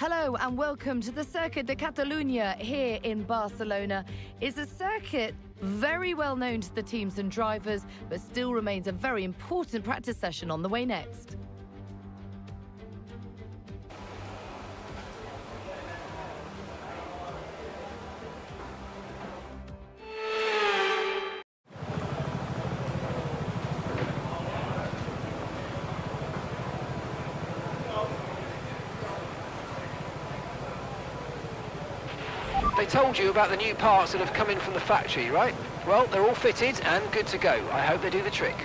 Hello and welcome to the Circuit de Catalunya here in Barcelona. It's a circuit very well known to the teams and drivers, but still remains a very important practice session on the way next. They told you about the new parts that have come in from the factory, right? Well, they're all fitted and good to go. I hope they do the trick.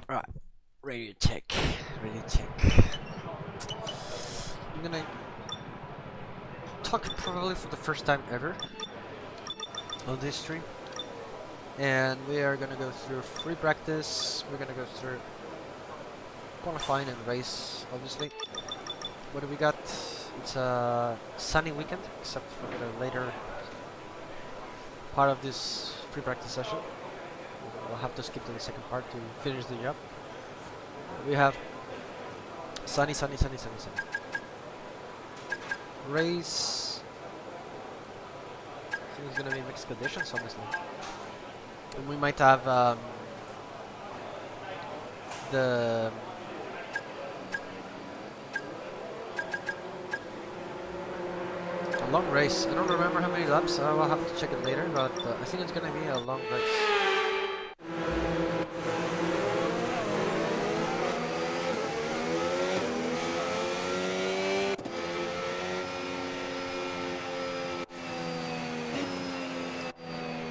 Right, radio check. I'm gonna talk probably for the first time ever on this stream. And we are gonna go through free practice, we're gonna go through qualifying and race, obviously. What do we got? It's a sunny weekend, except for the later part of this free practice session. We'll have to skip to the second part to finish the job. We have sunny. Race. I think it's gonna be mixed conditions, honestly. And we might have the long race. I don't remember how many laps. I will have to check it later, but I think it's gonna be a long race.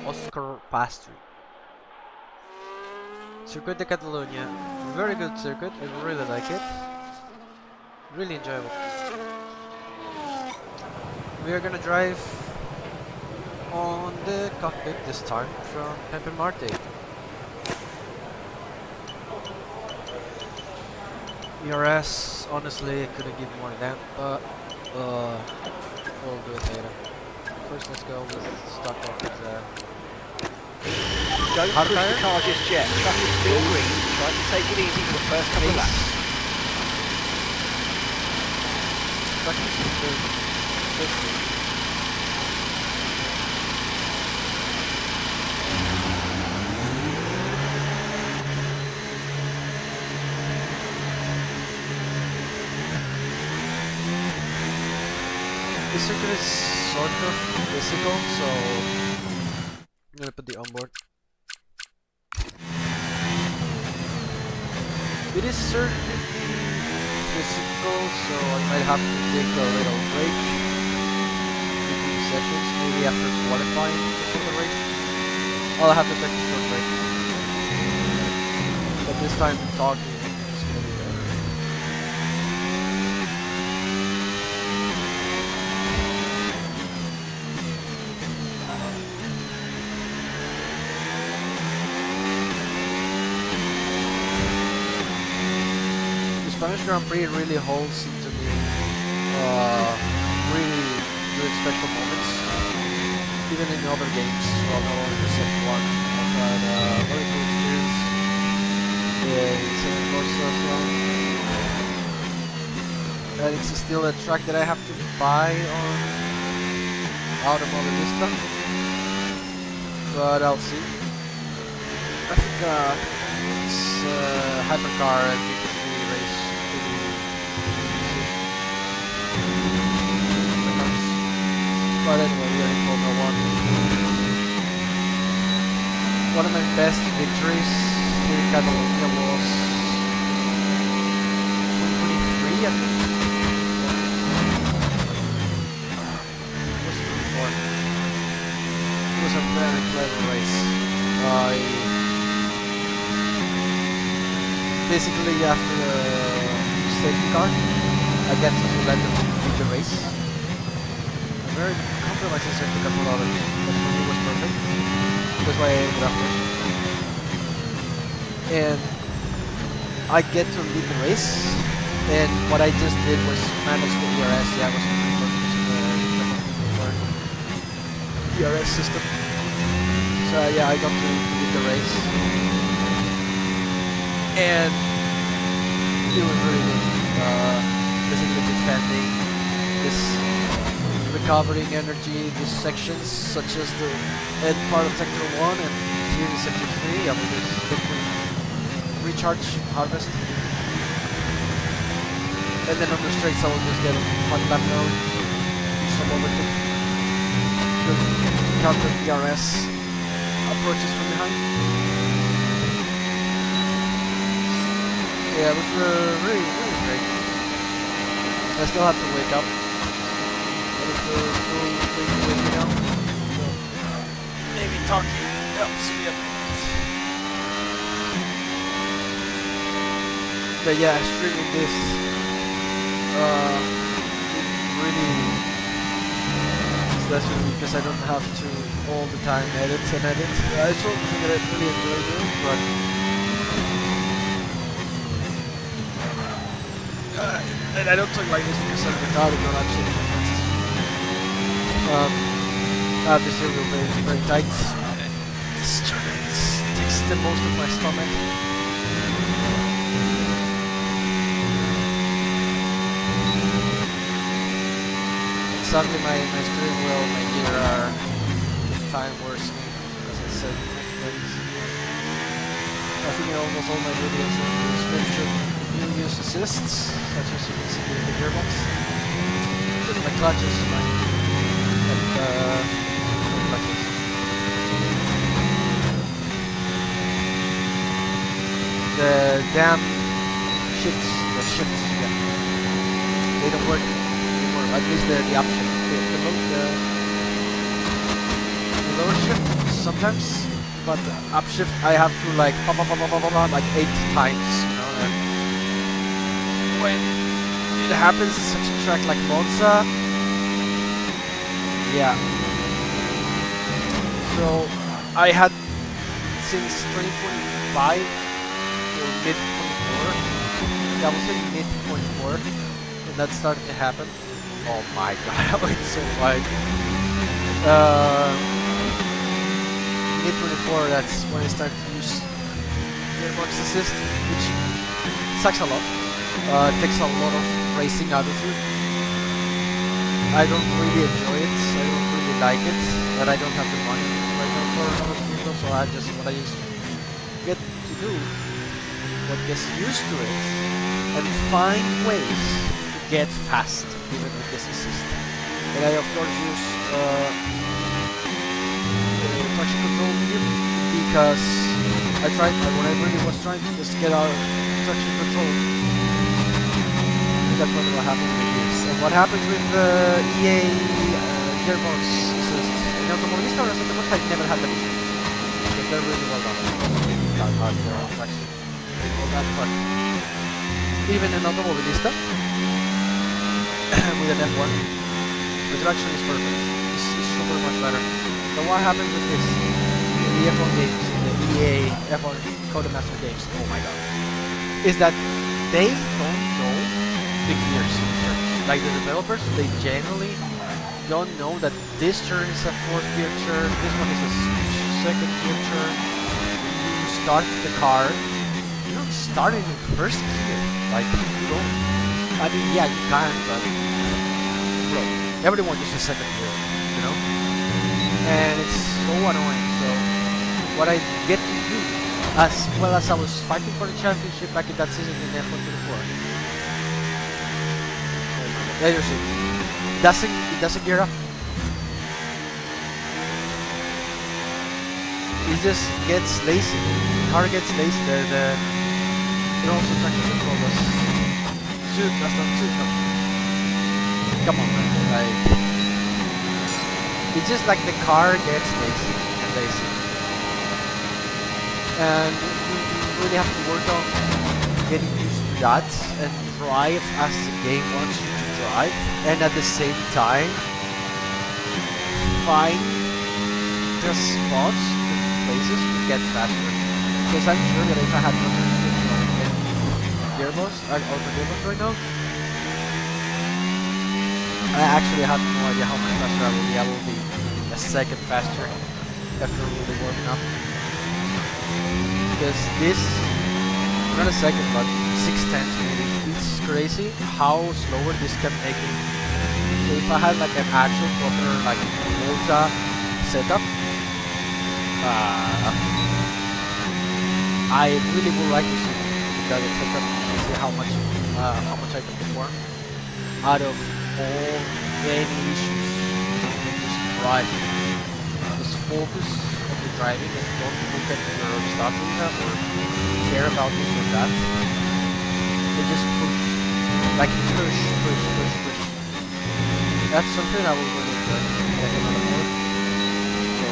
Oscar Pastry. Circuit de Catalunya. Very good circuit. I really like it. Really enjoyable. We are gonna drive on the cockpit this time from Pepe Martí. ERS, honestly, couldn't give more than that, but we'll do it later. First, let's go with start off with Don't push the car just yet. Truck is still green. Try to take it easy for the first couple of laps. Truck is still green. This circuit is sort of physical, so I'm gonna put the onboard. It is certainly physical, so I might have to take a little break between sessions, maybe after qualifying for the race. I'll have to take a short break. But this time talking is gonna be better. Spanish Grand Prix really holds into me really good special moments, even in other games. Well, not only just F1, I've had very good experience in SNK as well. And it's still a track that I have to buy on Automobilista, but I'll see. I think it's Hypercar and race. But anyway, we are in Formula 1. One of my best victories here in Catalonia was 2023, I think. It was 24. It was a very clever race. Basically, after the safety car, I get to let them lead the race. Very compromising safety car for others, but for me it was perfect. That's why I ended up here. And I get to lead the race, and what I just did was manage the ERS. Yeah, I was using the ERS system. So yeah, I got to lead the race. and it was really good. Basically defending this, recovering energy, these sections such as the end part of sector 1 and here in sector 3. I will just recharge, harvest, and then on the straights I will just get on lap mode, do some overtake, counter DRS approaches from behind. Yeah, it was really great. I still have to wake up. That is the full thing waking up. So maybe talking helps me a bit. But yeah, streaming this really is less for me because I don't have to all the time edit and edit. It's something that I really enjoy doing, but and I don't talk like this because I'm retarded or actually. This serial is very tight. This turn takes the most of my stomach. Sadly, my steering wheel, my gear are time worsening, as I said. I think in almost all my videos in the description you use assists, such as you can see in the gearbox. Just my clutches, my clutches. The damn shifts, yeah. They don't work anymore, at least the upshift. The lower shift sometimes, but the upshift I have to like like 8 times, you know. And when it happens in such a track like Monza, yeah. So I had since 2025 or mid 24, I would say mid 24, when that started to happen. Oh my god, it's so wide. Mid 24, that's when I started to use gearbox assist, which sucks a lot. Takes a lot of racing out of you. I don't really enjoy it, I don't really like it, but I don't have the money right now for another vehicle, so I just, what I used to get to do, what gets used to it, and find ways to get fast, even with this assist. And I of course use traction control medium, because I tried, when I really was trying to just get out traction control, that's what happened with this. And what happens with the EA gearbox assist in Automobilista or something, I never had that issue. Because they're really well done. Traction. All that part. Even in Automobilista, with an F1, the traction is perfect. It's super much better. But what happens with this, in the F1 games, in the EA F1 Codemaster games, oh my god, is that they don't know the gears. Like the developers, they generally don't know that this turn is a 4th gear turn, this one is a 2nd gear turn. You start the car, you don't start it in 1st gear. Like, you don't. I mean, yeah, you can, but bro, everyone uses 2nd gear, you know? And it's so annoying. So what I get to do, as well as I was fighting for the championship back in that season in F1 24. Yeah, you see, it doesn't gear up. It just gets lazy. The car gets lazy. It also traction control us. That's not too tough. Come on, man. Like, it's just like the car gets lazy and lazy. And you really have to work on getting used to that and drive as the game wants you to drive, and at the same time find the spots, the places to get faster. Because I'm sure that if I had no gearbox, auto gearbox right now, I actually have no idea how much faster I will be. I will be a second faster after really warming up. Because this not a second, but 6/10 maybe. It's crazy how slower this can make me. So if I had like an actual proper like ultra setup, I really would like to see that setup and see how much I can perform out of all any issues. Just drive, just focus on the driving and don't look at your stuff or care about this or that. They just push, like push. That's something I will really enjoy. So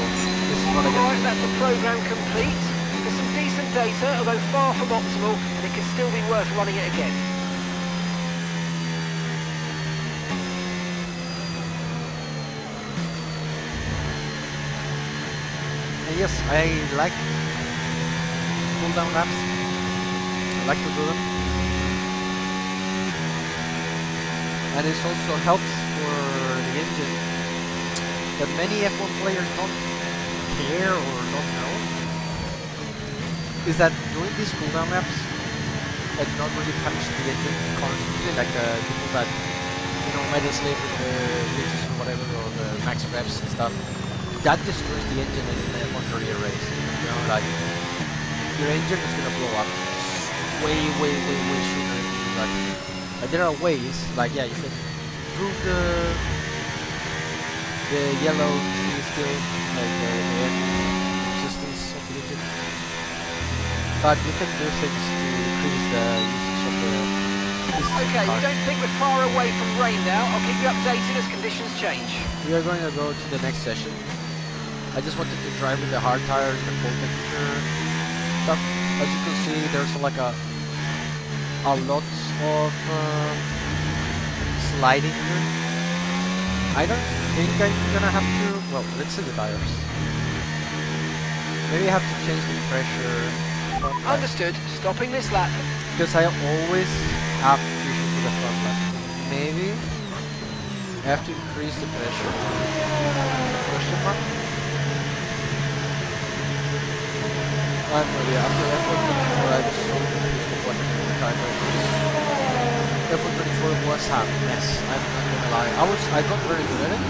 this is what I get. Alright, that's the program complete. There's some decent data, although far from optimal, and it can still be worth running it again. And yes, I like cool down laps. I like to do them. And it also helps for the engine that many F1 players don't care or don't know is that doing these cooldown laps and not really punish the engine constantly, like people that might slave with the reaches or whatever, or the max reps and stuff, that destroys the engine in the F1 career race. Like your engine is gonna blow up way sooner than you like. There are ways, like you can improve the yellow skill, like the resistance of the engine. But you can do things to increase the usage of the Okay, we don't think we're far away from rain now. I'll keep you updated as conditions change. We are going to go to the next session. I just wanted to drive with the hard tires, the cold temperature stuff. As you can see, there's like a lot of sliding here. I don't think I'm gonna have to. Well, let's see the tires. Maybe I have to change the pressure. Understood. Stopping this lap. Because I always have issues with the front lap. Maybe I have to increase the pressure. Question mark? I'm ready. After F1 I was so confused with what the time was. F1 24 was a mess. I'm not gonna lie. I got very good at it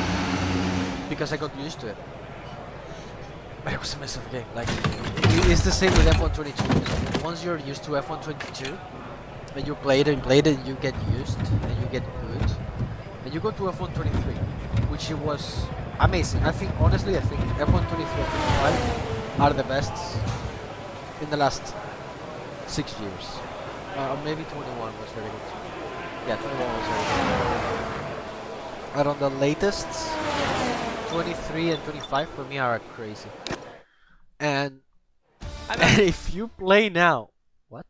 because I got used to it. But it was a mess of a game. Like, it's the same with F1 22. Once you're used to F1 22, and you play it and you get used and you get good, and you go to F1 23, which it was amazing. Honestly, I think F1 23 and 25 are the best in the last 6 years. Maybe 21 was very good. Yeah, 21 was very good. And on the latest, 23 and 25 for me are crazy. And if you play now, what?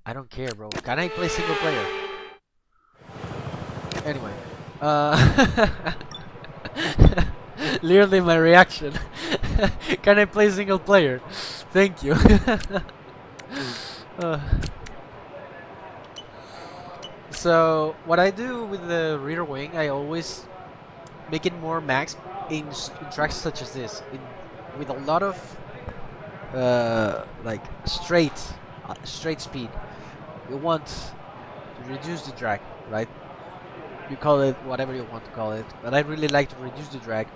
I don't care, bro. Can I play single player? Anyway, literally my reaction. Can I play single player? Thank you. So what I do with the rear wing, I always make it more max in tracks such as this, with a lot of like straight speed. You want to reduce the drag, right? You call it whatever you want to call it, but I really like to reduce the drag.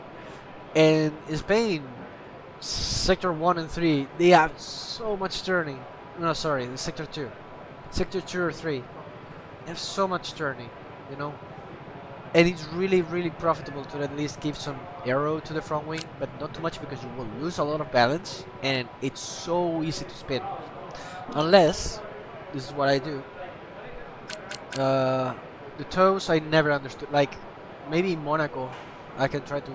And in Spain, sector 1 and 3, they have so much turning. No, sorry, sector 2, sector 2 or 3. They have so much turning, and it's really profitable to at least give some aero to the front wing, but not too much because you will lose a lot of balance, and it's so easy to spin. Unless, this is what I do, the toes I never understood. Like, maybe in Monaco I can try to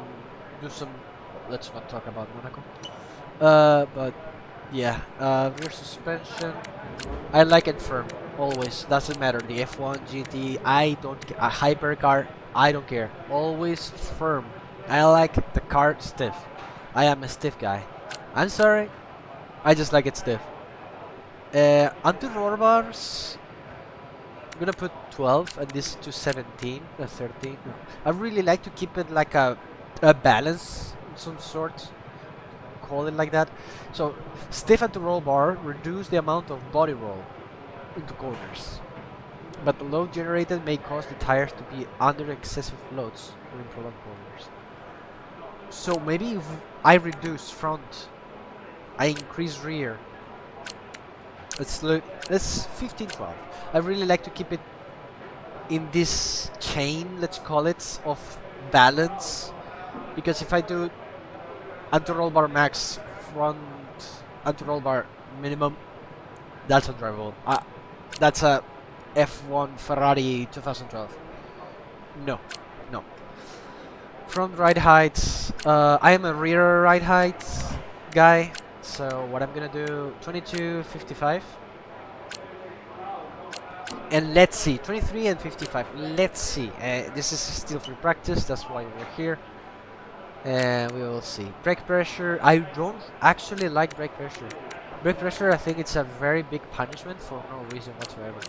do some, let's not talk about Monaco, but yeah, rear suspension, I like it firm, always, doesn't matter, the F1, GT, I don't care, a hypercar, I don't care, always firm. I like the car stiff. I am a stiff guy. I'm sorry, I just like it stiff. Anti-roll bars, I'm gonna put 12 and this to 17 or 13. I really like to keep it like a balance of some sort. call it like that. So stiff anti-roll bar reduce the amount of body roll into corners, but the load generated may cause the tires to be under excessive loads during prolonged corners. So maybe if I reduce front, I increase rear. Let's 15-12. I really like to keep it in this chain, let's call it, of balance, because if I do anti-roll bar max, front anti-roll bar minimum, that's undrivable. That's a F1 Ferrari 2012. No. Front ride heights. I am a rear ride height guy, so what I'm gonna do 22, 55. And let's see, 23 and 55. Let's see. This is still free practice, that's why we're here. And we will see. Brake pressure. I don't actually like brake pressure. Brake pressure, I think it's a very big punishment for no reason whatsoever.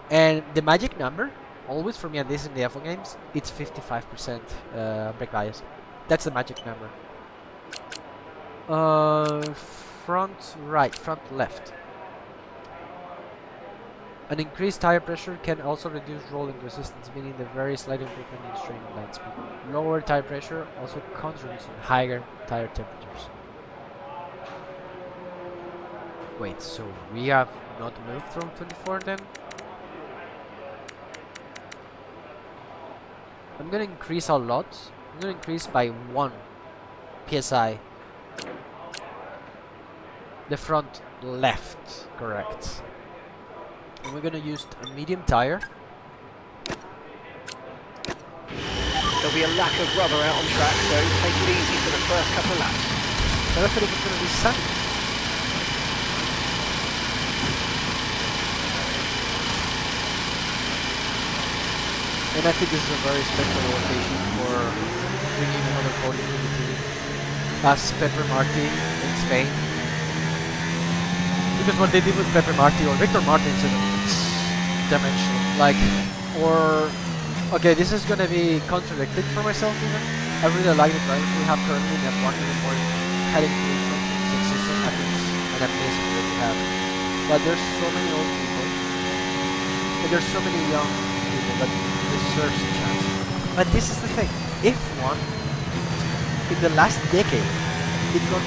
And the magic number, always for me at least in the F1 games, it's 55% brake bias. That's the magic number. Front right, front left. An increased tire pressure can also reduce rolling resistance, meaning the very slight improvement in straight line speed. Lower tire pressure also contributes to higher tire temperatures. Wait, so we have not moved from 24 then? I'm gonna increase a lot. I'm gonna increase by 1 psi. The front left, correct. And we're gonna use a medium tire. There'll be a lack of rubber out on track, so take it easy for the first couple of laps. But I thought it was gonna be sunny. And I think this is a very special occasion for bringing another podium to the team. As Pepe Martí in Spain. Because what they did with Pepe Martí or Victor Martí is dimensional. Like, or okay, this is gonna be contradicted for myself even. I really like the drivers we have currently in F1 anymore, heading to the 26 season. I think it's an amazing way to have. But there's so many old people, and there's so many young people that deserve a chance. But this is the thing: F1 in the last decade, it got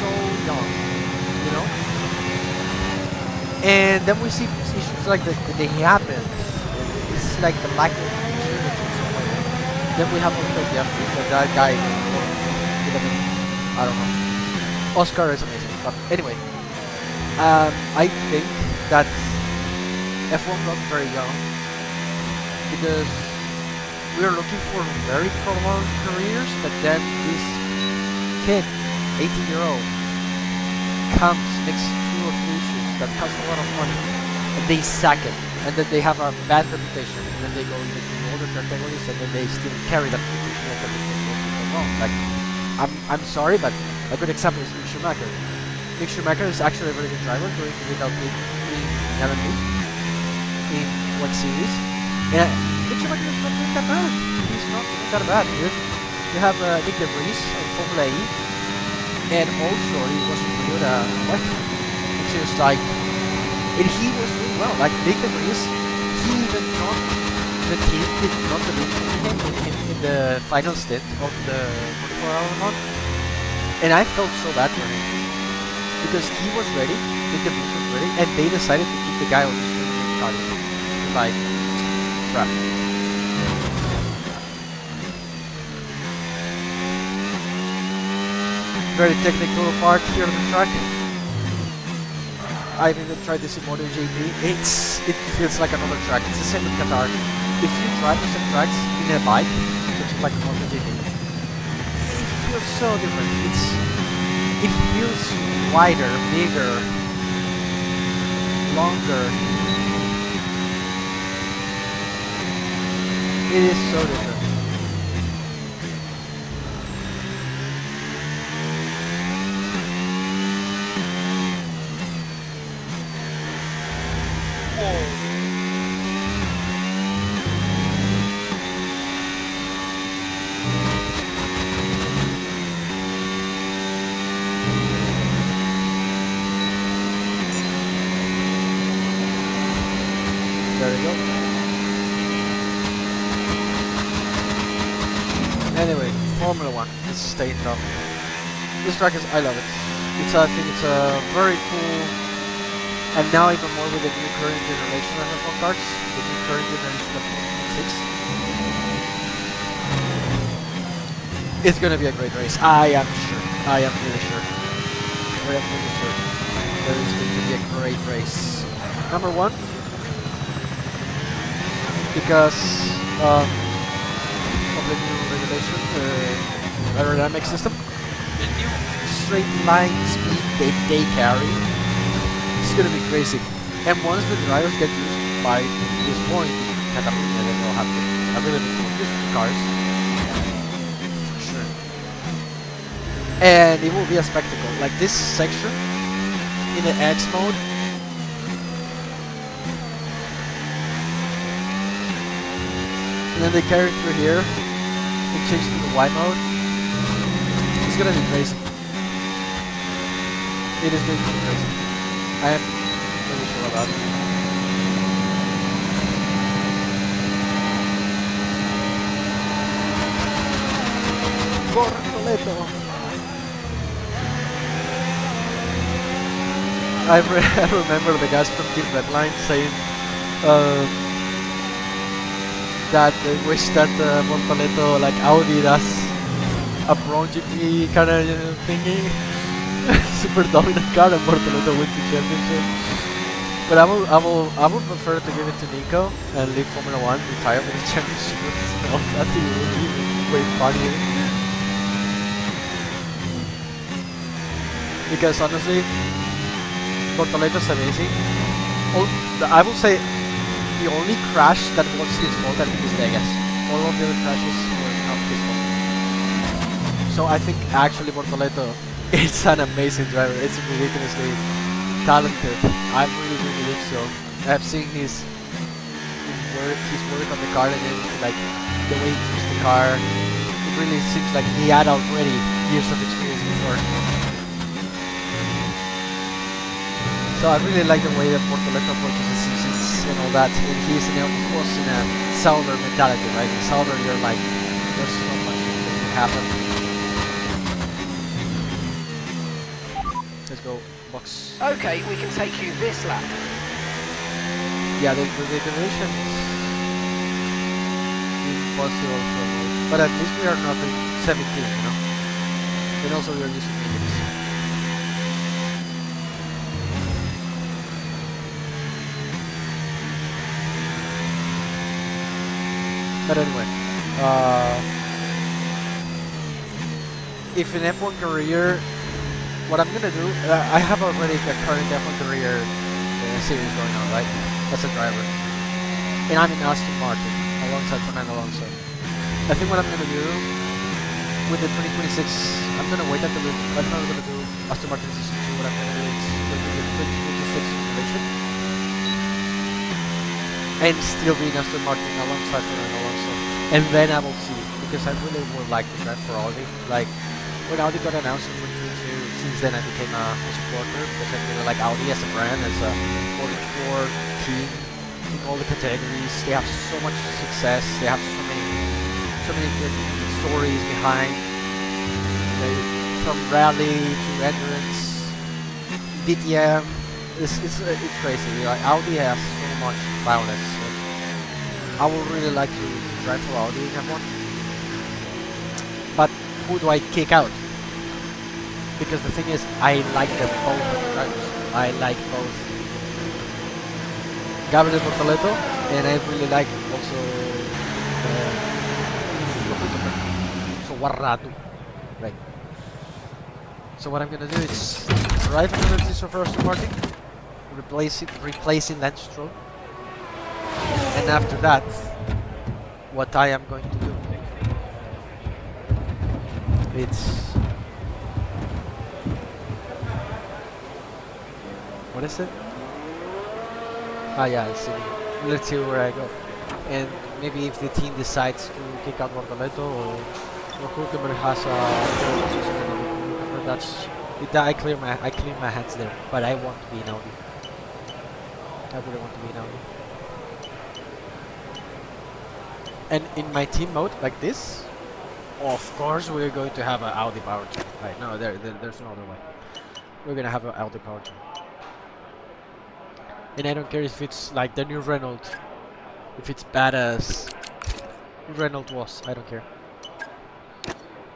so young, you know. And then we see issues like that they happen. It's like the lack of opportunity in some way. Then we have also that guy with I don't know. Oscar is amazing. But anyway, I think that F1 got very young because we are looking for very prolonged careers, but then this kid, 18-year-old, comes, makes 2 or 3 issues that cost a lot of money, and they sack it, and then they have a bad reputation, and then they go into older categories, and then they still carry that reputation wrong. Like, I'm sorry, but a good example is Mick Schumacher. Mick Schumacher is actually a very good driver, going without being LMP in one series. And Mick Schumacher is not doing that bad. He's not doing that bad. You have Nick De Vries on Formula E, and also he was in Toyota, which is like, and he was doing well. Like Nick De Vries, he even not the team did not believe in the final stint of the 24-hour month, and I felt so bad for him because he was ready, Nick De Vries was ready, and they decided to keep the guy on the street car. Like, crap. Very technical part here on the track. I've even tried this in MotoGP. It feels like another track. It's the same with Qatar. If you drive the same tracks in a bike, which is like MotoGP, it feels so different. It feels wider, bigger, longer. It is so different. Anyway, Formula 1 is staying top. This track is, I love it. I think it's a very cool, and now even more with the new current generation of F1 cars, the new current generation of 1.6. It's gonna be a great race. I am sure. I am really sure. I am really sure. That it's going to be a great race. Number one, because of the new regulation, aerodynamic system, the new straight line speed that they carry, it's gonna be crazy. And once the drivers get used by this point in Catalonia, then they'll have a really good cars. For sure. And it will be a spectacle. Like this section in the X mode, and then they carry through here and change to the Y mode. It's gonna be crazy. It is going to be crazy. I am really sure about it. Bortoleto. I remember the guys from Team Redline saying that they wish that Bortoleto, like Audi, does a Pro GP kind of thingy. Super dominant car and Bortoleto wins the championship. But I will prefer to give it to Nico and leave Formula 1, retire with the championship. No, I think it would be way funnier. Because honestly, Bortoleto's amazing. I will say the only crash that was his fault, I think, is Vegas. All of the other crashes were not his fault. So I think actually Bortoleto is an amazing driver. It's ridiculously talented. I really believe so. I've seen his work on the car and everything, like the way he used the car. It really seems like he had already years of experience before. So I really like the way that Bortoleto approaches the seasons and all that. And he's of course in a Sauber mentality, right? In Sauber you're like, there's so much that can happen. Let's go, box. Okay, we can take you this lap. Yeah, the regulation is impossible to avoid. But at least we are not in 17, you know? And also we are using mediums. But anyway, if in F1 career, what I'm gonna do, I have already a current F1 career series going on, right? As a driver, and I'm in Aston Martin alongside Fernando Alonso. I think what I'm gonna do with the 2026, I'm gonna wait until I'm not gonna do Aston Martin season 2. What I'm gonna do is go to the 2026 simulation and still be in Aston Martin alongside Fernando Alonso. And then I will see, because I really would like to drive for Audi. Like, when Audi got announced in 2022, since then I became a supporter, because I really like Audi as a brand, as a motorsport team in all the categories. They have so much success, they have so many good stories behind. From rally to endurance, DTM, it's crazy. Like, Audi has so much violence. I would really like to drive for Audi in F1. But who do I kick out? Because the thing is, I like them both as drivers. I like both Gabriel Bortoleto, and I really like also Suwarratu. Right. So what I'm gonna do is drive another season for Aston Martin, replacing Lance Stroll. And after that, what I am going to do, what is it? Ah yeah, it's let's see where I go. And maybe if the team decides to kick out Bortoleto or Hulkenberg has I clear my hands there. But I want to be in Audi. I really want to be in Audi. And in my team mode, like this, Of course, we're going to have an Audi powertrain. Right? No, there's no other way. We're gonna have an Audi powertrain, and I don't care if it's like the new Renault, if it's bad as Renault was. I don't care.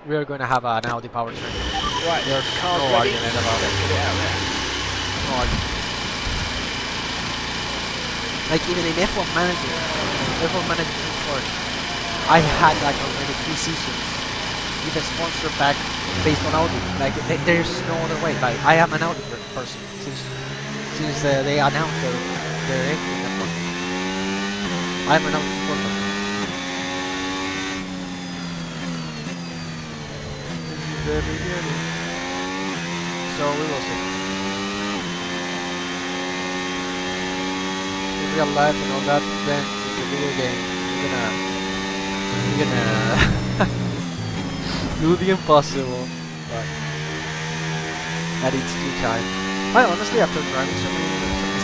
We are going to have an Audi powertrain. Right, There's car's no ready. argument about Let's it. get it out there. No argument. Like even in F1 Manager, F1 Manager 4, I had like already 3 seasons with a sponsor pack based on Audi. Like there's no other way. Like I am an Audi person since they announced their entry in F1. I'm an Audi supporter. So we will see. In real life and all that, then in the video game, we're gonna do the impossible. But at its due time. I honestly, after driving so many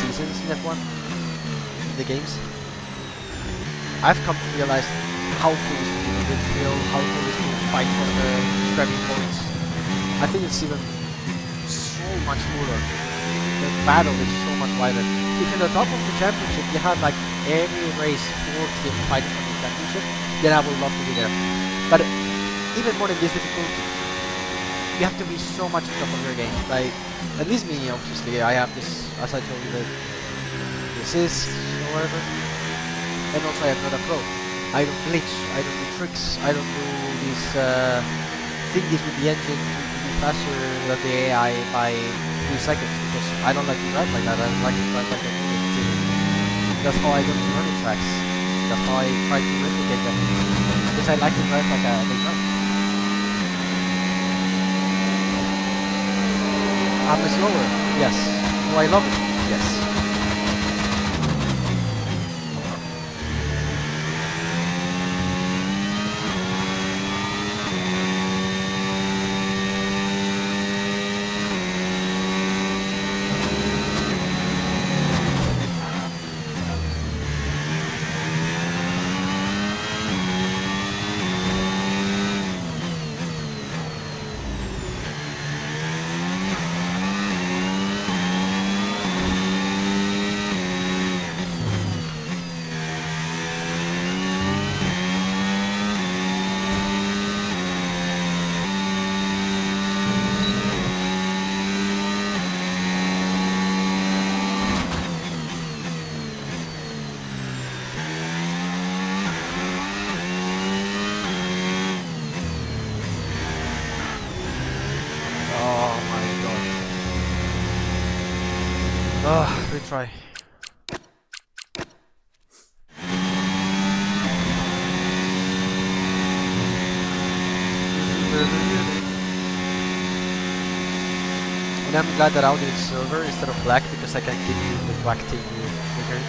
seasons in F1, in the games, I've come to realize how cool it is to be in the midfield, how cool it is to fight for the driving points. I think it's even so much cooler. The battle is so much wider. If in the top of the championship you had like every race 4 teams fighting for the championship, then I would love to be there. But even more in this difficulty, you have to be so much on top of your game. Like, at least me, obviously, I have this, as I told you, the assist or whatever. And also I am not a pro. I don't glitch, I don't do tricks, I don't do these thingies with the engine to be faster than the AI by 3 seconds, because I don't like to drive like that. I don't like to drive like a bullet. That's how I go to running tracks. That's how I try to replicate them. Because I like to drive like they drive. I'm slower, yes. Do I love it? Yes. Retry. And I'm glad that Audi is silver instead of black, because I can keep the black team quicker.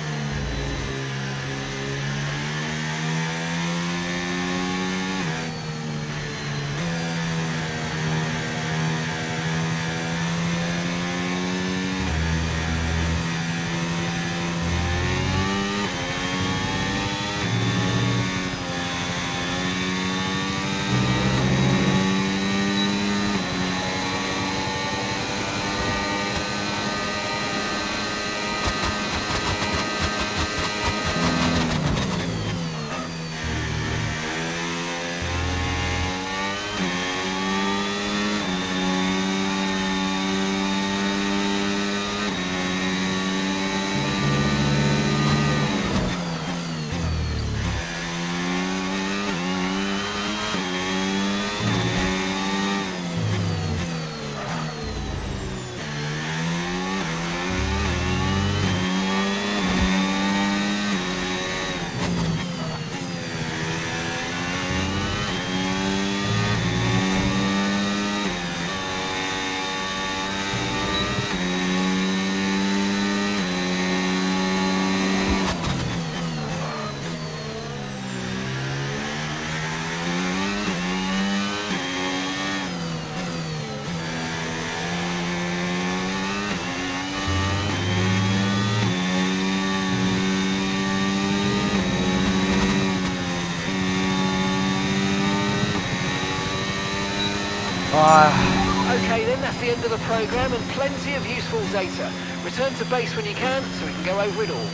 Okay, then that's the end of the program and plenty of useful data. Return to base when you can, so we can go over it all.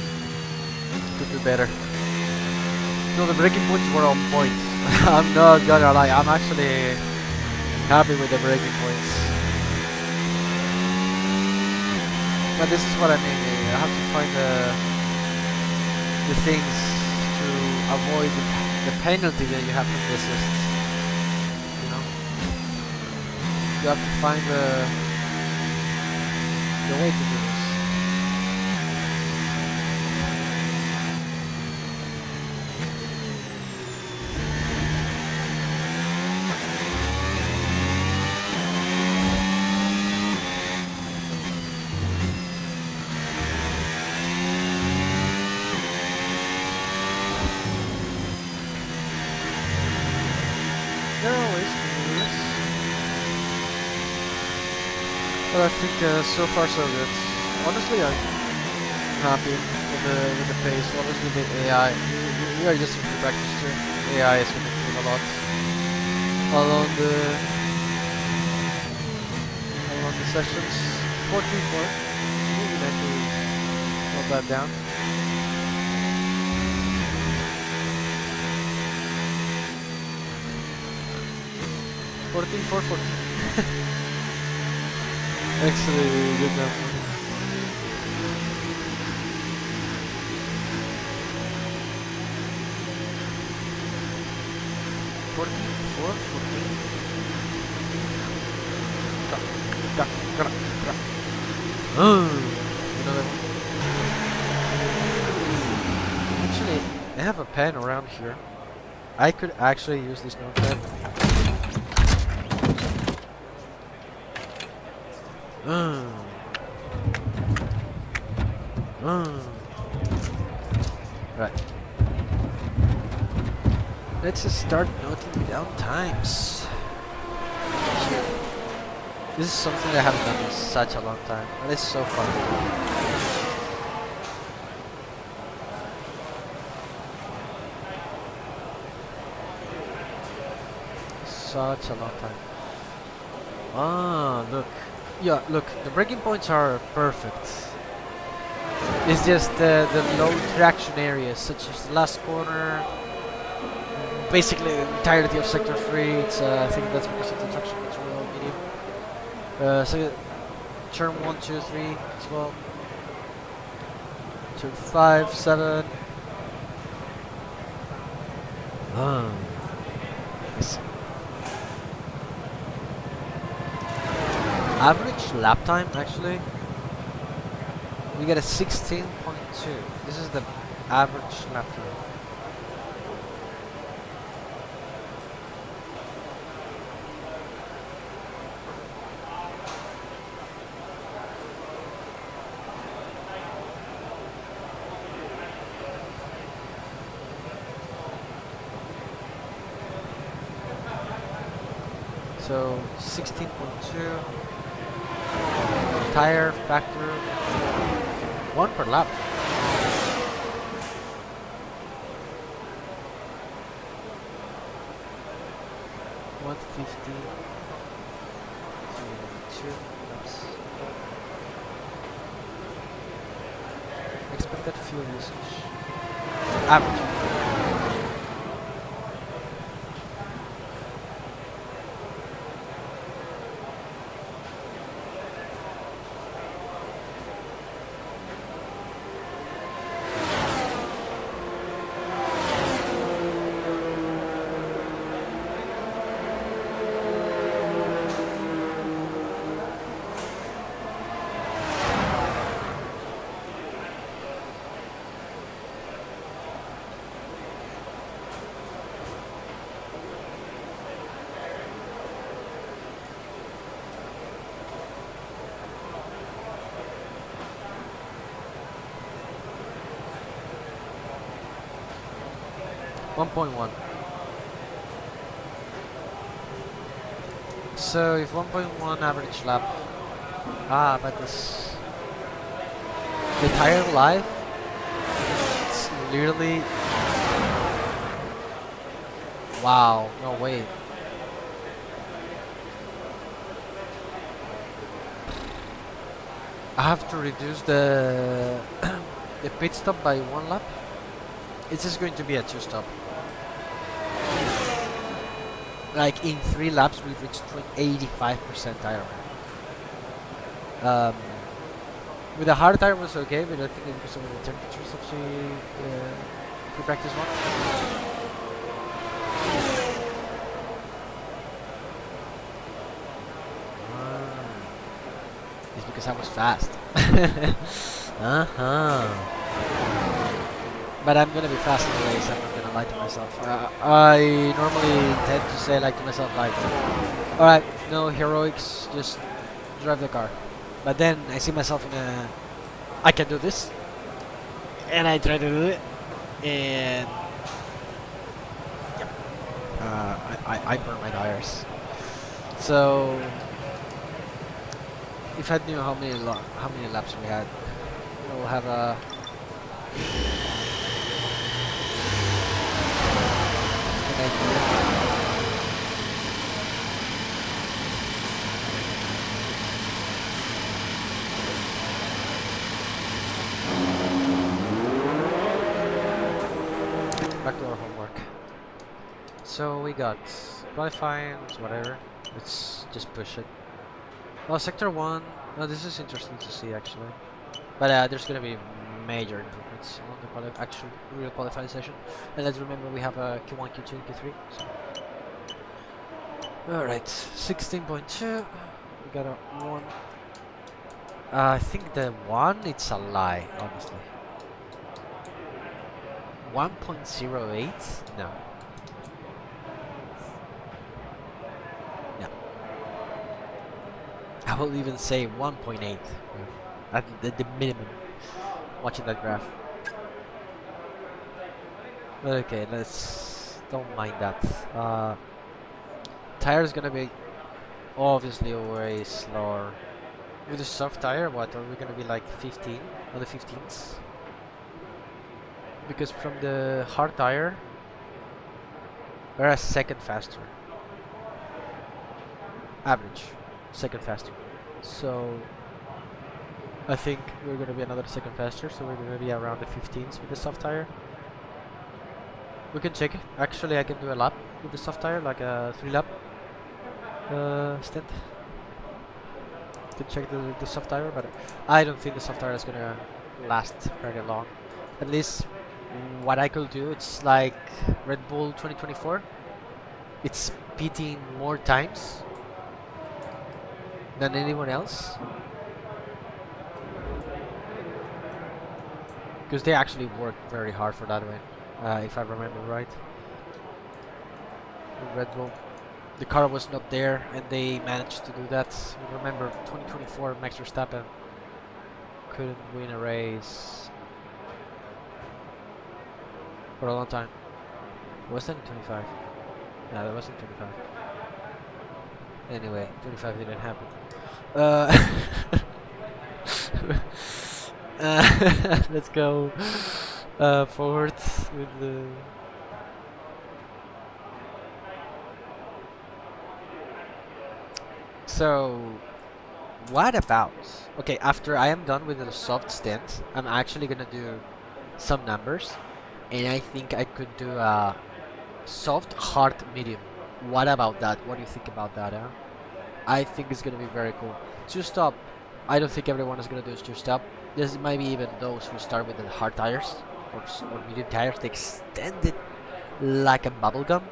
Could be better. No, the braking points were on point. I'm not gonna lie, I'm actually happy with the braking points. But this is what I mean, I have to find the things to avoid the penalty that you have from the assists. You know? You have to find the way to do this. There are ways to do this. But I think so far so good. Honestly, I'm happy with the pace. Obviously, the AI. We are just in practice too. AI is going to improve a lot along the sessions. 14.4. Maybe that to not that down. $14,440. Actually, good number. Another one. Actually, I have a pen around here. I could actually use this notepad. Right. Let's just start noting down times. This is something I haven't done in such a long time, but it's so fun. Such a long time. Ah, look. Yeah, look, the braking points are perfect. It's just the low traction areas, such as the last corner, basically the entirety of sector 3. It's I think that's because of the traction control medium. So turn 1, 2, 3 as well. Turn 5, 7. Nice. Average lap time, actually, we get a 16.2. This is the average lap time. So 16.2. Tire factor 1 per lap. $150. 2 laps. Expected fuel usage. Average. $1.1. So if 1.1 average lap, but this the tire life, it's literally, wow, no way. I have to reduce the the pit stop by 1 lap. It's just going to be a 2 stop. Like in 3 laps, we've reached 85% tire wear. With a hard tire was okay, but I think it's because of the temperatures of the pre-practice one. It's because I was fast. But I'm gonna be fast in the race, I'm not gonna lie to myself. I normally tend to say like to myself like, alright, no heroics, just drive the car. But then I see myself in a, I can do this, and I try to do it, and yep, I burn my tires. So if I knew how many laps we had, we'll have a an idea. Back to our homework. So we got qualifying, whatever. Let's just push it. Well, sector 1. No, this is interesting to see actually. But there's gonna be major improvements on the actual real qualifying session. And let's remember we have a Q1, Q2, Q3. So. Alright, 16.2. We got a 1. I think the 1 it's a lie, honestly. 1.08? No. No. I will even say 1.8 at the minimum. Watching that graph. But okay, let's don't mind that. Tire is gonna be obviously way slower. With the soft tire, what are we gonna be like 15 on the 15s? Because from the hard tire, we're a second faster. Average, second faster. So I think we're gonna be another second faster. So we're gonna be around the 15s with the soft tire. We can check. Actually, I can do a lap with the soft tire, like a 3-lap stint. Can check the soft tire, but I don't think the soft tire is gonna last very long. At least what I could do, it's like Red Bull 2024. It's pitting more times than anyone else, because they actually worked very hard for that win, if I remember right. Red Bull, the car was not there and they managed to do that. Remember 2024 Max Verstappen couldn't win a race for a long time. Was that 25? No, that wasn't 25. Anyway, 25 didn't happen. Let's go forward with the. So, what about? Okay, after I am done with the soft stint, I'm actually gonna do some numbers, and I think I could do a soft, hard, medium. What about that? What do you think about that? Huh? I think it's gonna be very cool. 2-stop. I don't think everyone is gonna do 2-stop. There's maybe even those who start with the hard tires or medium tires. They extend it like a bubble gum,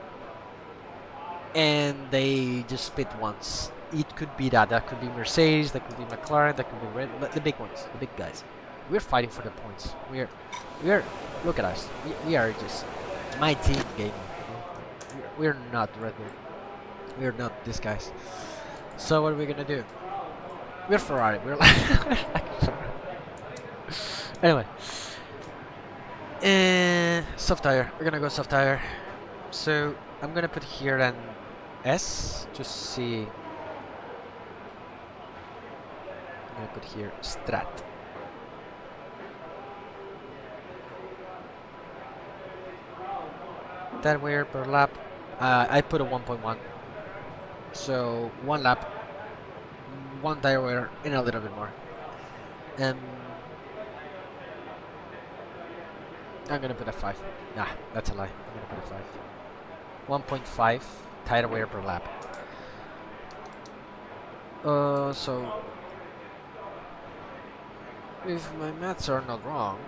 and they just spit once. It could be that. That could be Mercedes. That could be McLaren. That could be Red. The big ones. The big guys. We're fighting for the points. We're. Look at us. We are just my team game. We're not Red Bull. We're not these guys. So what are we gonna do? We're Ferrari. We're like anyway. Soft tire. We're gonna go soft tire. So I'm gonna put here an S. Just see. I'm gonna put here Strat. That wear per lap. I put a 1.1. So 1 lap, 1 tire wear, and a little bit more. I'm gonna put a 5. Nah, that's a lie. I'm gonna put a 5. 1.5 tire wear per lap. So if my maths are not wrong,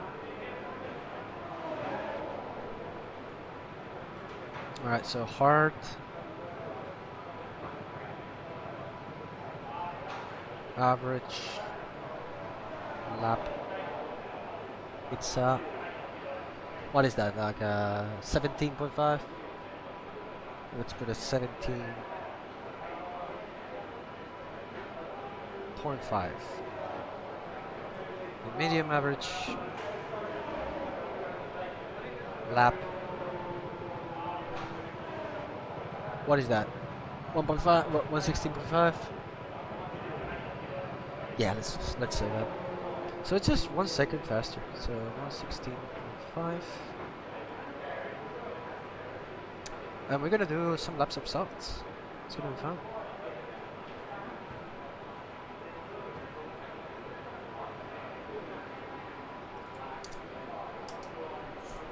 alright, so hard, average, lap, it's what is that, like 17.5? Let's put a 17.5. The medium average lap. What is that? 1.5, 116.5? Yeah, let's say that. So it's just 1 second faster. So 116.5. And we're gonna do some laps of softs. It's gonna be fun.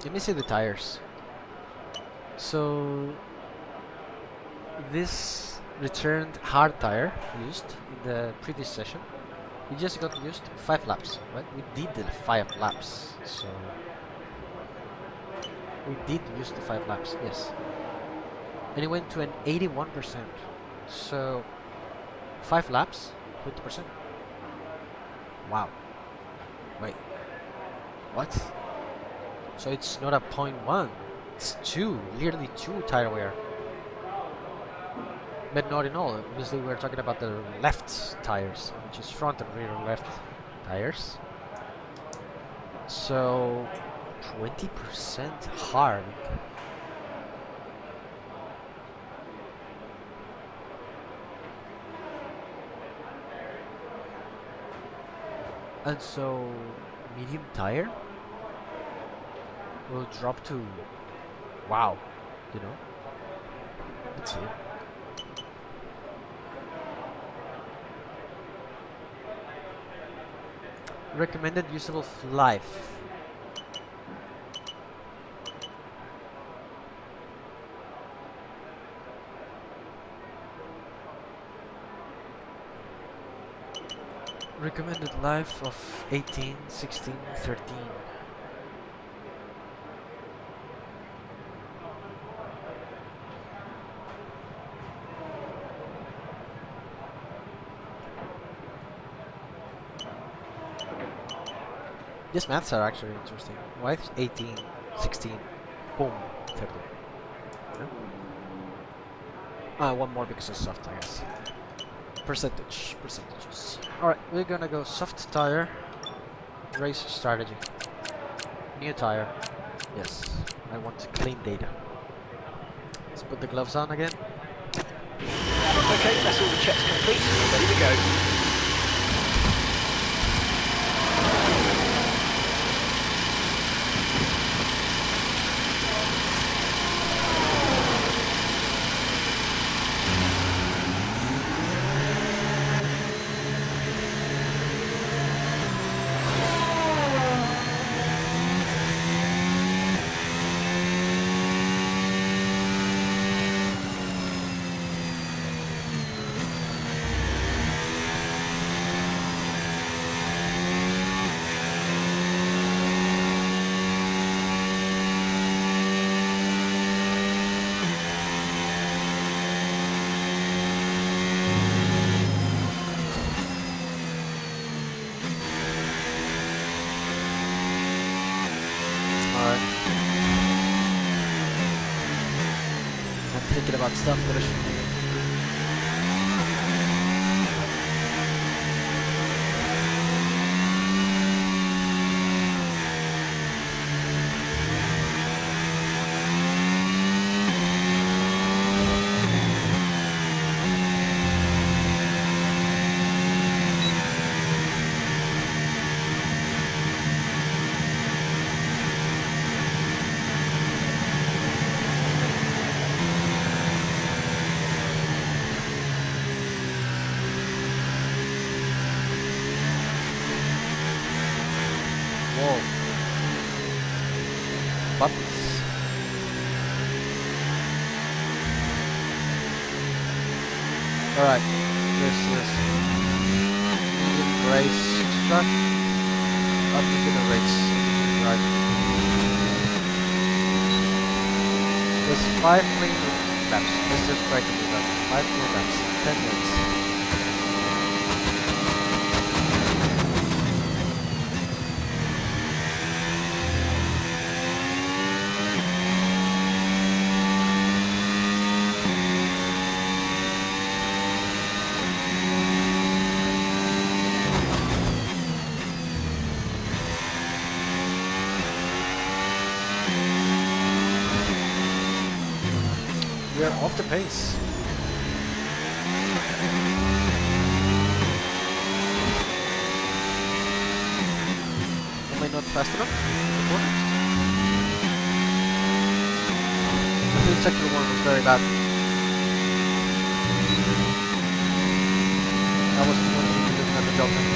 Let me see the tires. So this returned hard tire used in the previous session. We just got used 5 laps, right? We did the 5 laps, so we did use the 5 laps, yes. And it went to an 81%. So 5 laps, 20%. Wow. Wait. What? So it's not a 0.1. It's 2, nearly 2 tire wear. But not in all. Obviously, we're talking about the left tires, which is front and rear left tires. So 20% hard. And so medium tire will drop to, wow, you know. Let's see. Recommended usable life. Recommended life of 18, 16, 13. These maths are actually interesting. Why is 18, 16, boom, 30? No? One more because it's soft tires. Percentages. Alright, we're gonna go soft tire, race strategy. New tire. Yes, I want clean data. Let's put the gloves on again. Okay, that's all the checks complete. Ready to go. Thinking about stuff that I should do. Alright, this is medium race track. I'm just gonna race. Right. There's 5 clean laps. Let's just try to do that. 5 clean laps. 10 minutes. We are off the pace. Am I not fast enough? I think sector 1 was very bad. I was the one who didn't have the job then.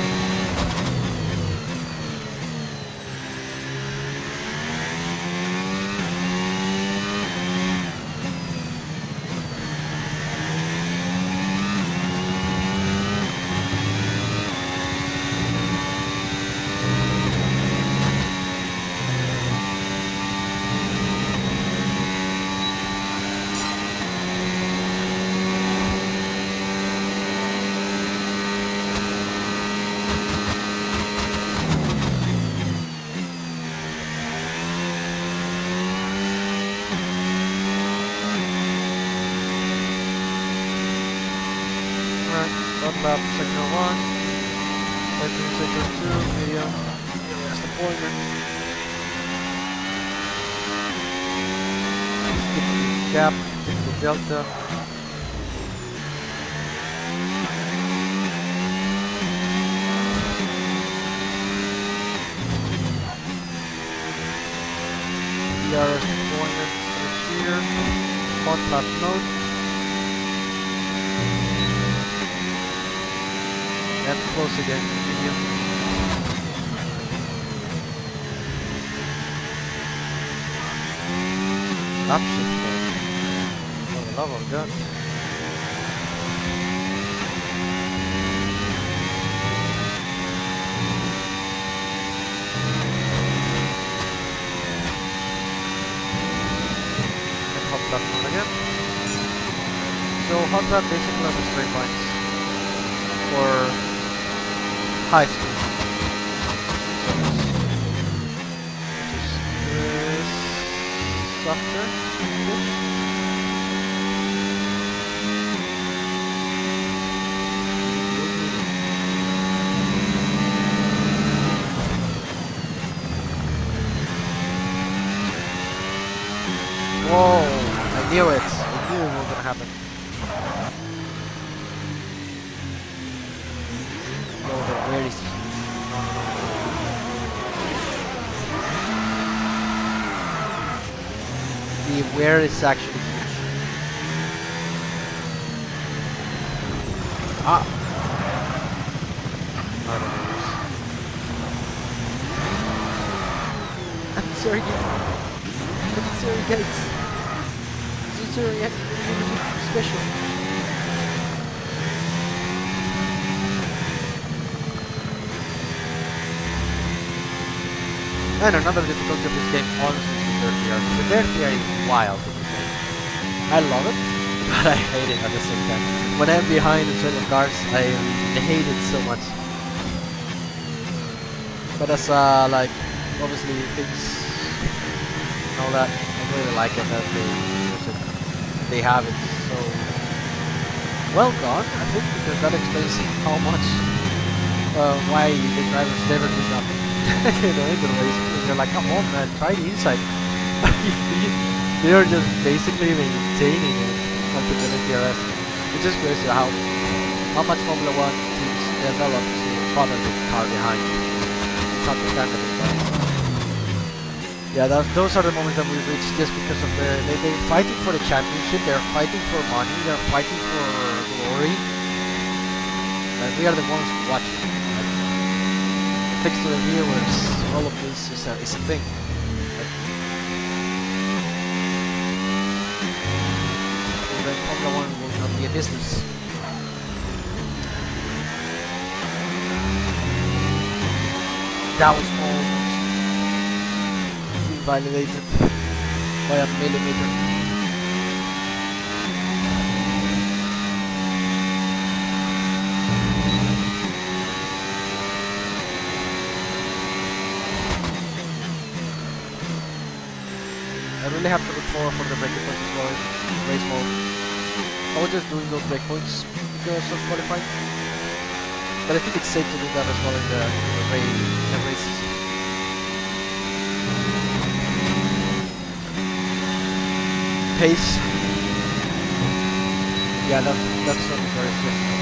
Front lap, sector 1, sector 2, medium, that's the pointer. Stick the gap, stick the delta. DRS deployment here, hot lap mode. And close again, medium. Lap shift mode. For the love of God. And hot lap mode again. So hot lap basically are the straight lines for high speed. Which is softer. Whoa, I knew it. I knew it was gonna happen. Where is he? The where is actually huge. Ah! I'm sorry, I'm sorry, guys. I'm sorry, I'm special. And another difficulty of this game, honestly, is the dirt PR. The dirt PR is wild in this game. I love it, but I hate it at the same time. When I'm behind in certain cars, I hate it so much. But as like, obviously things and all that, I really like it that they have it so well done, I think, because that explains how much, why the drivers never do nothing. You know, in the race, they're like, come on man, try the inside. They are just basically maintaining it until the DRS. It just shows you how much Formula 1 teams develop to follow the car behind. It's understandable. Yeah, those are the moments that we reach just because of they're fighting for the championship, they're fighting for money, they're fighting for glory. And we are the ones watching. Thanks to the viewers, all of this is a thing. Then Formula 1 will not be a business. That was almost invalidated by a millimeter. I really have to look forward for the breaking points as well in race mode. I was just doing those breakpoints because of qualifying, but I think it's safe to do that as well in the races. Pace. Yeah, that's something very stressful.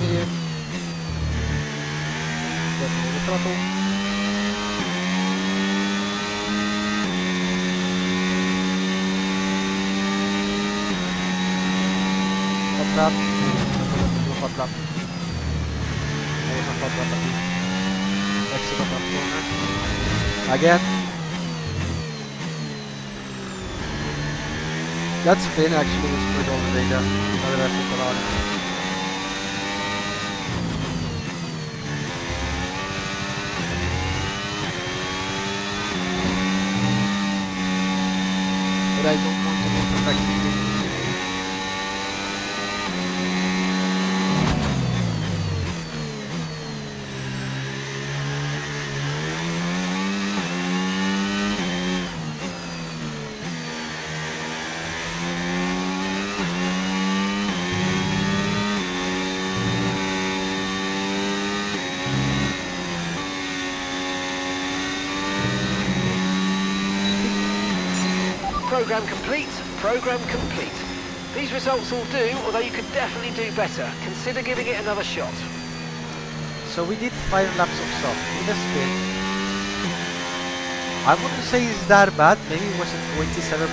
Medium. Definitely the throttle. Hot lap. Hot lap. That was a hot lap at least. Exit of that corner. Again. That spin actually was good all the data. Now that I think about it. But I don't want to be perfectly. Program complete, program complete. These results will do, although you could definitely do better. Consider giving it another shot. So we did 5 laps of soft with a spin. I wouldn't say it's that bad, maybe it was at 27%.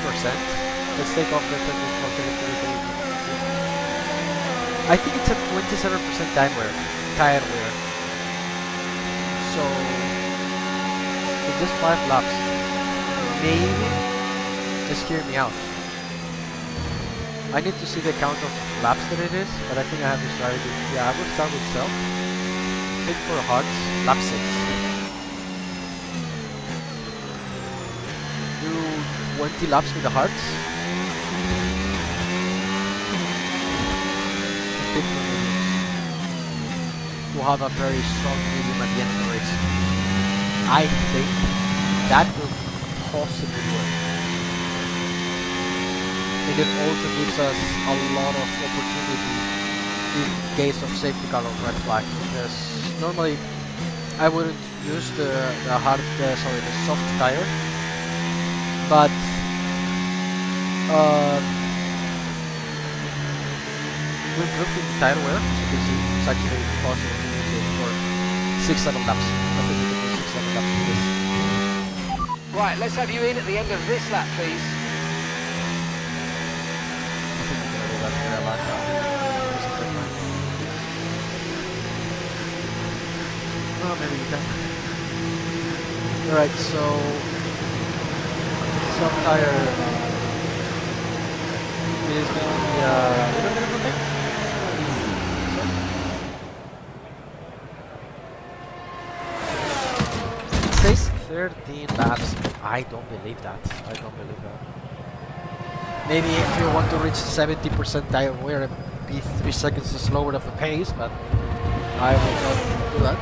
Let's take off the 34. I think it's at 27% tire wear. So, in just 5 laps, maybe it scared me out. I need to see the count of laps that it is, but I think I have the strategy. Yeah, I will start with self. Hit for hearts, lap 6. Do 20 laps with the hearts. Hit for mediums. To have a very strong medium at the end of the race. I think that will possibly work. And it also gives us a lot of opportunity in case of safety car or red flag, because normally I wouldn't use the soft tire, but we improved the tire wear, as you can see. It's actually possible to use it for 6-7 laps. I think we can do 6-7 laps with this. Right, let's have you in at the end of this lap, please. Oh, maybe you can. Alright, so soft tire is going to be a little bit of a thing. It says 13 laps. I don't believe that. I don't believe that. Maybe if you want to reach 70% tire wear and be 3 seconds slower of the pace, but I will not do that.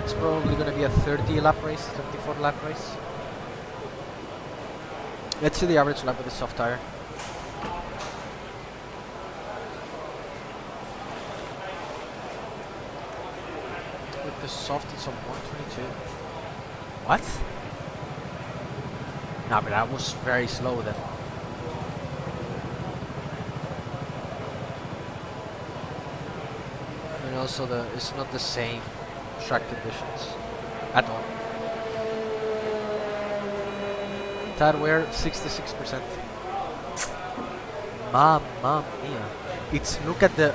It's probably going to be a 30 lap race, 34 lap race. Let's see the average lap with the soft tire. With the soft it's on 122. What? No, but that was very slow then. And also it's not the same track conditions at all. Tire wear 66%. Mamma mia! It's look at the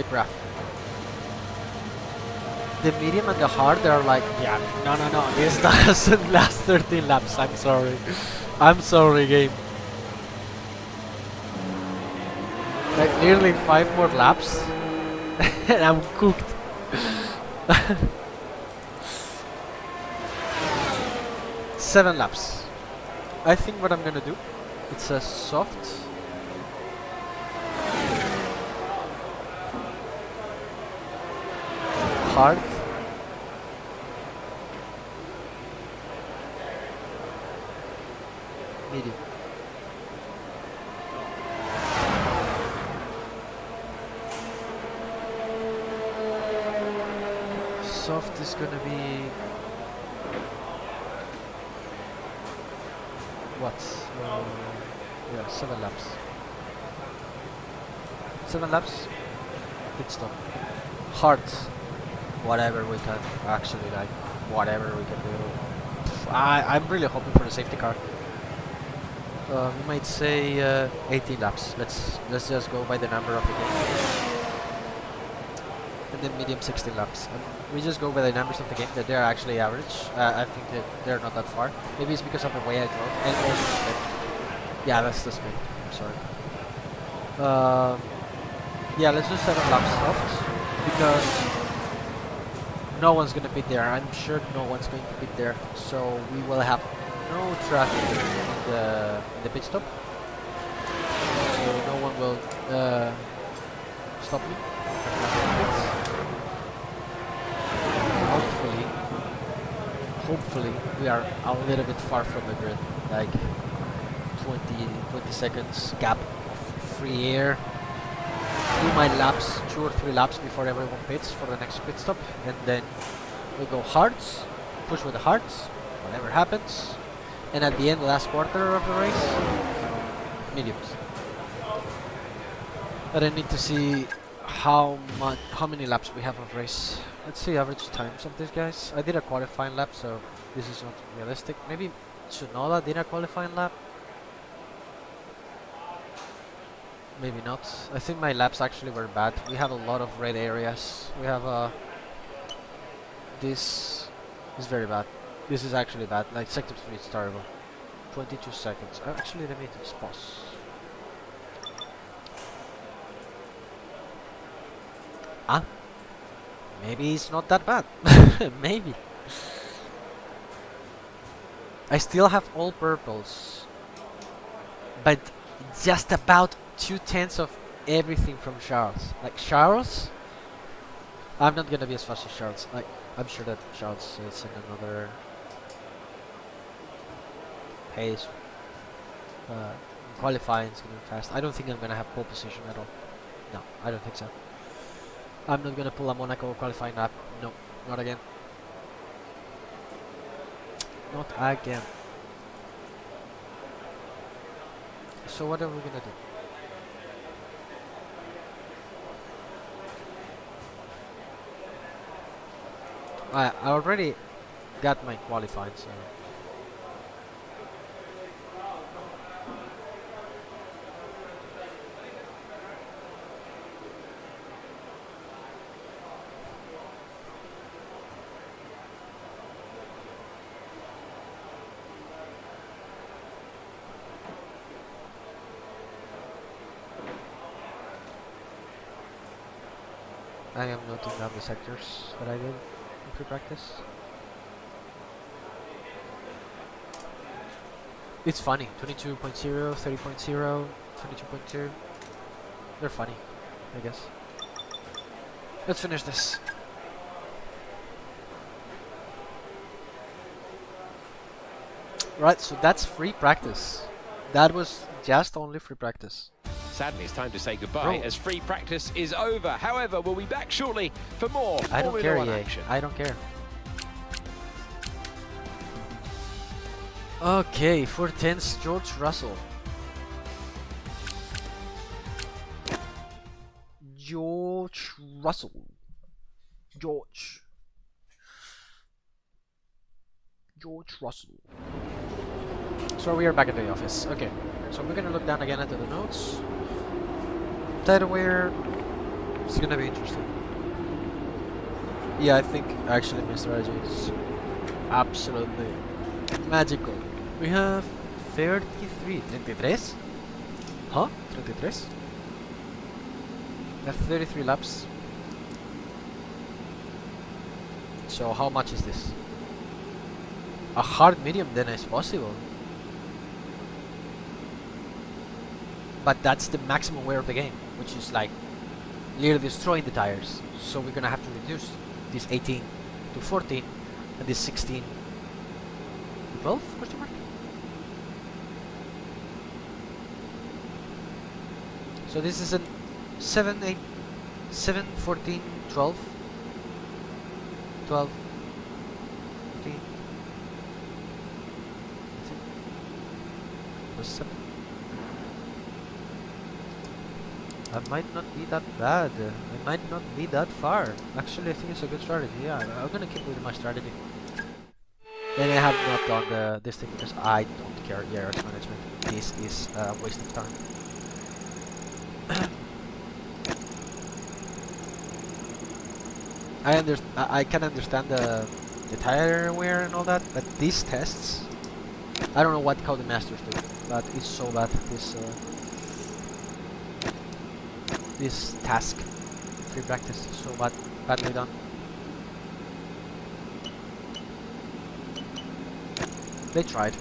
graph. The medium and the hard, they're like, yeah, no, this doesn't last 13 laps. I'm sorry, I'm sorry, game. nearly 5 more laps and I'm cooked. 7 laps. I think what I'm gonna do, it's a soft, hard, medium. Soft is gonna be what? Yeah, 7 laps. 7 laps. Pit stop. Hard. Whatever we can actually like. Whatever we can do. I'm really hoping for the safety car. We might say 18 laps. Let's just go by the number of the game. And then medium 16 laps. And we just go by the numbers of the game that they're actually average. I think that they're not that far. Maybe it's because of the way I drove. And also, yeah, that's me. I'm sorry. Yeah, let's do 7 laps soft because no one's gonna beat there. I'm sure no one's going to beat there. So we will have no traffic in the pit stop. So no one will stop me. Hopefully we are a little bit far from the grid, like 20 seconds gap of free air. Do my laps, 2 or 3 laps before everyone pits for the next pit stop, and then we go hards, push with the hards, whatever happens, and at the end, the last quarter of the race, mediums. But I need to see how many laps we have of race. Let's see average times of these guys. I did a qualifying lap, so this is not realistic. Maybe Tsunoda did a qualifying lap. Maybe not. I think my laps actually were bad. We have a lot of red areas. We have this is very bad. This is actually bad. Like sector 3 is terrible. 22 seconds. Actually, let me just pause. Ah. Maybe it's not that bad. Maybe. I still have all purples, but just about 2/10 of everything from Charles. Like Charles, I'm not gonna be as fast as Charles. Like I'm sure that Charles is in another pace. Qualifying is gonna be fast. I don't think I'm gonna have pole position at all. No, I don't think so. I'm not gonna pull a Monaco qualifying lap. No, not again. Not again. So what are we gonna do? I already got my qualifying, so I am noting down the sectors that I did in pre-practice. It's funny. 22.0, 30.0, 22.2. They're funny, I guess. Let's finish this. Right, so that's free practice. That was just only free practice. Sadly, it's time to say goodbye as free practice is over. However, we'll be back shortly for more Formula One action. I don't care. Okay, 410's George Russell. George Russell. George Russell. So we are back at the office. Okay, so we're gonna look down again at the notes. Title wear is gonna be interesting. Yeah, I think actually Mr. Ajay is absolutely magical. We have 33. 33? Huh? 33? I have 33 laps. So how much is this? A hard medium then is possible. But that's the maximum wear of the game, which is like literally destroying the tires. So we're gonna have to reduce this 18 to 14 and this 16 to 12 question mark. So this is a 7, 8, 7, 14, 12, 12, 14, plus 7. I might not be that bad. I might not be that far. Actually, I think it's a good strategy. Yeah, I'm gonna keep with my strategy. And I have not done this thing because I don't care aerox management. This is a waste of time. I can understand the tire wear and all that, but these tests, I don't know what Codemasters do, but it's so bad. This task, free practice, is so badly done. They tried.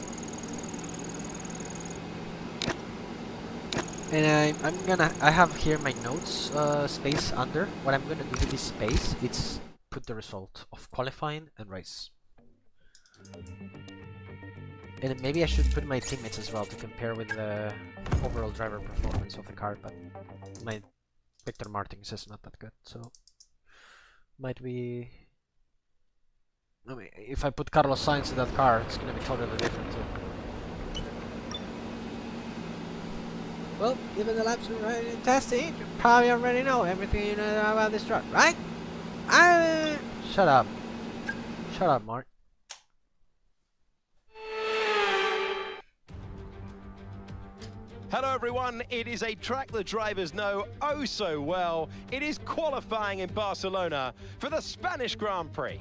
And I have here my notes space under. What I'm gonna do with this space, it's put the result of qualifying and race. And maybe I should put my teammates as well to compare with the overall driver performance of the car, but my Victor Martins is not that good, so might be. I mean, if I put Carlos Sainz in that car, it's gonna be totally different too. Well, given the laps right in testing, you probably already know everything you know about this truck, right? Shut up. Shut up, Mark. Hello everyone, it is a track the drivers know oh so well. It is qualifying in Barcelona for the Spanish Grand Prix.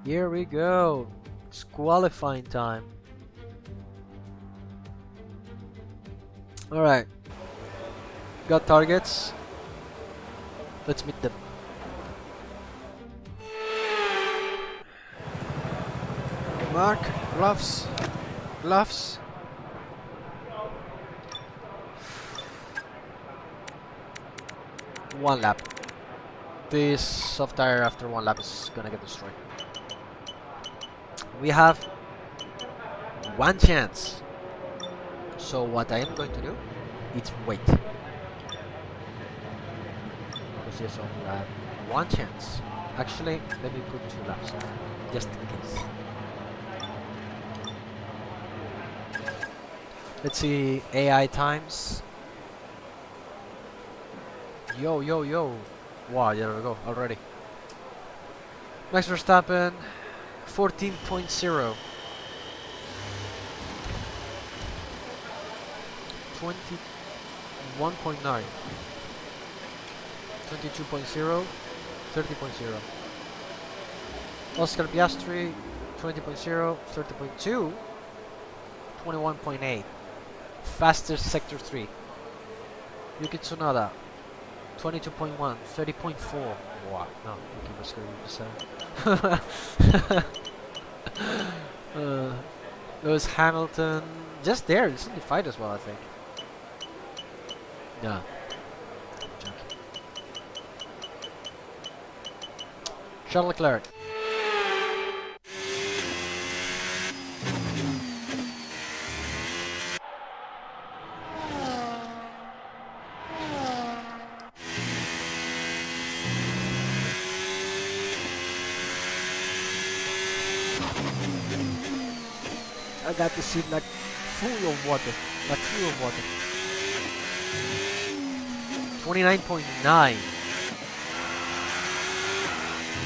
Here we go. It's qualifying time. Alright. Got targets. Let's meet them. Mark, gloves. Gloves. One lap. This soft tire after one lap is gonna get destroyed. We have one chance. So what I am going to do is wait. Because there's only one chance. Actually, let me put 2 laps just in case. Let's see AI times. Yo, yo, yo. Wow, there we go, already. Max Verstappen, 14.0. 21.9. 22.0. 30.0. Oscar Piastri, 20.0. 30.2. 21.8. Fastest Sector 3. Yuki Tsunoda, 22.1, 30.4. Wow, no, Yuki was going to Lewis Hamilton, just there, it's in the fight as well, I think. Yeah. Charles Leclerc. I got the seat like full of water. Like full of water. 29.9.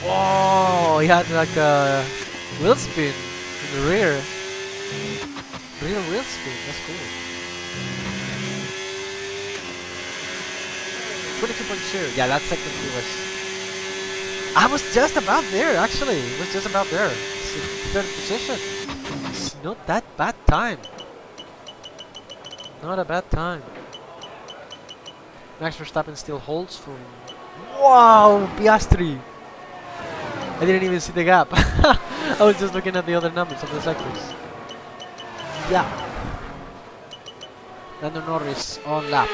Oh, he had like a wheel spin in the rear. Real wheel spin, that's cool. 22.0. Yeah, that second was. I was just about there, actually. It was just about there. It's in third position. It's not that bad time. Not a bad time. Max Verstappen still holds for... Wow, Piastri! I didn't even see the gap. I was just looking at the other numbers of the sectors. Yeah. Lando Norris on lap.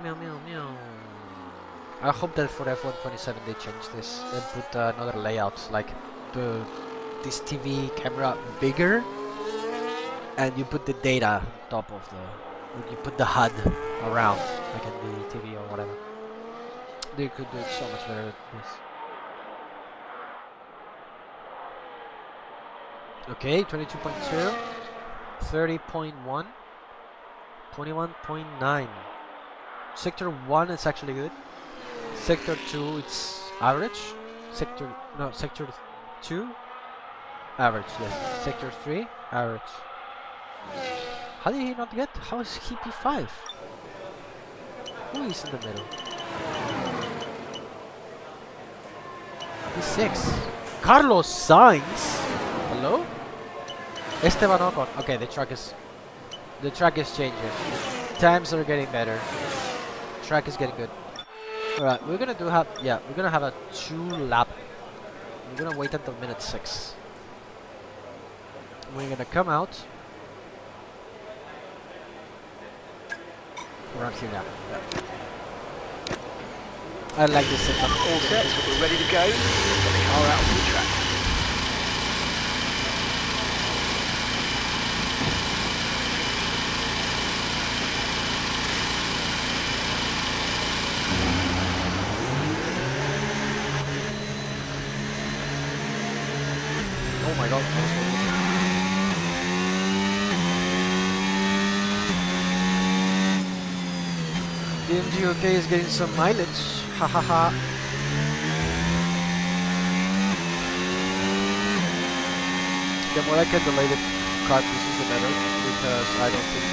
Meow meow meow. I hope that for F1 27 they change this and put another layout, like this TV camera bigger, and you put the data on top of you put the HUD around, like in the TV or whatever. They could do it so much better than this. Okay, 22.2, 30.1, 21.9. Sector 1 is actually good. Sector 2 it's average. Sector 2 average, yes. Sector 3 average. How did he not get? How is he P5? Who is in the middle? P6. Carlos Sainz. Hello? Esteban Ocon. Okay, the track is changing. Times are getting better. Track is getting good. Alright, we're gonna have a 2-lap. We're gonna wait until minute 6. We're gonna come out around here now. I like this setup. All set, so we're ready to go. Get the car out on the track. Oh my god. The MGOK is getting some mileage. Ha ha ha. The more I can delay the car pieces, the better, because I don't think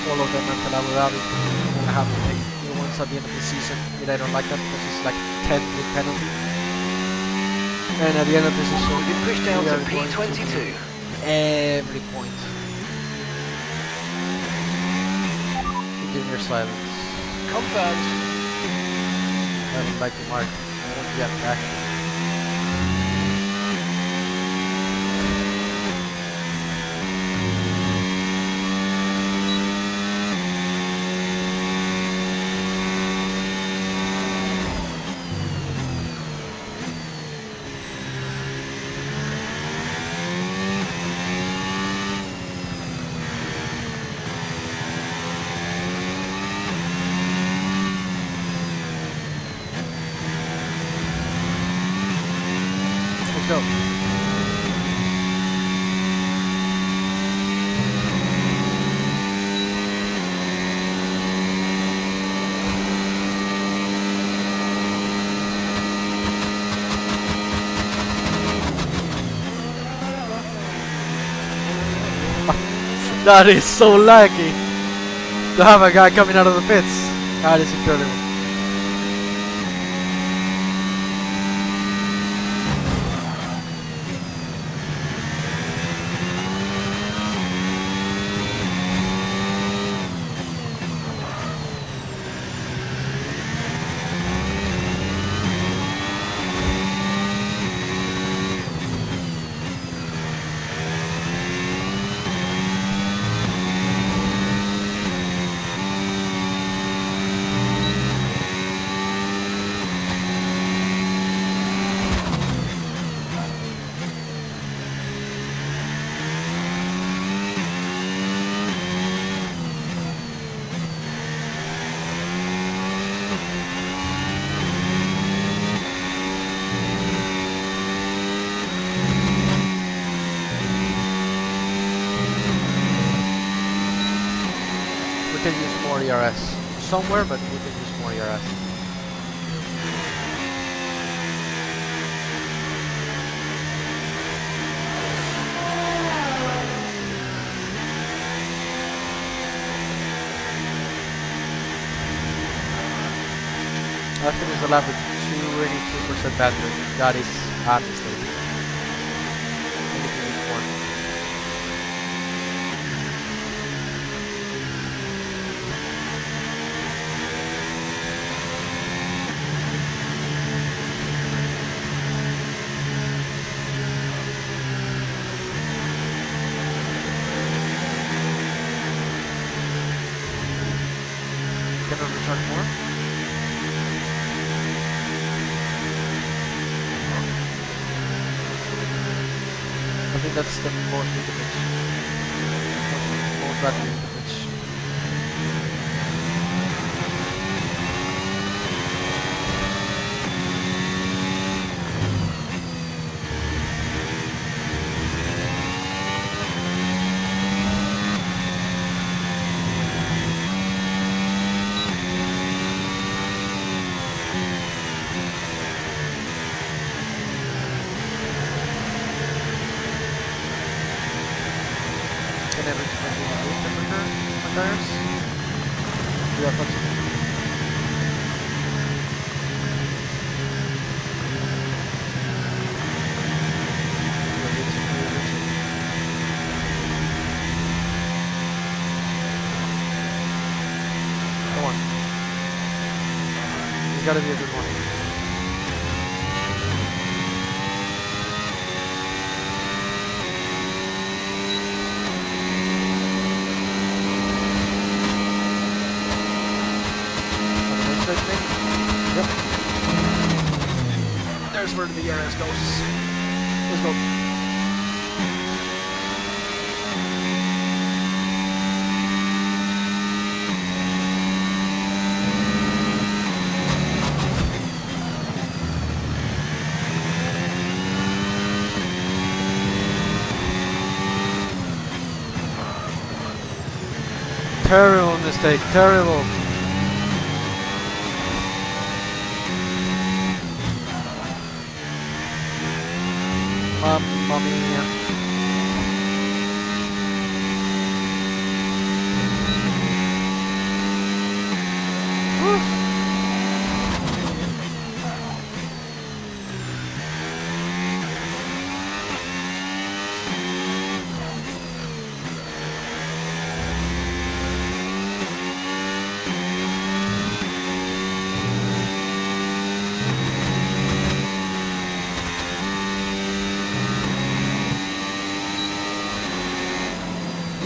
all of them until Abu Dhabi. I have to make new ones at the end of the season, and I don't like that because it's like 10 with penalty. And at the end of the season, We've been pushed down to P22. Every point. Junior silence. Confirmed. I would like to mark. I want to get back. Go. That is so lucky to have a guy coming out of the pits. That is incredible. We can use more ERS somewhere, but we can use more ERS. I finished the lap with 22% battery. That is a mistake. I need to use more. Can I recharge more? I think that's the most we can reach. Most battery we can reach. Can I reach my tires? Yeah, possible. Come on. It's gotta be a good one. Yep. There's where the DRS goes. Let's go. Terrible mistake, terrible. Mamma mia.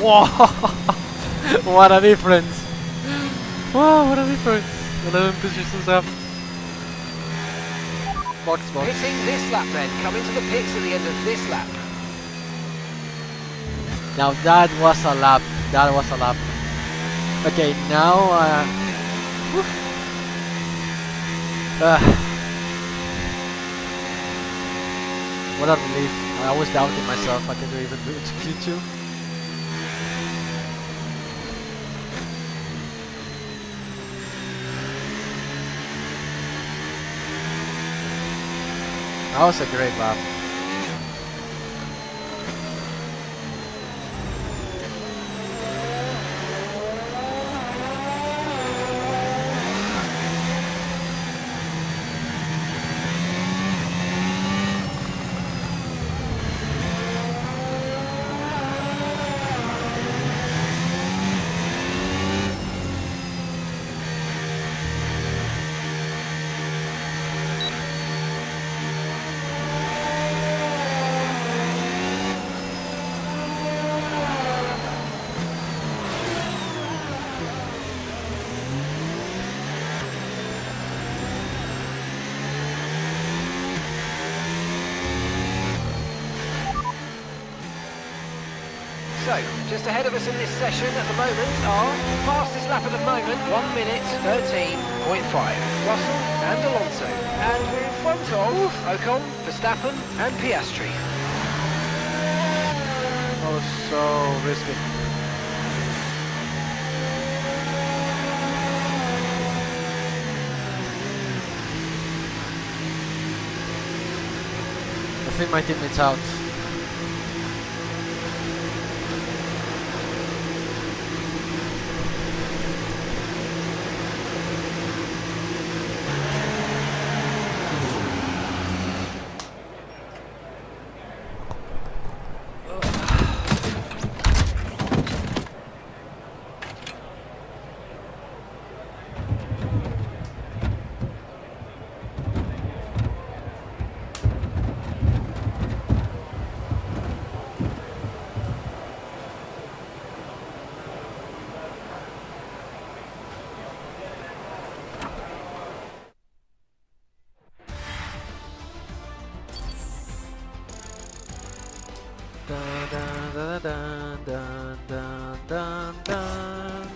Wow, what a difference! Wow, what a difference! 11 positions up. Box. Pitting this lap then. Come into the pits at the end of this lap. Now that was a lap. That was a lap. Okay, now what a relief. I was doubting myself. I could even do it to Q2. That was a great lap. So, just ahead of us in this session at the moment are, fastest lap at the moment, 1 minute 13.5. Russell and Alonso. And we're in front of Ocon, Verstappen and Piastri. That was so risky. I think my teammate's out. Dun, dun, dun, dun, dun, dun, dun, dun.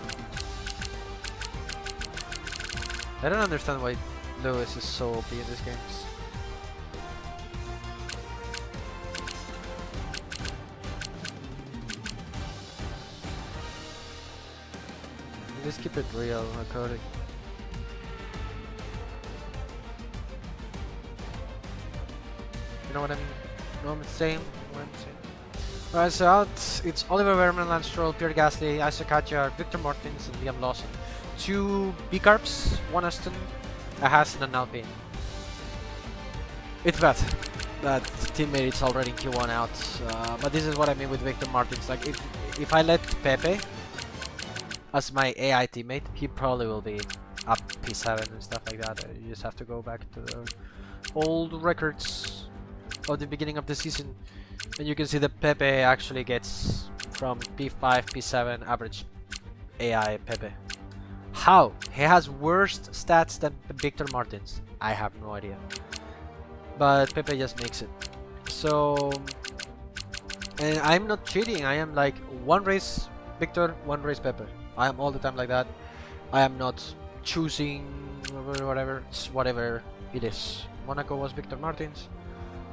I don't understand why Lewis is so OP in these games. Just keep it real, coding. You know what I mean? You know what I'm saying? Alright, so out it's Oliver Verman, Lance Stroll, Pierre Gasly, Isaac Hadjar, Victor Martins, and Liam Lawson. 2 B-Carps, 1 Aston, a Haas, and an Alpine. It's bad. That teammate is already in Q1 out. But this is what I mean with Victor Martins. Like, if I let Pepe as my AI teammate, he probably will be up P7 and stuff like that. You just have to go back to the old records of the beginning of the season, and you can see that Pepe actually gets from P5, P7 average AI Pepe. How? He has worse stats than Victor Martins. I have no idea. But Pepe just makes it. So, and I'm not cheating. I am like 1 race Victor, 1 race Pepe. I am all the time like that. I am not choosing whatever. It's whatever it is. Monaco was Victor Martins.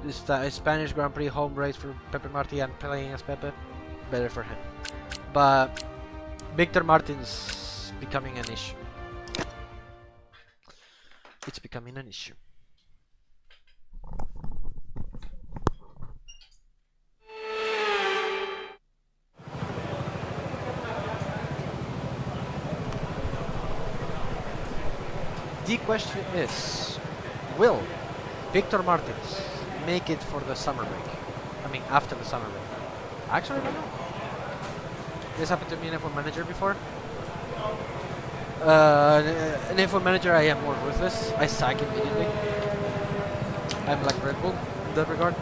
This Spanish Grand Prix home race for Pepe Martí and playing as Pepe. Better for him. But Victor Martins becoming an issue. It's becoming an issue. The question is, will Victor Martins make it for the summer break? I mean, after the summer break. Actually, I don't know. This happened to me in F1 Manager before. In F1 Manager, I am more ruthless. I sack immediately. I'm like Red Bull in that regard.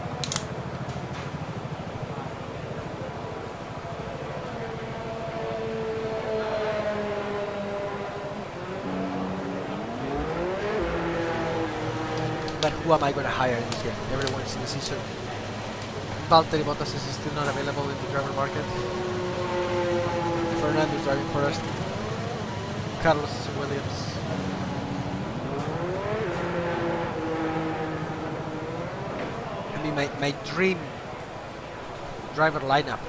But who am I going to hire in this game? Everyone's in the season. Valtteri Bottas is still not available in the driver market. Fernando's driving first. Carlos is in Williams. I mean, my dream driver lineup,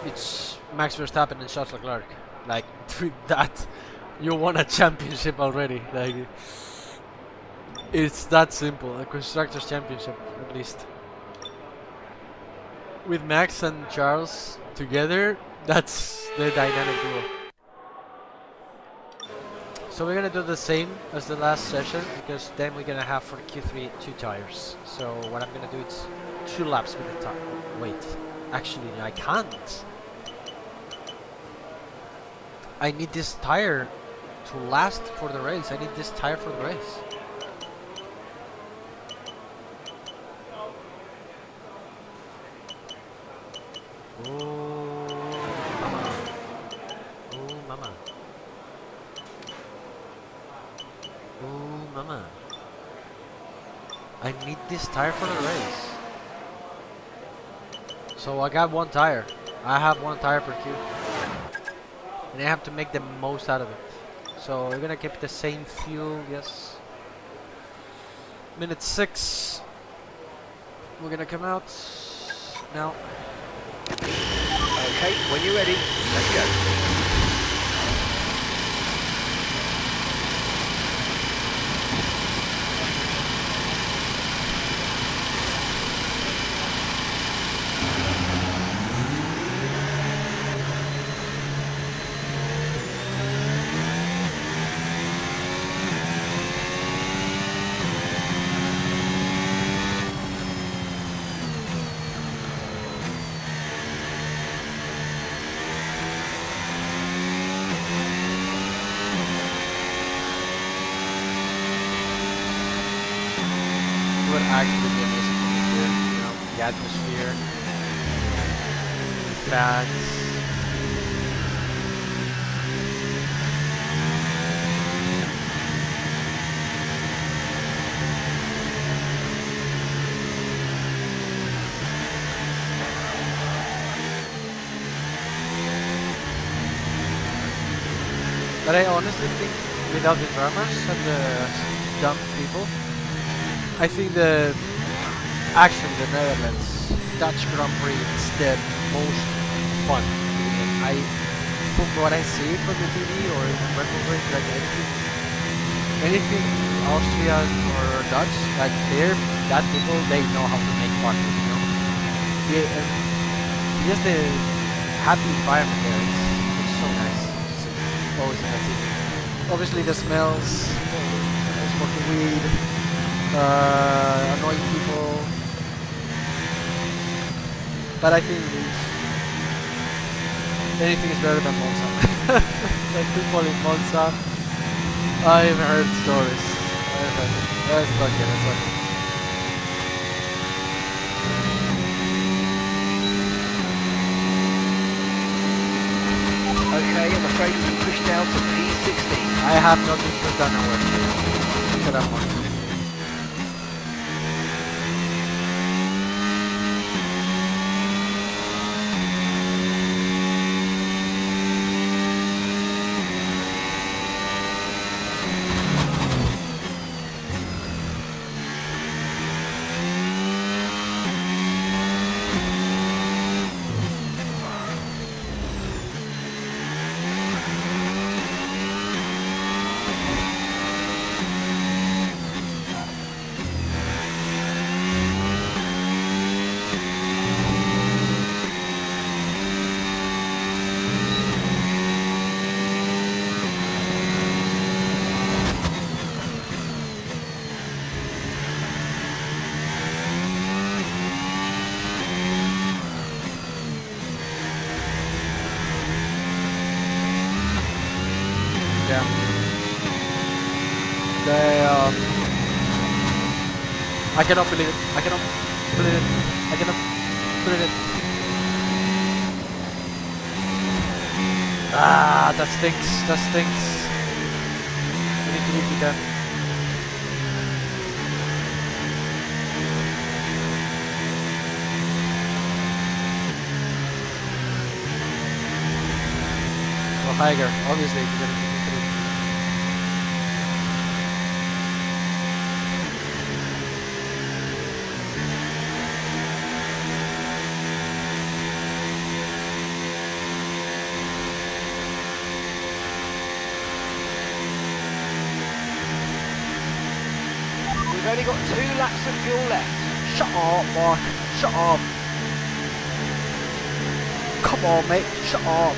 it's Max Verstappen and Charles Leclerc. Like, that, you won a championship already. Like, it's that simple, a Constructors' Championship, at least. With Max and Charles together, that's the dynamic duo. So we're gonna do the same as the last session, because then we're gonna have for Q3 2 tires. So what I'm gonna do is 2 laps with the tire. Wait, actually I can't. I need this tire to last for the race. I need this tire for the race. Oh, mama. Oh, mama. Oh, mama. I need this tire for the race. So I got 1 tire. I have 1 tire per queue. And I have to make the most out of it. So we're gonna keep the same fuel, yes. Minute 6. We're gonna come out now. Okay, when you're ready, let's go. Actually be amazing atmosphere, you know, the atmosphere, fans. But I honestly think without the dramas and the dumb people, I think actually the Netherlands Dutch Grand Prix is the most fun. From what I see from the TV or Red Bull Ring, like anything Austrian or Dutch, like that people, they know how to make parties, you know. Yeah, and just the happy environment there, it's so nice. It's always nice. Obviously the smells, smoking weed, annoying people, but I think anything is better than Monza. Like people in Monza, I've heard stories. That's lucky, that's lucky. Okay, I'm afraid we've been pushed down to P16. I have not been put down anywhere for that one. Yeah. I cannot believe it. I cannot believe it. I cannot believe it. Ah, that stinks. That stinks. I need to leave again. Well, Tiger, obviously. You're gonna We've only got 2 laps of fuel left. Shut up, Mark. Shut up. Come on, mate. Shut up.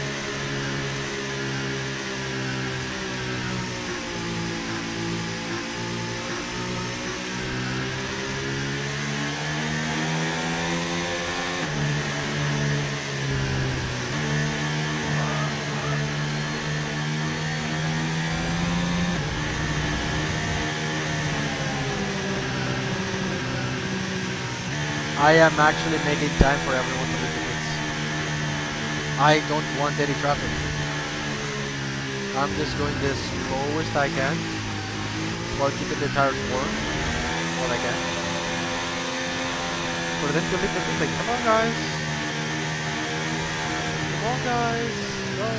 I am actually making time for everyone to leave the pits. I don't want any traffic. I'm just going the slowest I can while keeping the tires warm while I can. For them to leave the pit, like, come on guys. Come on guys. Go.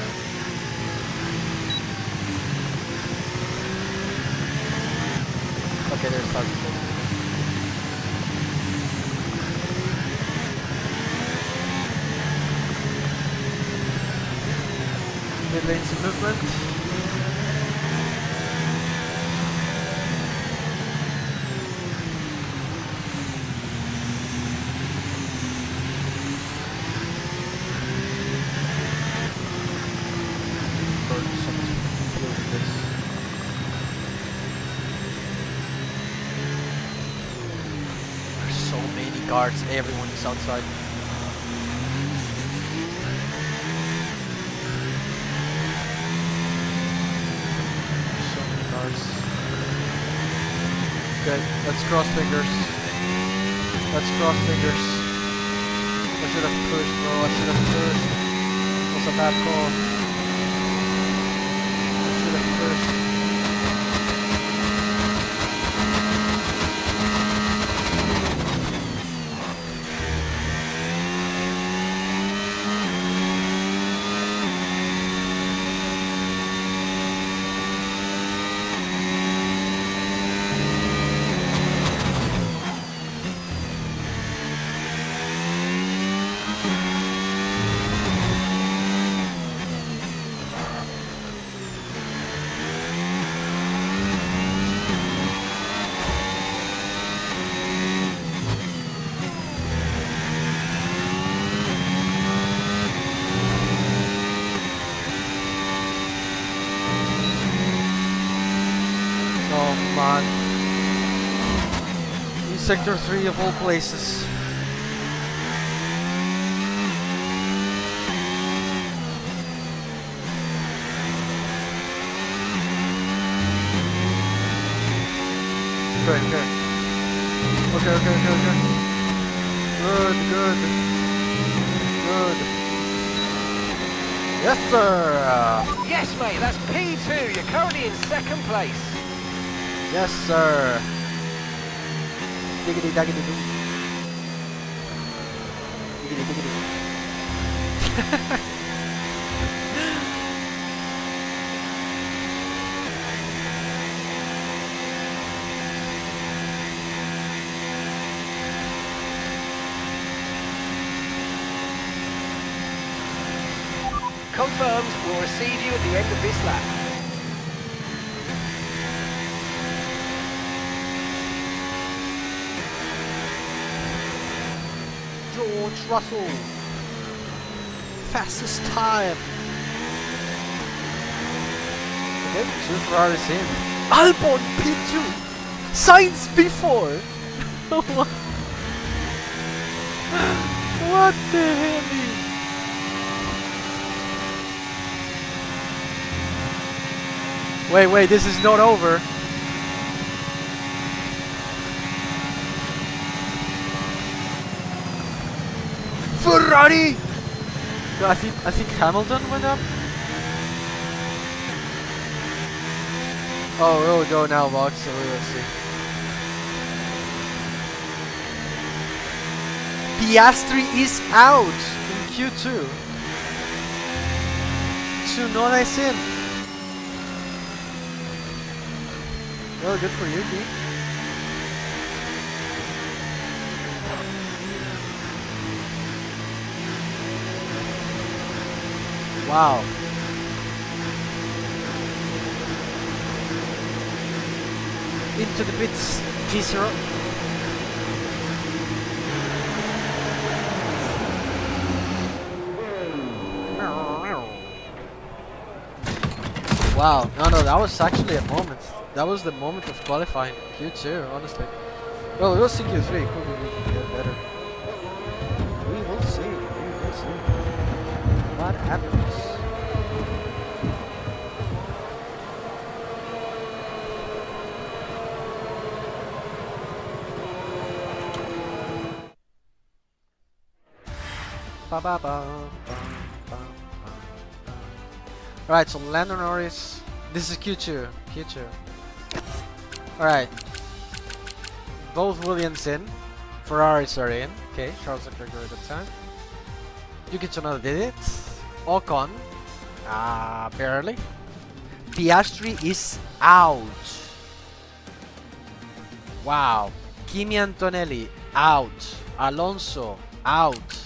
Okay, there's something. Mid lanes in movement. Burn so much fuel in this. There's so many guards, everyone is outside. Okay, let's cross fingers. Let's cross fingers. I should have pushed, bro. I should have pushed. It was a bad call. I should have pushed. Sector 3 of all places. Okay. Good. Yes, sir. Yes, mate, that's P2. You're currently in second place. Yes, sir. Diggity daggity doo. Diggity diggity. Confirmed, we'll receive you at the end of this lap. George Russell. Fastest time. Okay, 2 Ferraris in. Albon P2. Sainz P4. What the hell? Wait, this is not over. Ferrari! No, I think Hamilton went up. Oh, we'll go now, box, so we'll see. Piastri is out in Q2. Tsunoda is in. Well, good for you, G. Wow. Into the pits, G0. Wow, no, that was actually a moment. That was the moment of qualifying Q2, honestly. Well, we'll see Q3. Could we get better? We will see. What happens? Alright, so Lando Norris. This is Q2. Alright. Both Williams in. Ferraris are in. Okay, Charles Leclerc at the time. Yuki Tsunoda did it. Ocon. Barely. Piastri is out. Wow. Kimi Antonelli out. Alonso out.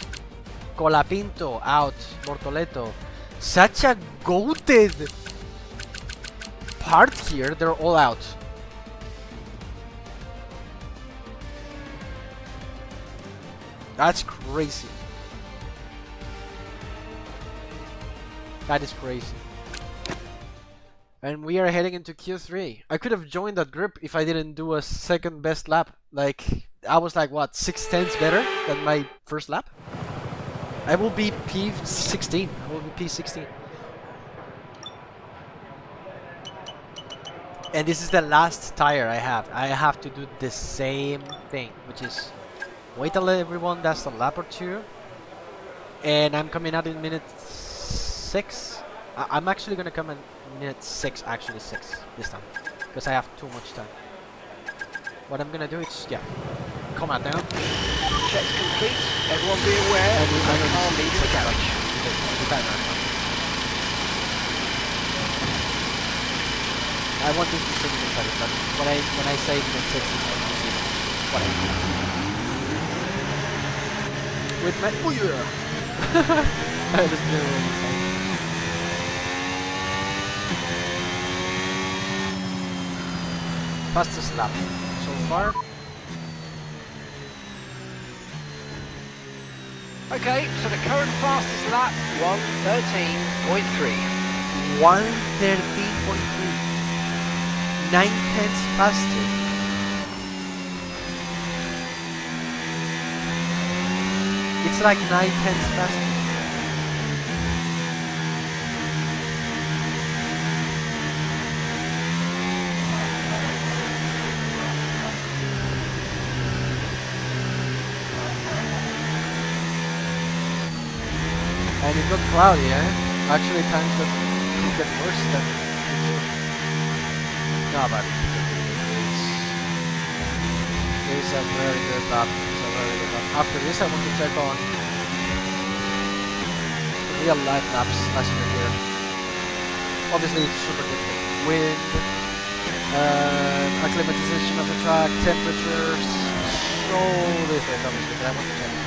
Colapinto out. Bortoleto. Such a goated part here. They're all out. That's crazy. That is crazy. And we are heading into Q3. I could have joined that group if I didn't do a second best lap. Like, I was like, what, 6/10 better than my first lap? I will be P16. I will be P16. And this is the last tire I have. I have to do the same thing, which is wait till everyone does a lap or two. And I'm coming out in minute 6. I'm actually gonna come in minute 6, actually 6 this time, because I have too much time. What I'm gonna do is, yeah, come out now. Checks complete. Everyone be aware. And I can't leave the garage. I want this to show you the credit, but when I say minute 6, it's like you see what I mean. With my I just did it all the time. Fastest lap so far. Okay, so the current fastest lap, 1:13.3. 1:13.3. 9/10 faster. It's like 9/10 faster. And it got cloudy, eh? Actually, times could get worse than before. No, but it's a very good lap. It's a very good lap. After this, I want to check on real life laps last year here. Obviously, it's super different. Wind, acclimatization of the track, temperatures, so different, obviously. But I want to check it.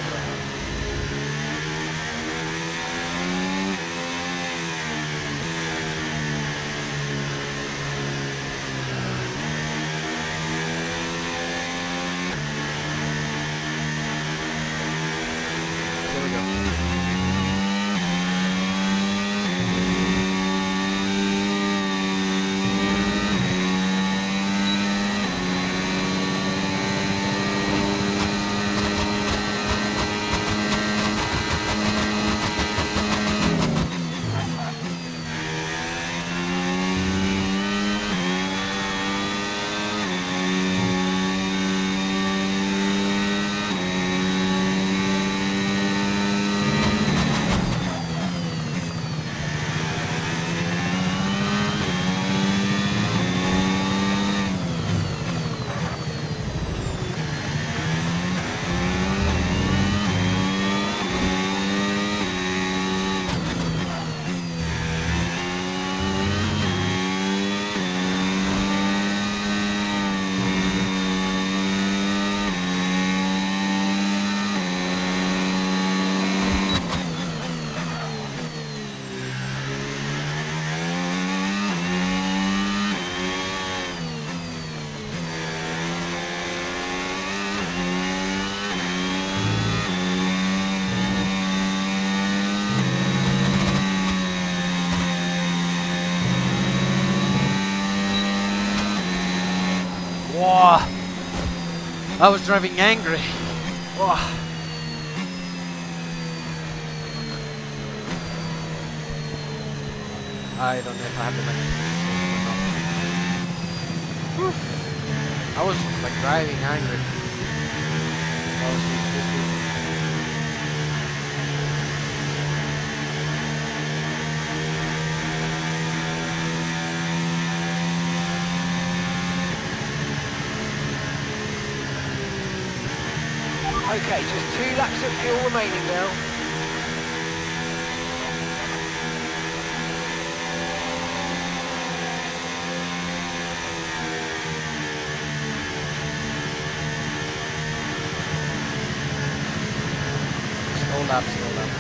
Whoa! I was driving angry. Whoa. I don't know if I have the money. I was like driving angry. That was risky. Okay, just 2 laps of fuel remaining now. Slow lap, slow lap.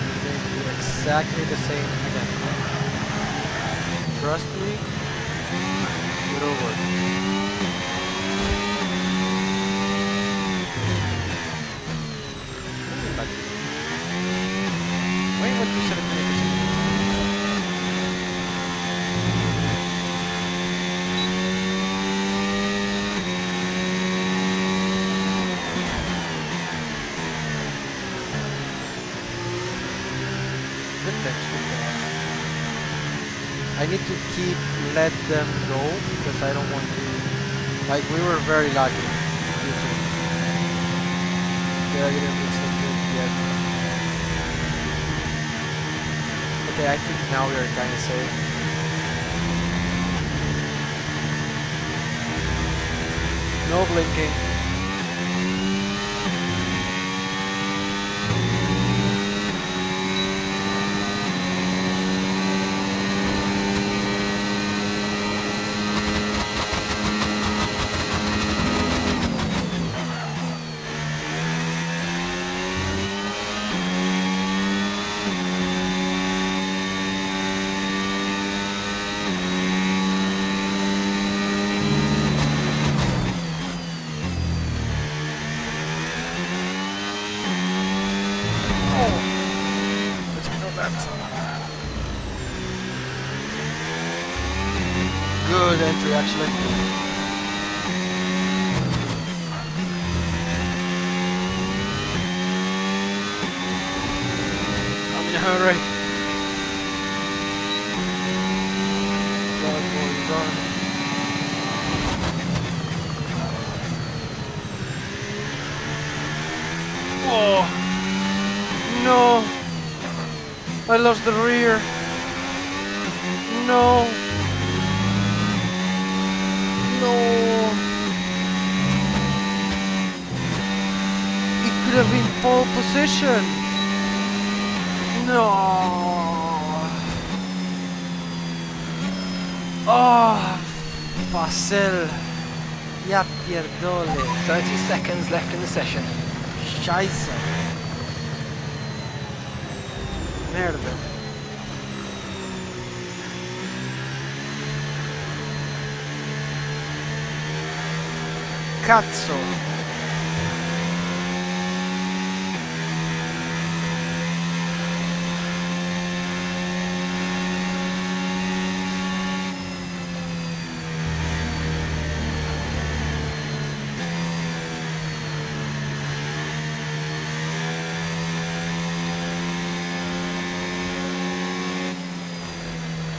We're going to do exactly the same again. Trust me, it'll work. Wait, what you said? Good bench, good bench. I need to let them go because I don't want to. Like, we were very lucky. Yeah, I didn't mix the good yet. Okay, I think now we are kind of safe. No blinking. Good entry, actually. Oh no! I lost the rear. No. No. It could have been pole position. No. Oh, Pasel. Ya pierdole. 30 seconds left in the session. Scheiße. Merda. Cazzo.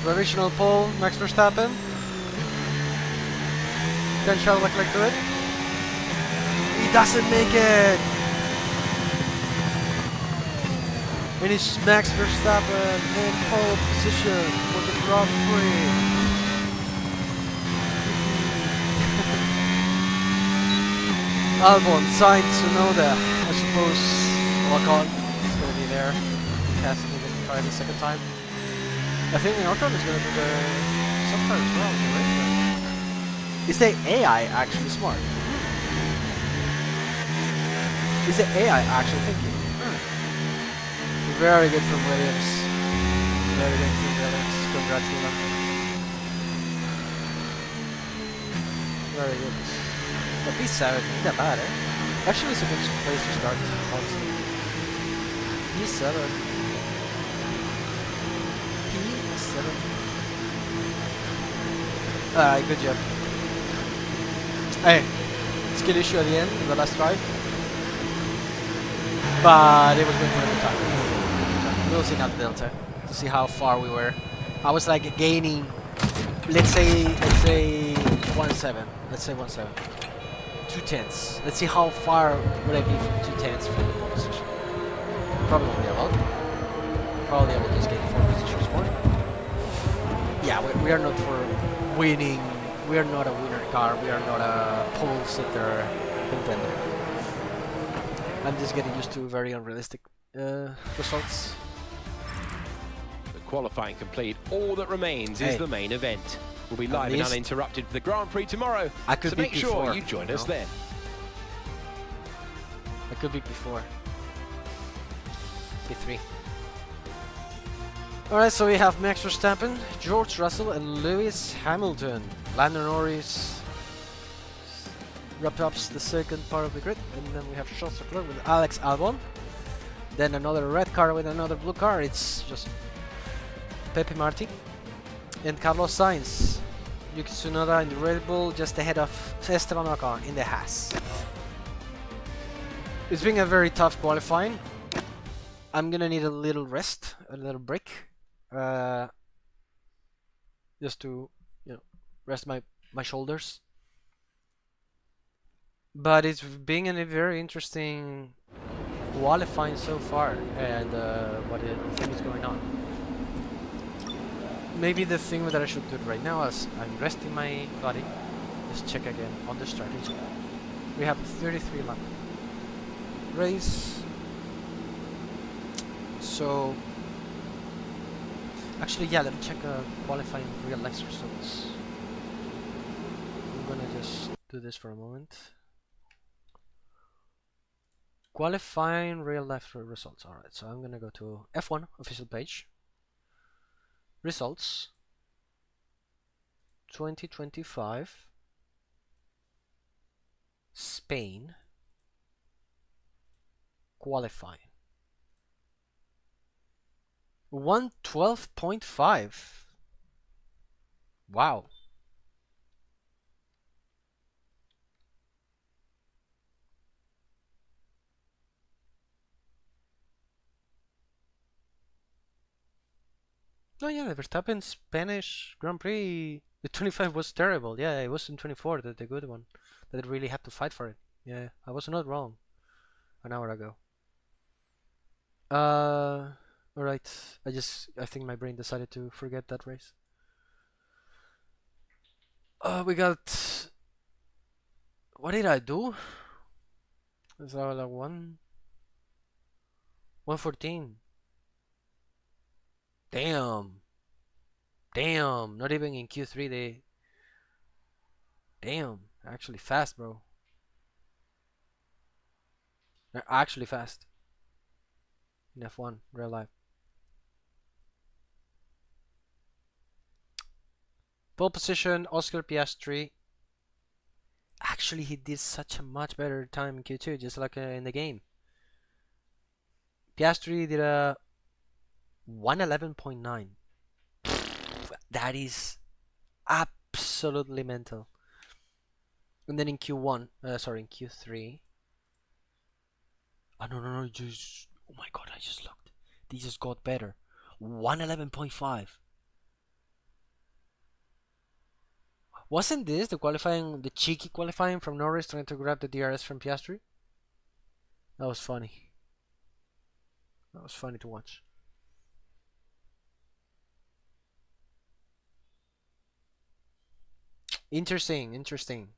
Provisional pole, Max Verstappen. Can Charles Leclerc do it? He doesn't make it! And it's Max Verstappen in pole position for the Grand Prix. Albon, Sainz, Tsunoda. I suppose Ocon is going to be there. He hasn't even tried the second time. I think Ocon is going to do the soft car as well. Right? Is the AI actually smart? Is the AI actually thinking? Very good from Williams. Very good from Williams. Congrats to them. Very good. But P7 ain't that bad, eh? Actually, it's a good place to start, honestly. P7. P7. Alright, good job. Hey, skill issue at the end, the last drive. But it was good for the time. We'll see now the delta to see how far we were. I was like gaining, let's say 1.7. Let's say 1.7. 2/10. Let's see how far would I be from 2/10 from the pole position. Probably won't be a lot. Probably I will just gain 4 positions more. Yeah, we are not for winning. We are not a winner car. We are not a pole sitter contender. I'm just getting used to very unrealistic results. The qualifying complete. All that remains is the main event. We'll be live and uninterrupted for the Grand Prix tomorrow. I could so be make before, sure you join us then. I could be before. P3. Alright, so we have Max Verstappen, George Russell and Lewis Hamilton. Lando Norris wraps up the second part of the grid, and then we have Charles Leclerc with Alex Albon. Then another red car with another blue car. It's just Pepe Martí and Carlos Sainz. Yuki Tsunoda in the Red Bull, just ahead of Esteban Ocon in the Haas. It's been a very tough qualifying. I'm gonna need a little rest, a little break, just to rest my shoulders. But it's been a very interesting qualifying so far, and what I think is going on. Maybe the thing that I should do right now is I'm resting my body. Let's check again on the strategy. We have 33 lap race. So actually, yeah, let me check qualifying real life results. I'm gonna just do this for a moment. Qualifying real life results. Alright, so I'm gonna go to F1 official page. Results 2025 Spain qualifying 112.5. Wow. Oh yeah, the Verstappen Spanish Grand Prix, the 25 was terrible. Yeah, it was in 24, the good one. That really had to fight for it. Yeah, I was not wrong an hour ago. Alright. I think my brain decided to forget that race. We got... What did I do? Is that like 114? Damn. Damn. Not even in Q3 they... Damn. Actually fast, bro. They're actually fast. In F1, real life. Pole position, Oscar Piastri. Actually, he did such a much better time in Q2, just like in the game. Piastri did a 111.9. That is absolutely mental. And then in Q1, sorry, in Q3. Oh no, just, oh my god, I just looked. They just got better. 111.5. Wasn't this the qualifying, the cheeky qualifying from Norris trying to grab the DRS from Piastri? That was funny. That was funny to watch. Interesting. Interesting.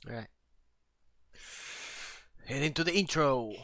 Alright. Heading to the intro.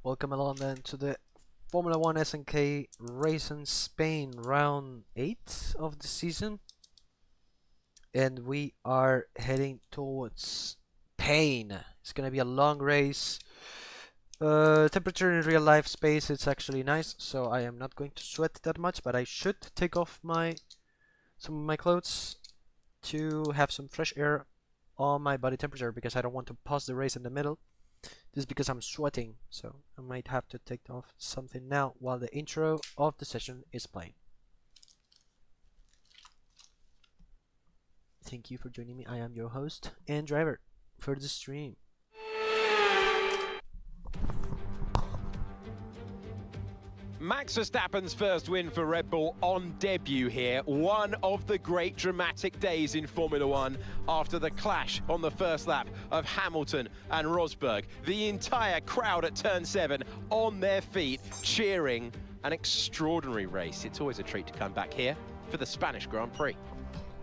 Welcome along then to the Formula 1 SNK race in Spain, round 8 of the season. And we are heading towards Spain. It's gonna be a long race. Temperature in real life space, it's actually nice, so I am not going to sweat that much, but I should take off some of my clothes to have some fresh air on my body temperature, because I don't want to pause the race in the middle. This is because I'm sweating, so I might have to take off something now while the intro of the session is playing. Thank you for joining me. I am your host and driver for the stream. Max Verstappen's first win for Red Bull on debut here. One of the great dramatic days in Formula 1 after the clash on the first lap of Hamilton and Rosberg. The entire crowd at turn 7 on their feet cheering An extraordinary race. It's always a treat to come back here for the Spanish Grand Prix.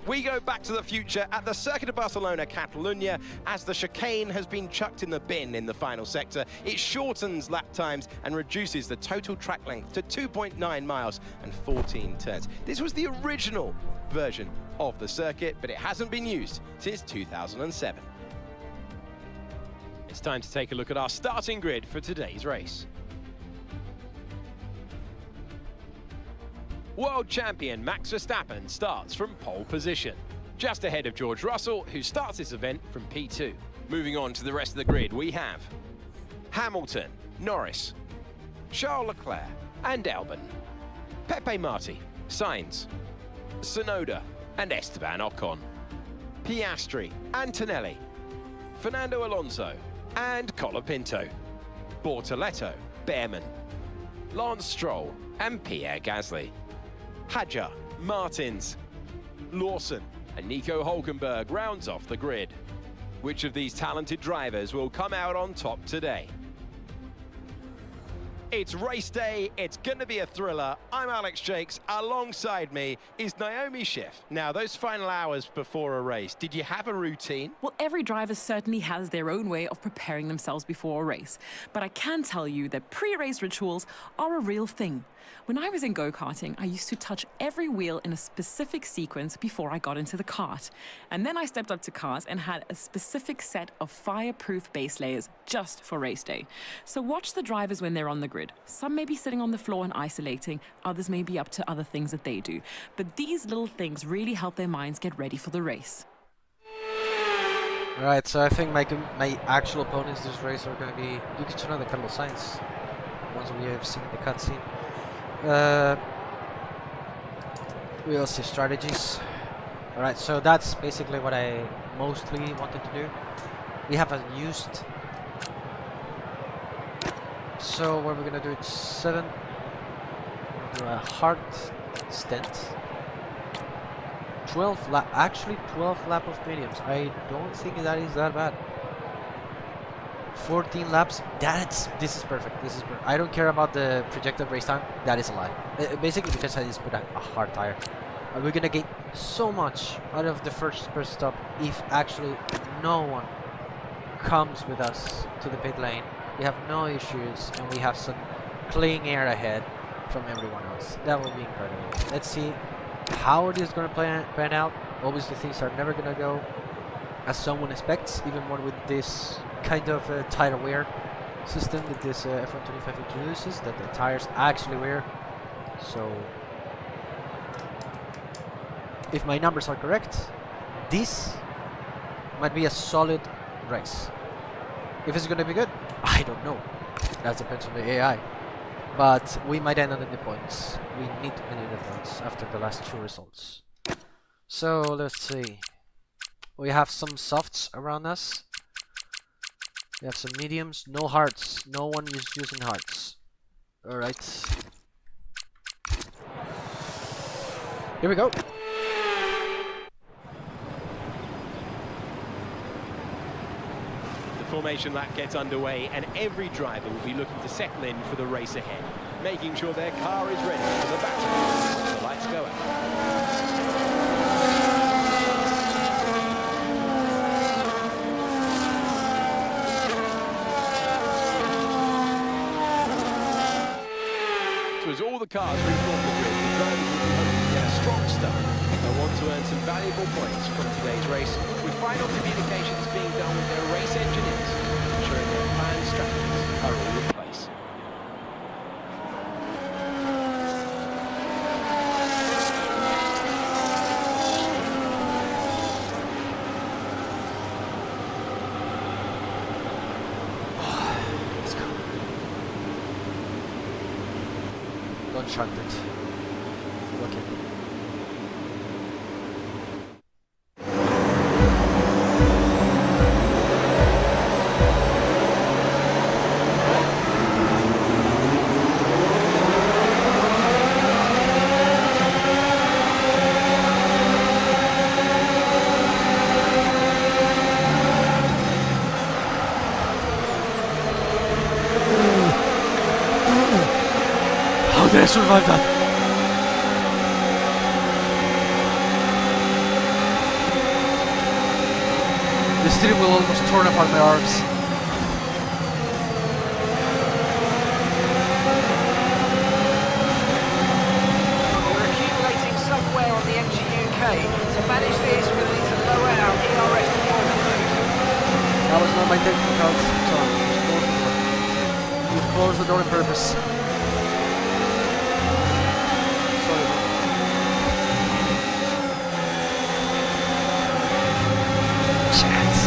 We go back to the future at the Circuit of Barcelona, Catalunya, as the chicane has been chucked in the bin in the final sector. It shortens lap times and reduces the total track length to 2.9 miles and 14 turns. This was the original version of the circuit, but it hasn't been used since 2007. It's time to take a look at our starting grid for today's race. World champion Max Verstappen starts from pole position, just ahead of George Russell, who starts this event from P2. Moving on to the rest of the grid, we have Hamilton, Norris, Charles Leclerc and Albon, Pepe Martí, Sainz, Tsunoda and Esteban Ocon, Piastri, Antonelli, Fernando Alonso and Colapinto, Bortoleto, Behrman, Lance Stroll and Pierre Gasly, Hadjar, Martins, Lawson and Nico Hülkenberg rounds off the grid. Which of these talented drivers will come out on top today? It's race day, it's gonna be a thriller. I'm Alex Jakes, alongside me is Naomi Schiff. Now, those final hours before a race, did you have a routine? Well, every driver certainly has their own way of preparing themselves before a race. But I can tell you that pre-race rituals are a real thing. When I was in go-karting, I used to touch every wheel in a specific sequence before I got into the kart. And then I stepped up to cars and had a specific set of fireproof base layers just for race day. So watch the drivers when they're on the grid. Some may be sitting on the floor and isolating, others may be up to other things that they do. But these little things really help their minds get ready for the race. Right, so I think my actual opponents this race are going to be Yuki Tsunoda and Carlos Sainz, ones we have seen in the cutscene. We will see strategies. Alright, so that's basically what I mostly wanted to do. We have a used. So what we're gonna do, it's 7. Do a hard stint. 12 lap, actually 12 lap of mediums. I don't think that is that bad. 14 laps. This is perfect. This is perfect. I don't care about the projected race time. That is a lie. Basically because I just put a hard tire. And we're gonna get so much out of the first stop if actually no one comes with us to the pit lane. We have no issues and we have some clean air ahead from everyone else. That will be incredible. Let's see how it is gonna pan out. Obviously things are never gonna go as someone expects, even more with this kind of tire wear system that this F1 25 introduces, that the tires actually wear. So if my numbers are correct, this might be a solid race. If it's gonna be good, I don't know. That depends on the AI. But we might end up in the points. We need to end in the points after the last 2 results. So let's see. We have some softs around us. We have some mediums, no hearts. No one is using hearts. Alright. Here we go. The formation lap gets underway and every driver will be looking to settle in for the race ahead, making sure their car is ready for the battle. The lights go out. As all the cars reform the grid, the drivers will be hoping to get a strong start. They'll want to earn some valuable points from today's race, with final communications being done with their race engineers, ensuring their planned strategies are all in place. Uncharted. Okay. did I survive that? The steering wheel almost torn apart my arms. We're accumulating somewhere on the MG UK. To manage this, we'll need to lower our ERS deployment mode. That was not my intention, Charles. Sorry, just close the door. You closed the door on purpose. Sorry, bro. Chance.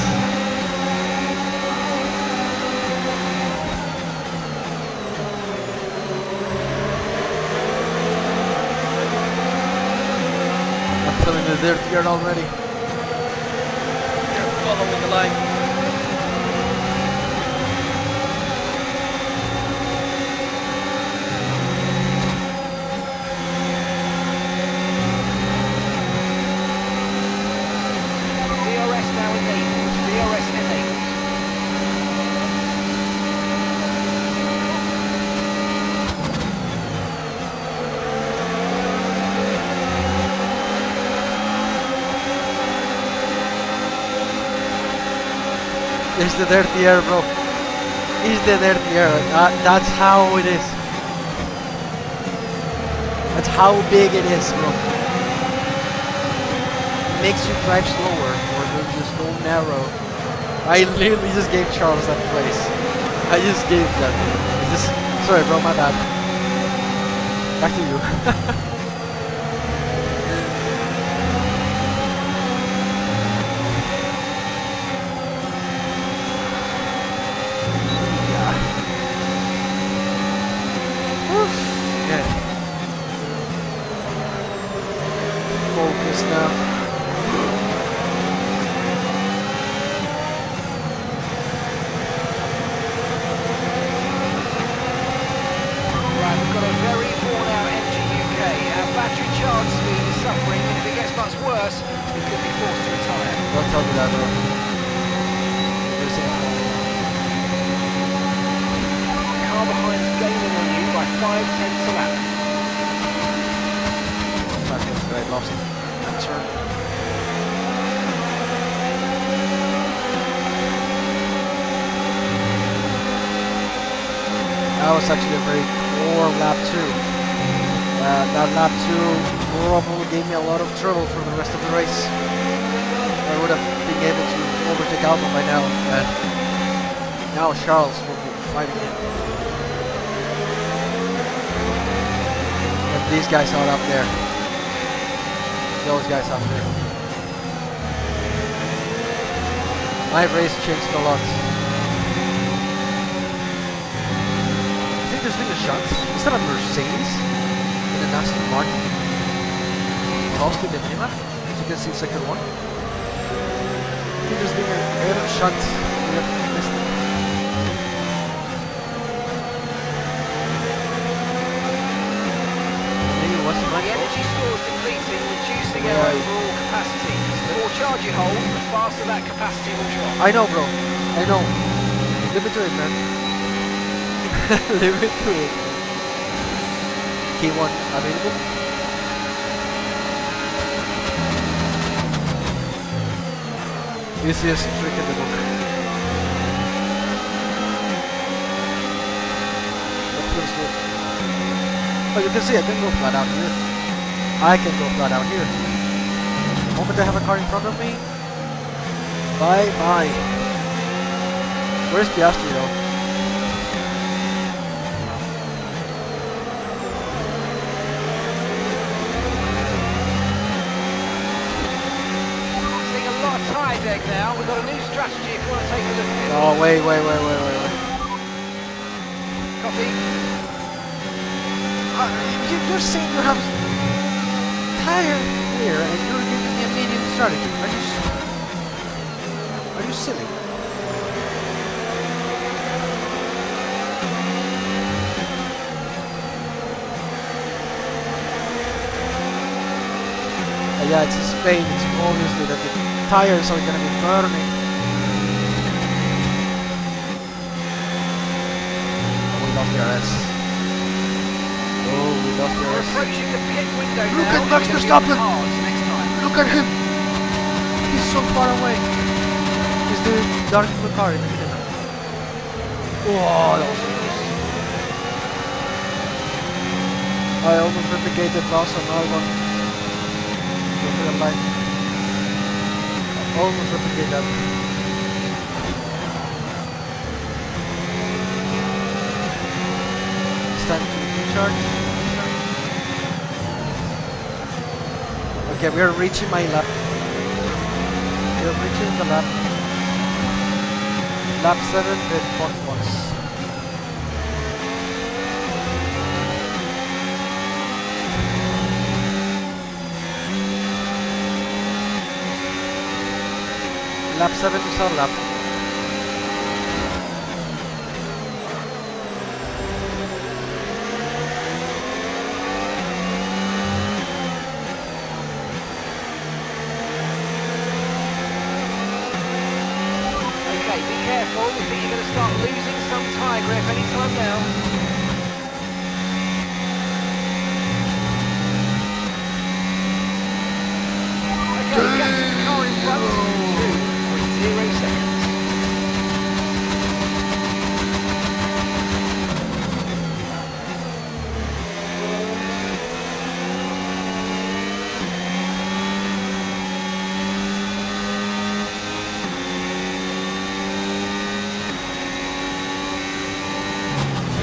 I'm feeling the dirt here already. They're following the line. DRS now enabled. DRS enabled. It's the dirty air, bro. It's the dirty air. That's how it is. That's how big it is, bro. It makes you drive slower, or you just go narrow. I literally just gave Charles that place. I just gave that. Sorry, bro, my bad. Back to you. Okay. Focus now. Right, we've got a very worn out MG UK. Our battery charge speed is suffering, and if it gets much worse, we could be forced to retire. Don't tell me that, bro. There's a Car behind is gaining on you by 5/10 a lap. 5 minutes that I lost that turn. That was actually a very poor lap 2. That lap 2 probably gave me a lot of trouble for the rest of the race. I would have been able to overtake Albon by now, but now Charles will be fighting it. And these guys are up there. Those guys up there. My race changed a lot. I think there's been a shot. Is that a Mercedes in an Aston Martin? Lost in the minimap, as you can see, second one. I think there's been a little shot. We have missed it. Maybe it wasn't my The fault. energy store is depleting, reducing our Yeah. overall capacity. The more charge you hold, the faster that capacity will drop. I know, bro. I know. Leave it to it, man. Leave it to it. K1 available. Easiest trick in the book. That feels good. Oh, you can see I can go flat out here. I can go flat out here. The moment I have a car in front of me, bye bye. Where's Piastri though? Seeing a lot of tyre deck now. We've got a new strategy if you want to take a look at it. Oh, wait. Copy. You're saying you have tire here and you're giving me a medium strategy. Are you silly? Yeah, it's in Spain. It's obviously that the tires are gonna be burning. We lost the RS. Oh. approaching the pit window now. Look at Max It's gonna be Verstappen. hard next time. Look at him! He's so far away. He's the dark blue car in the middle now. Oh, that was close. I almost replicated last on Albon. Look at the life. Almost replicate that. It's time to recharge. Okay, we are reaching my lap. We are reaching the lap. Lap 7 with box box. Lap 7 is our lap. Okay, be careful. I think you're going to start losing some tyre grip any time now. Okay, gap to the car in front. 2.0 seconds.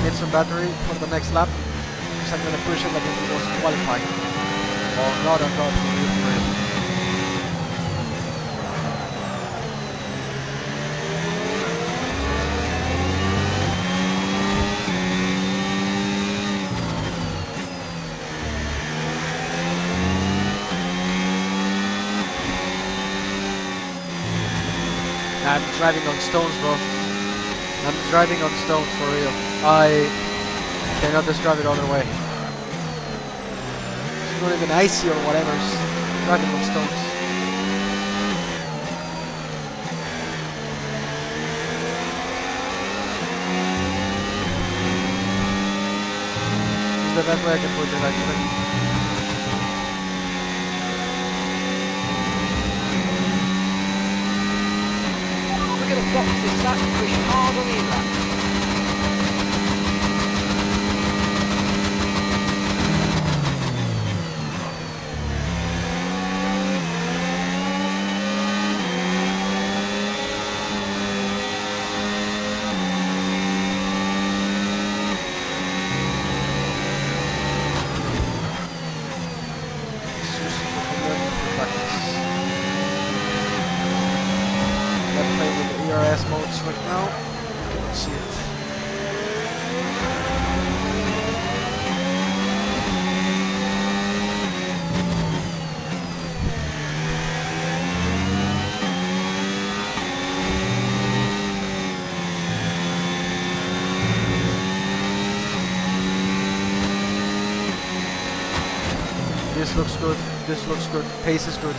Get some battery for the next lap, because I'm gonna push it like if it was qualifying. Oh god, oh god, for real. I'm driving on stones, bro. I'm driving on stones for real. I cannot describe it other way. It's not even icy or whatever. It's driving on stones. It's the best way I can put it, actually. We're going to box this lap and push hard on the in-lap. Modes right now. You can see it. This looks good. This looks good. Pace is good.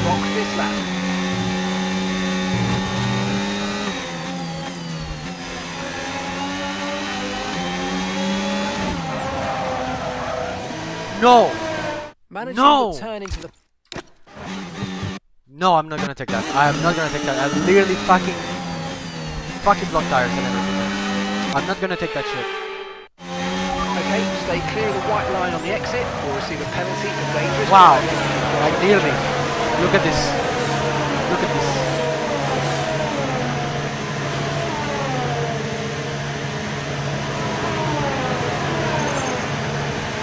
Box this lap. No! Managing No! to turn into the... No, I'm not gonna take that. I'm not gonna take that. I literally fucking block tires and everything. I'm not gonna take that shit. Okay, stay clear of the white line on the exit or receive a penalty for dangerous... Wow! Like nearly. Look at this. Look at this.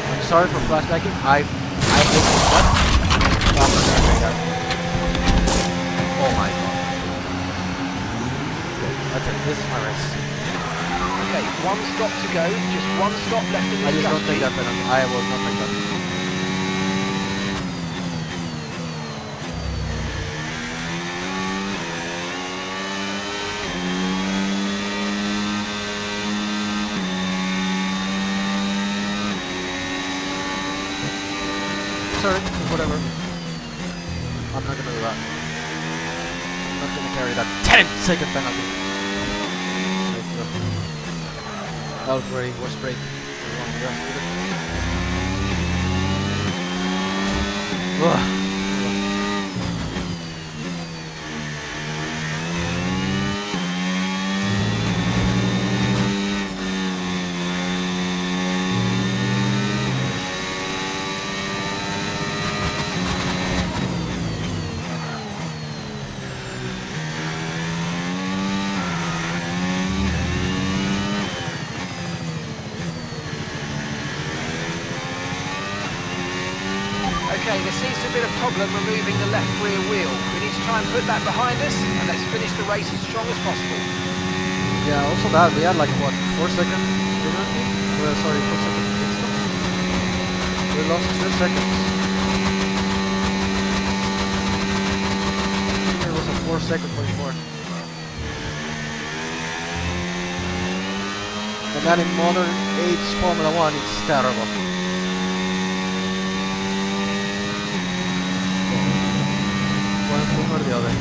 I'm sorry for flashbacking. I what? Oh, I'm not gonna take that. Oh my god. That's it. This is my race. Okay, one stop to go. Just one stop left in the I just don't strategy. take that penalty. I will not take that. Sorry, whatever. I'm not gonna do that. I'm not gonna carry that 10-second penalty. That was very worst break. Ugh. Okay, there seems to have been a problem removing the left rear wheel. We need to try and put that behind us, and let's finish the race as strong as possible. Yeah, also that, we had like, what, 4 seconds penalty? Sorry, 4 seconds pit stop. We lost 2 seconds. I think it was a 4-second point four. And then in modern age Formula 1, it's terrible. One thing or the other.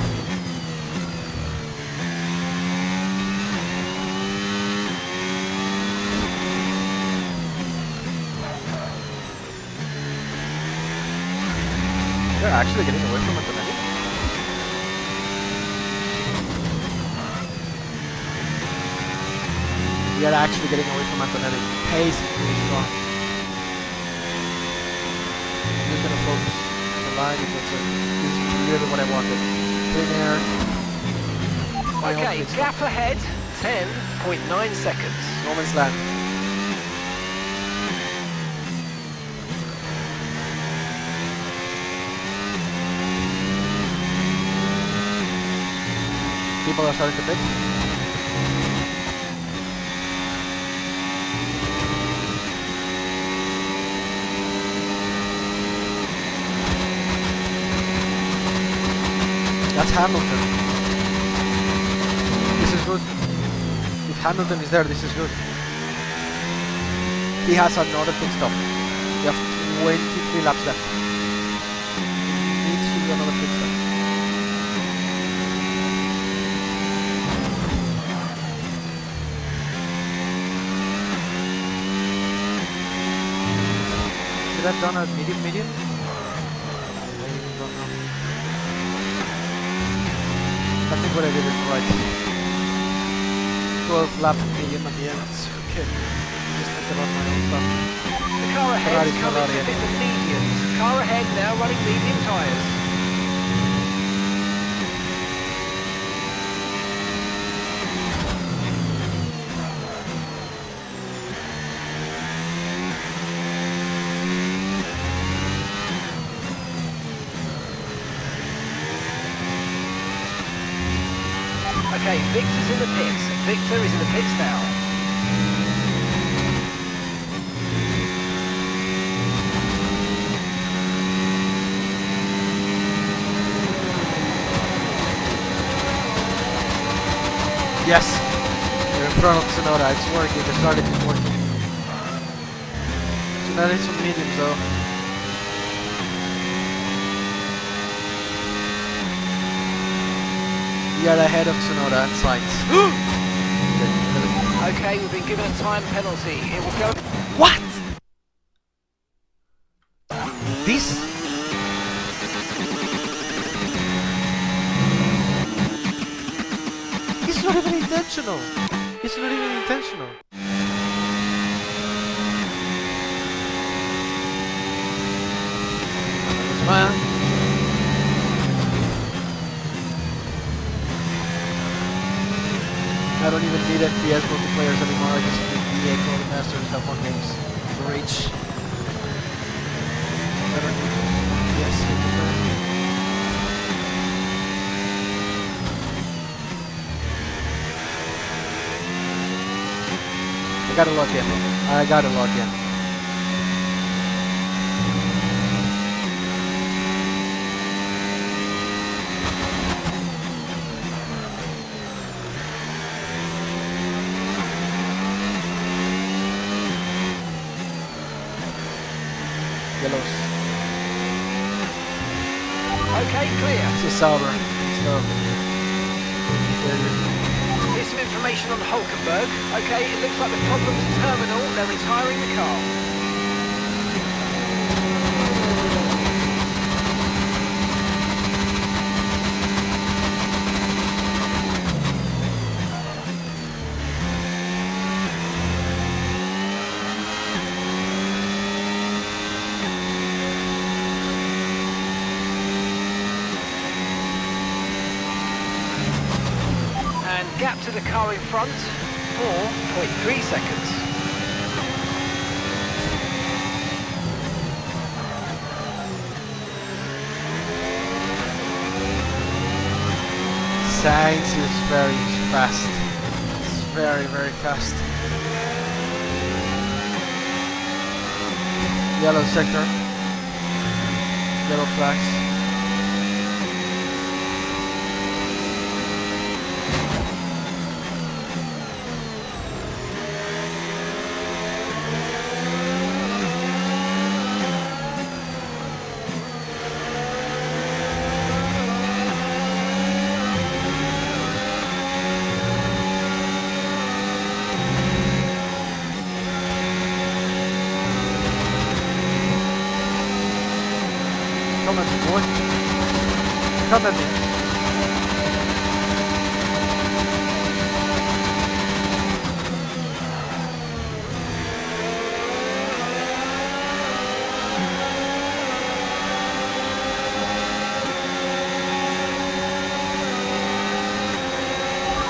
They're actually getting away from Antonelli. We are actually getting away from Antonelli. Pace is really strong. I'm just gonna focus on the line because this is really what I wanted. Clean air. Okay, gap ahead, 10.9 seconds. No man's land. People are starting to pit. That's Hamilton. This is good. If Hamilton is there, this is good. He has another pit stop. We have 23 laps left. He needs to do another pit stop. Should I have done a medium? I think what I did is right. 12 lap medium at the end. It's okay. Just think about my own stuff. The car ahead is coming to hit the mediums. Car ahead now running medium tyres. Okay, Victor's in the pits. Victor is in the pits now. Yes! You're in front of Tsunoda. It's working. The strategy is working. Tsunoda is some mediums though. We are ahead of Tsunoda and Sainz. Okay, we've been given a time penalty. It will go... What? This? It's not even intentional. It's not even intentional. Man. I don't even need FPS multiplayers anymore, I just need EA Codemasters F1 games for each. I don't need FPS multiplayer. I gotta log in. I gotta log in. Okay, clear. It's a Sauber. So, Here's some information on Hulkenberg. Okay, it looks like the problem's terminal. They're retiring the car. And gap to the car in front, 4.3 seconds. Sainz is very fast. It's very, very fast. Yellow sector. Yellow flags. Come at me, boy. Come at me.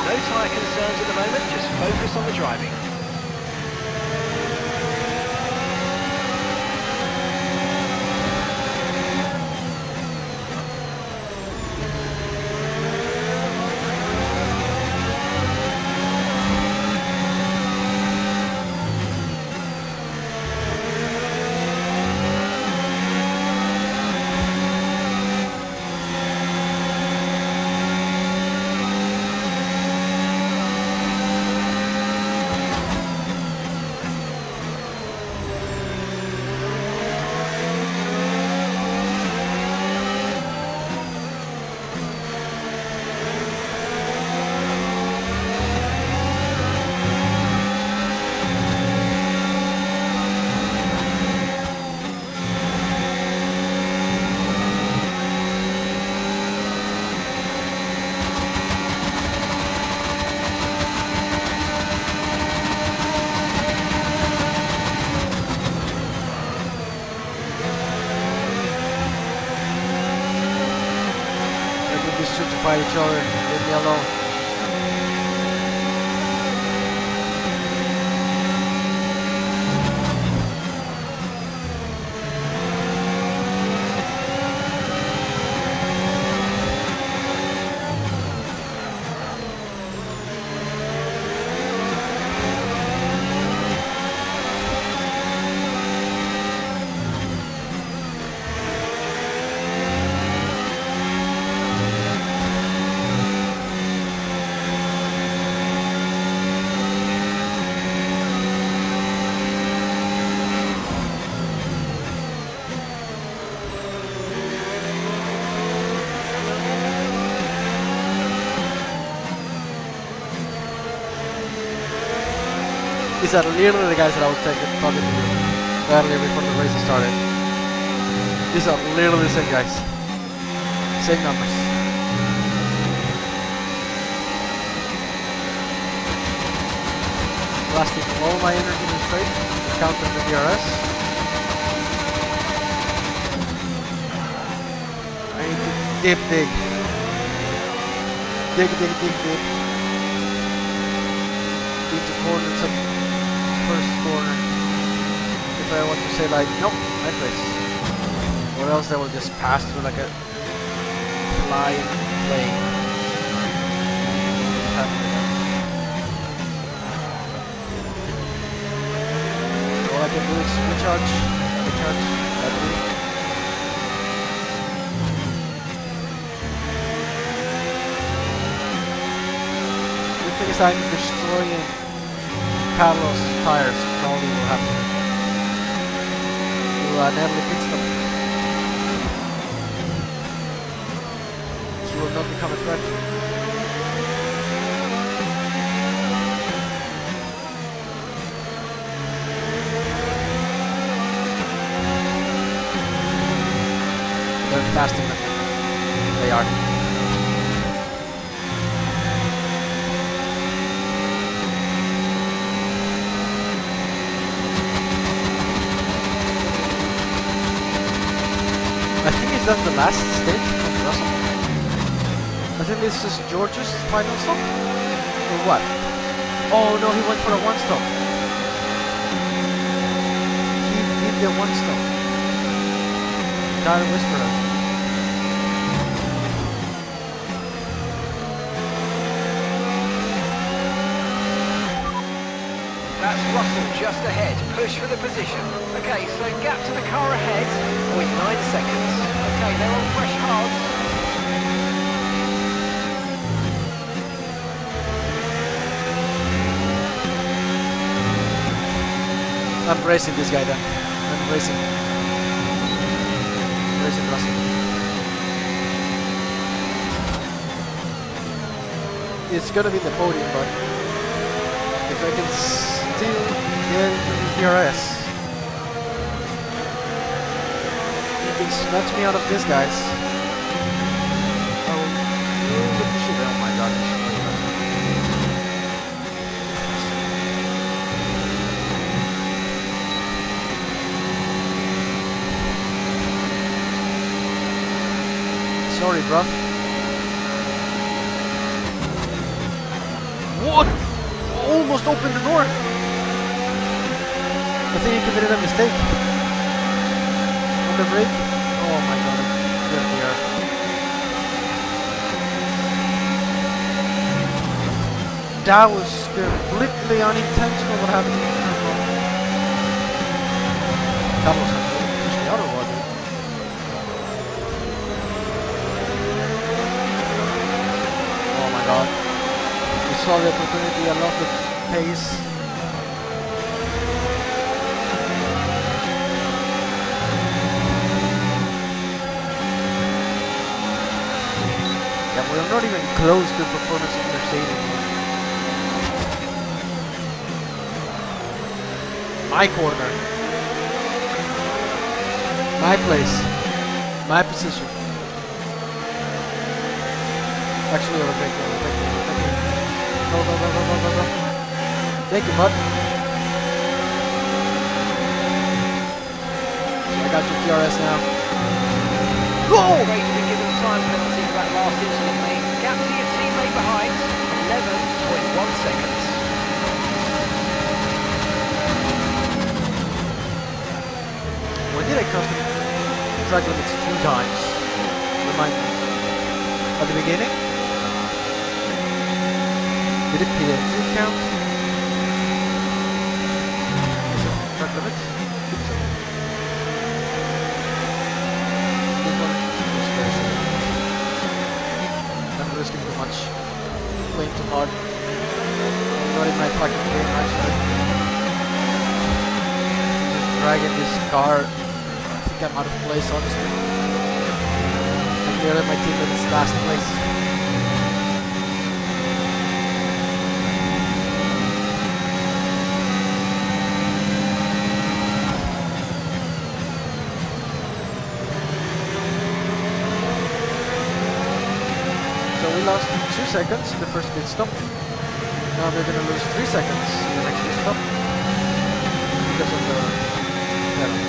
No tyre concerns at the moment, just focus on the driving. To fight each other, leave me alone. These are literally the guys that I was talking to earlier before the race started. These are literally the same guys. Same numbers. Blasting all my energy in the straight to counter the DRS. I need to dig. Dig. Into corners of first corner. If I want to say like, nope, my place. Or else they will just pass through like a flying plane. All I can do is recharge, battery. Good thing is I'm destroying Carlos' tires, probably will happen. Do an early pit stop. will not become a threat. They're faster than they are. I think he's done the last stint of Russell. I think this is George's final stop? Or what? Oh no, he went for a one stop. He did the one stop. Tire Whisperer. That's Russell just ahead. Push for the position. Okay, so gap to the car ahead. 0.9 seconds. Okay, they're on fresh hards. I'm racing this guy then. I'm racing. Racing Russell. It's gonna be the podium, but if I can still get into the DRS, you can snatch me out of this, guys. Oh, look at shit. Oh my god. Sorry, bruh. What? Almost opened the door. I think he committed a mistake. On the brake. Oh my god. There we are. That was completely unintentional what happened. That was pushed me out of water. Oh my god. We saw the opportunity, I lost the pace. Yeah, we're not even close to performance of Mercedes. My corner. My place. My position. Actually, overtake me. Go, go, go, go, go, go, go. Thank you, bud. I got your DRS now. Whoa! Great to be given time penalty for that last incident, mate. Gap to your teammate behind, 11.1 seconds. When did I cross the track limits 2 times? Remind me. At the beginning? Did it P3 count? Track limits? This one was very slow. I'm risking too much. Playing too hard. I'm not in my fucking game actually. Just dragging this car. I think I'm out of place honestly. And nearly my teammate is last place. We lost 2 seconds in the first pit stop. Now we're gonna lose 3 seconds in the next pit stop because of the penalty.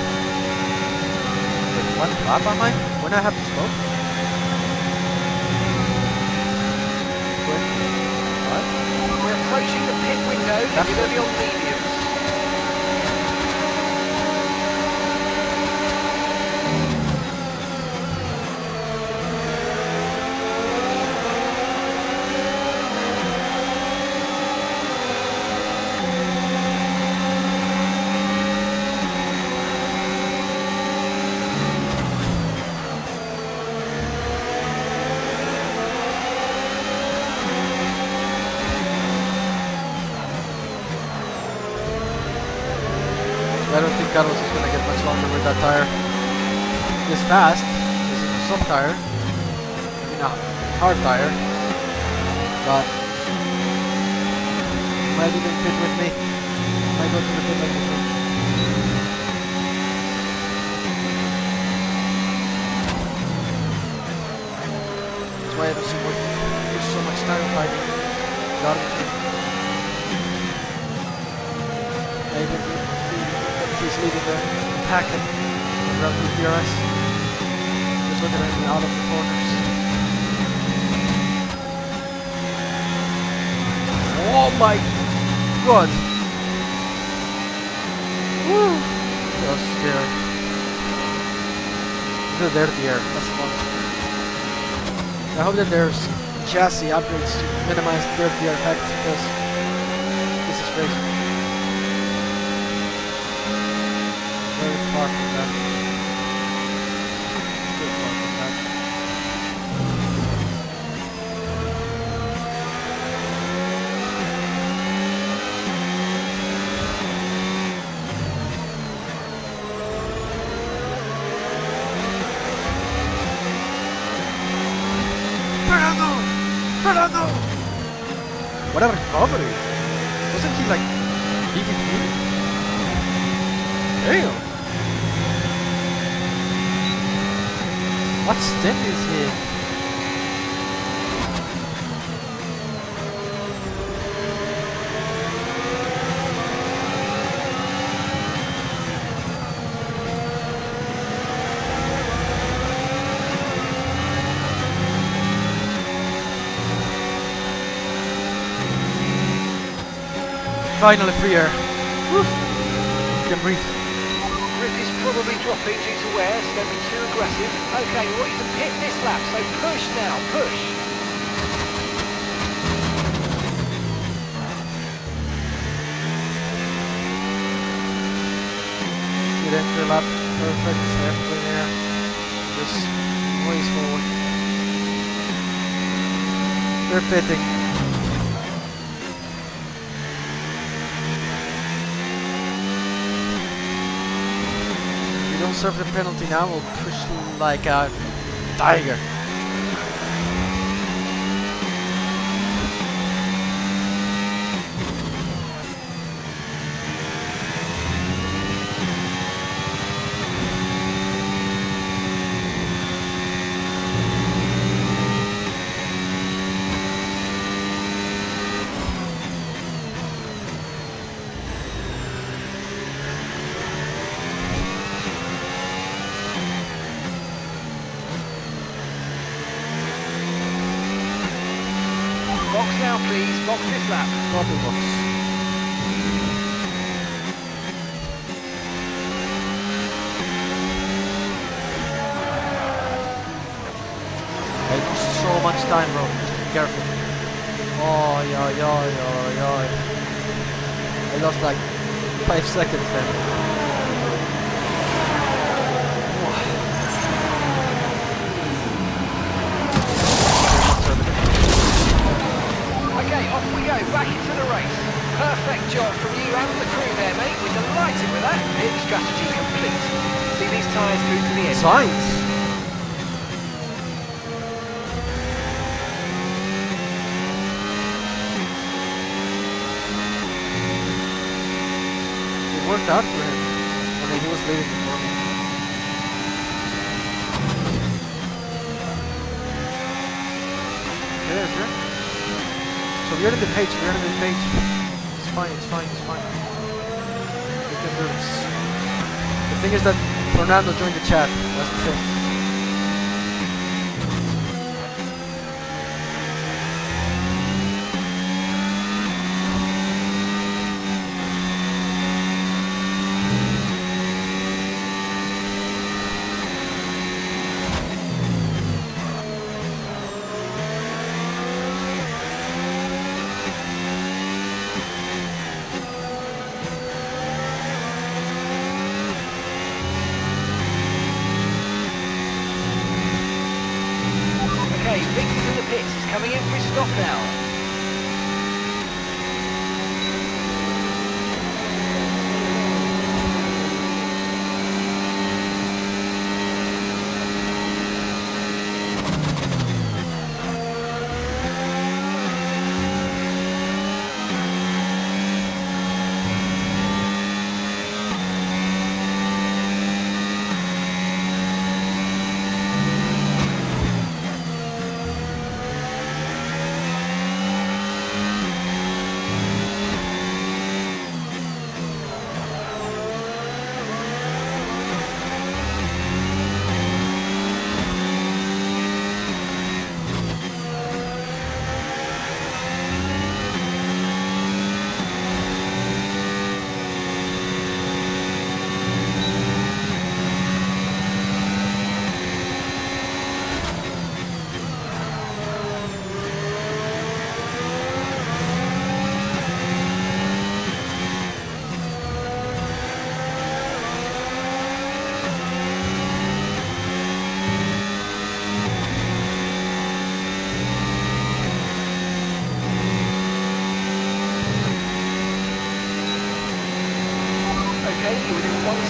Wait, 1 lap am I? When I have to stop? 25? We're approaching the pit window and you're going to be on mediums. I don't think Carlos is going to get much longer with that tire. This fast. This is a soft tire. a hard tire, but might even pit with me. Might go to the pit lane with me. That's why I don't use so much time fighting. Maybe he's leading the packet around the DRS. Just look at him out of the corners. Oh my god! Woo! That was scary. The dirty air, that's fun. I hope that there's chassis upgrades to minimize the dirty air effect, because this is crazy. Very far from that. Still far from that. Fernando! What a recovery! Wasn't he like leaving me? Damn! What step is he? Finally free air. Woof. Can breathe. Grip is probably dropping due to wear, so don't be too aggressive. Okay, we want you to pit this lap, so push now, push. Good entry lap. Perfect. Airplane air. Just ways forward. They're pitting. Don't serve the penalty now, we'll push like a tiger. Box now, please. Box this lap. Copy box. I lost so much time, bro. Just be careful. Oh, yeah. I lost like 5 seconds then. Okay, off we go, back into the race. Perfect job from you and the crew there, mate. We're delighted with that. Pit strategy complete. See these tyres through to the end. Science! It worked out for him when he was leading before me. Sure. So we're in the page, It's fine. We can do this. The thing is that Fernando joined the chat, that's the thing. Okay, Victor's in the pits. He's coming in for his stop now.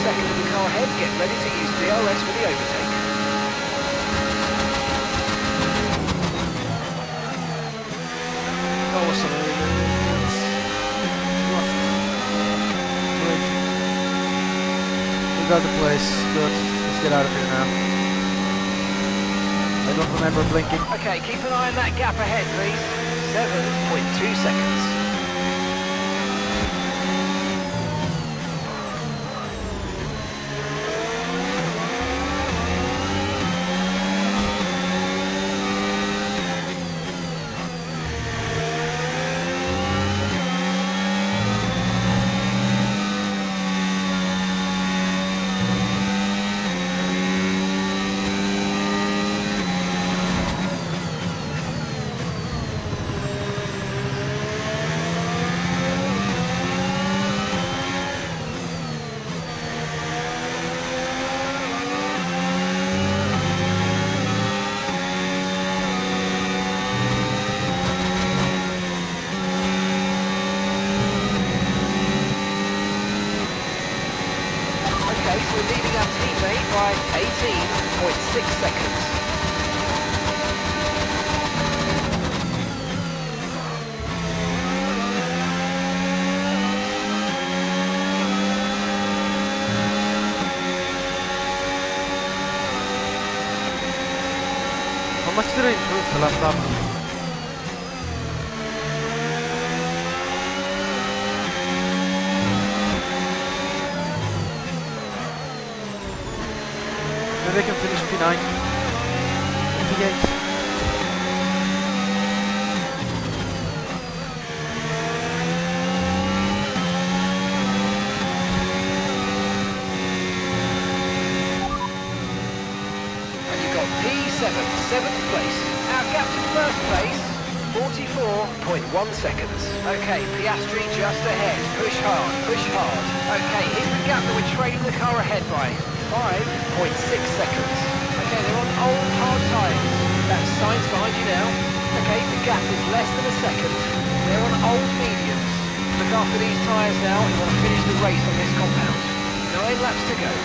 second of the car ahead. Get ready to use DRS for the overtake. That was really good. We got the place. Good. Let's get out of here now. I don't remember blinking. Okay, keep an eye on that gap ahead, please. 7.2 seconds. We're leading our teammate by 18.6 seconds. How much did I improve the last lap? Maybe I can finish P9. P8. And you've got P7, 7th place. Our gap to first place, 44.1 seconds. Okay, Piastri just ahead. Push hard, push hard. Okay, here's the gap that we're trailing the car ahead by. 5.6 seconds. Okay, they're on old hard tyres. That's signs behind you now. Okay, the gap is less than a second. They're on old mediums. Look after these tyres now. You want to finish the race on this compound. 9 laps to go.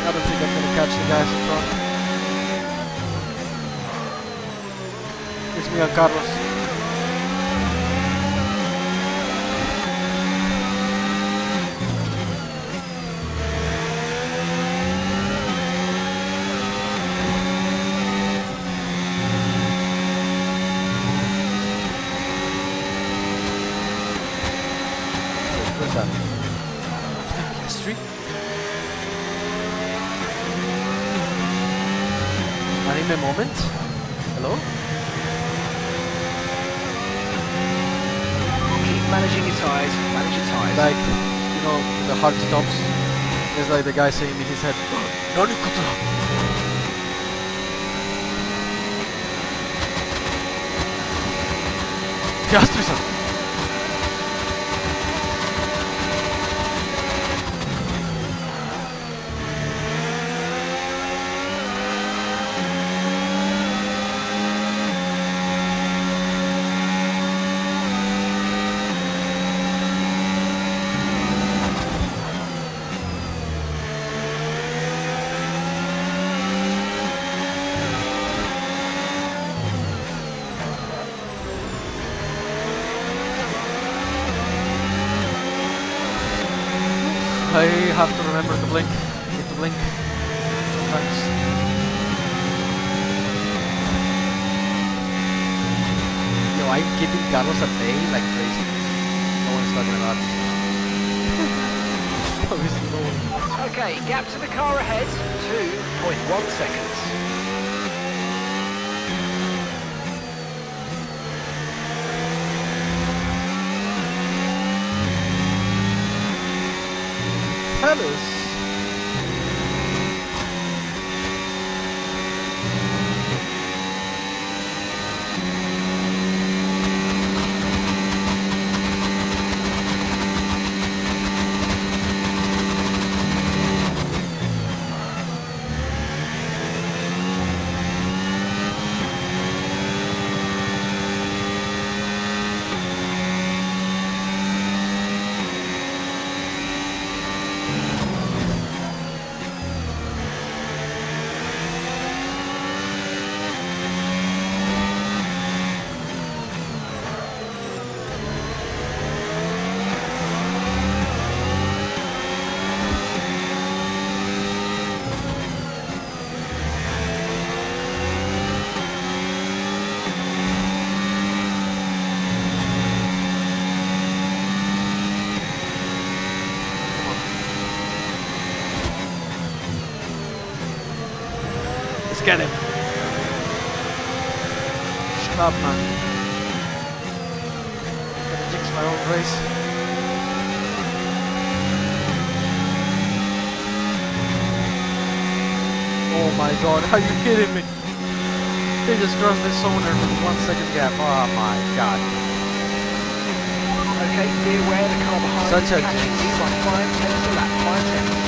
I don't think I'm gonna catch the guys in front. It's me and Carlos. Where's that? Street? Anime moment? Hello? Keep managing your tyres, manage your tyres. Like, you know, the hard stops. There's like the guy saying in his head, "Nani koto da?" Piastri-san! I have to remember to blink. Need to blink sometimes. Yo, I'm keeping Carlos at bay like crazy. No one's talking about it. Obviously no one. Okay, gap to the car ahead, 2.1 seconds. Fellas. Let's get him. Stop, man. I'm gonna jinx my own race. Oh my god, are you kidding me? They just crossed this zoner with 1 second gap. Oh my god. Okay, be aware the car behind Such is a catching jinx. you by 5 tenths a lap. 5 tenths.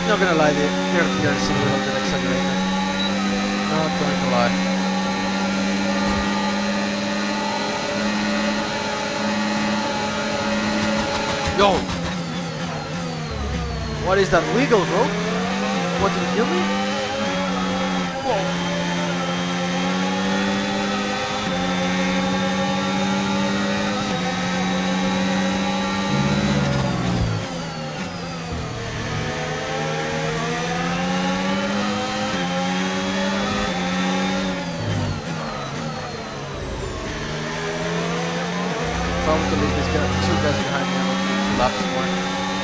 Not gonna lie, the air to air is a little bit exaggerated. Not going to lie. Yo! What is that wiggle, bro? Want to kill me? Whoa. If I want to leave this guy, 2 guys behind me, I want to do 2 laps more,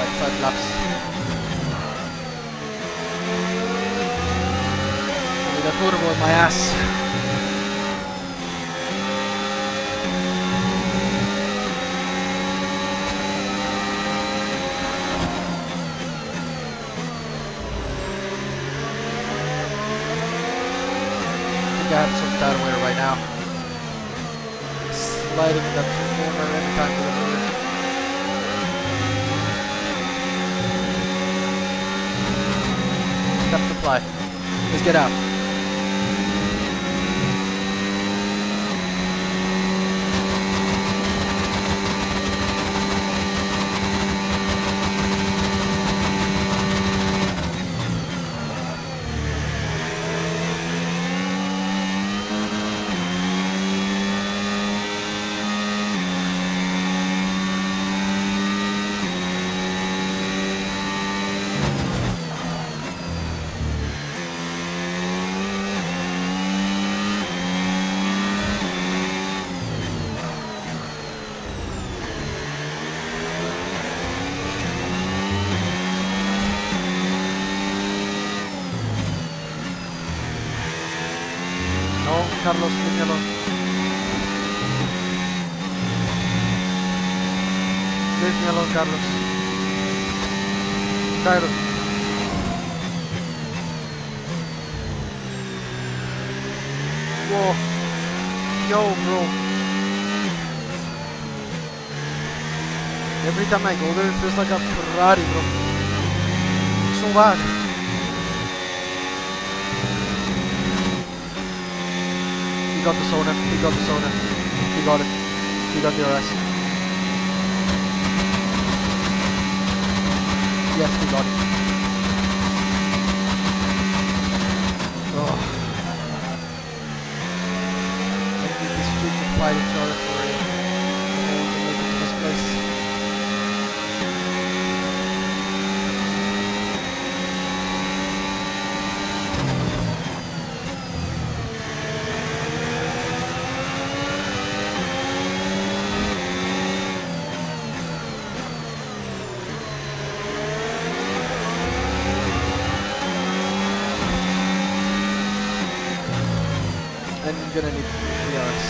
like 5 laps. With that motorboy in my ass. I think I have some tidal wear right now. Sliding in that corner every time we move it. Step to fly. Let's get out. No, Carlos, leave me alone. Leave me alone, Carlos. Carlos. Whoa. Yo, bro. Every time I go there, it feels like a Ferrari, bro. So bad. He got the soda. He got the soda. He got it. He got the arrest. Yes, we got it. Oh. Maybe these two can fight each other for it. To make it to this place. And I'm gonna need PRs.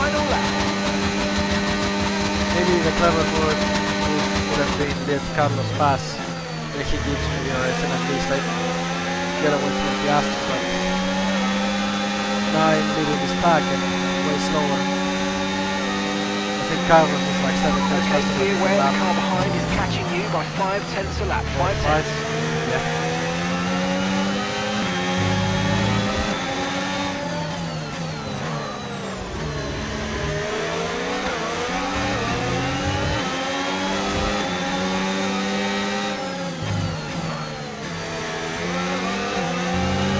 final lap. Maybe the clever move would have been let Carlos pass. That he gives maybe a race and at least like get away from the Aston, but now I'm leading this pack and way slower. I think Carlos is like 7 times Okay, faster be than aware the lap. car behind is catching you by 5/10 a lap. 5/10. Yeah.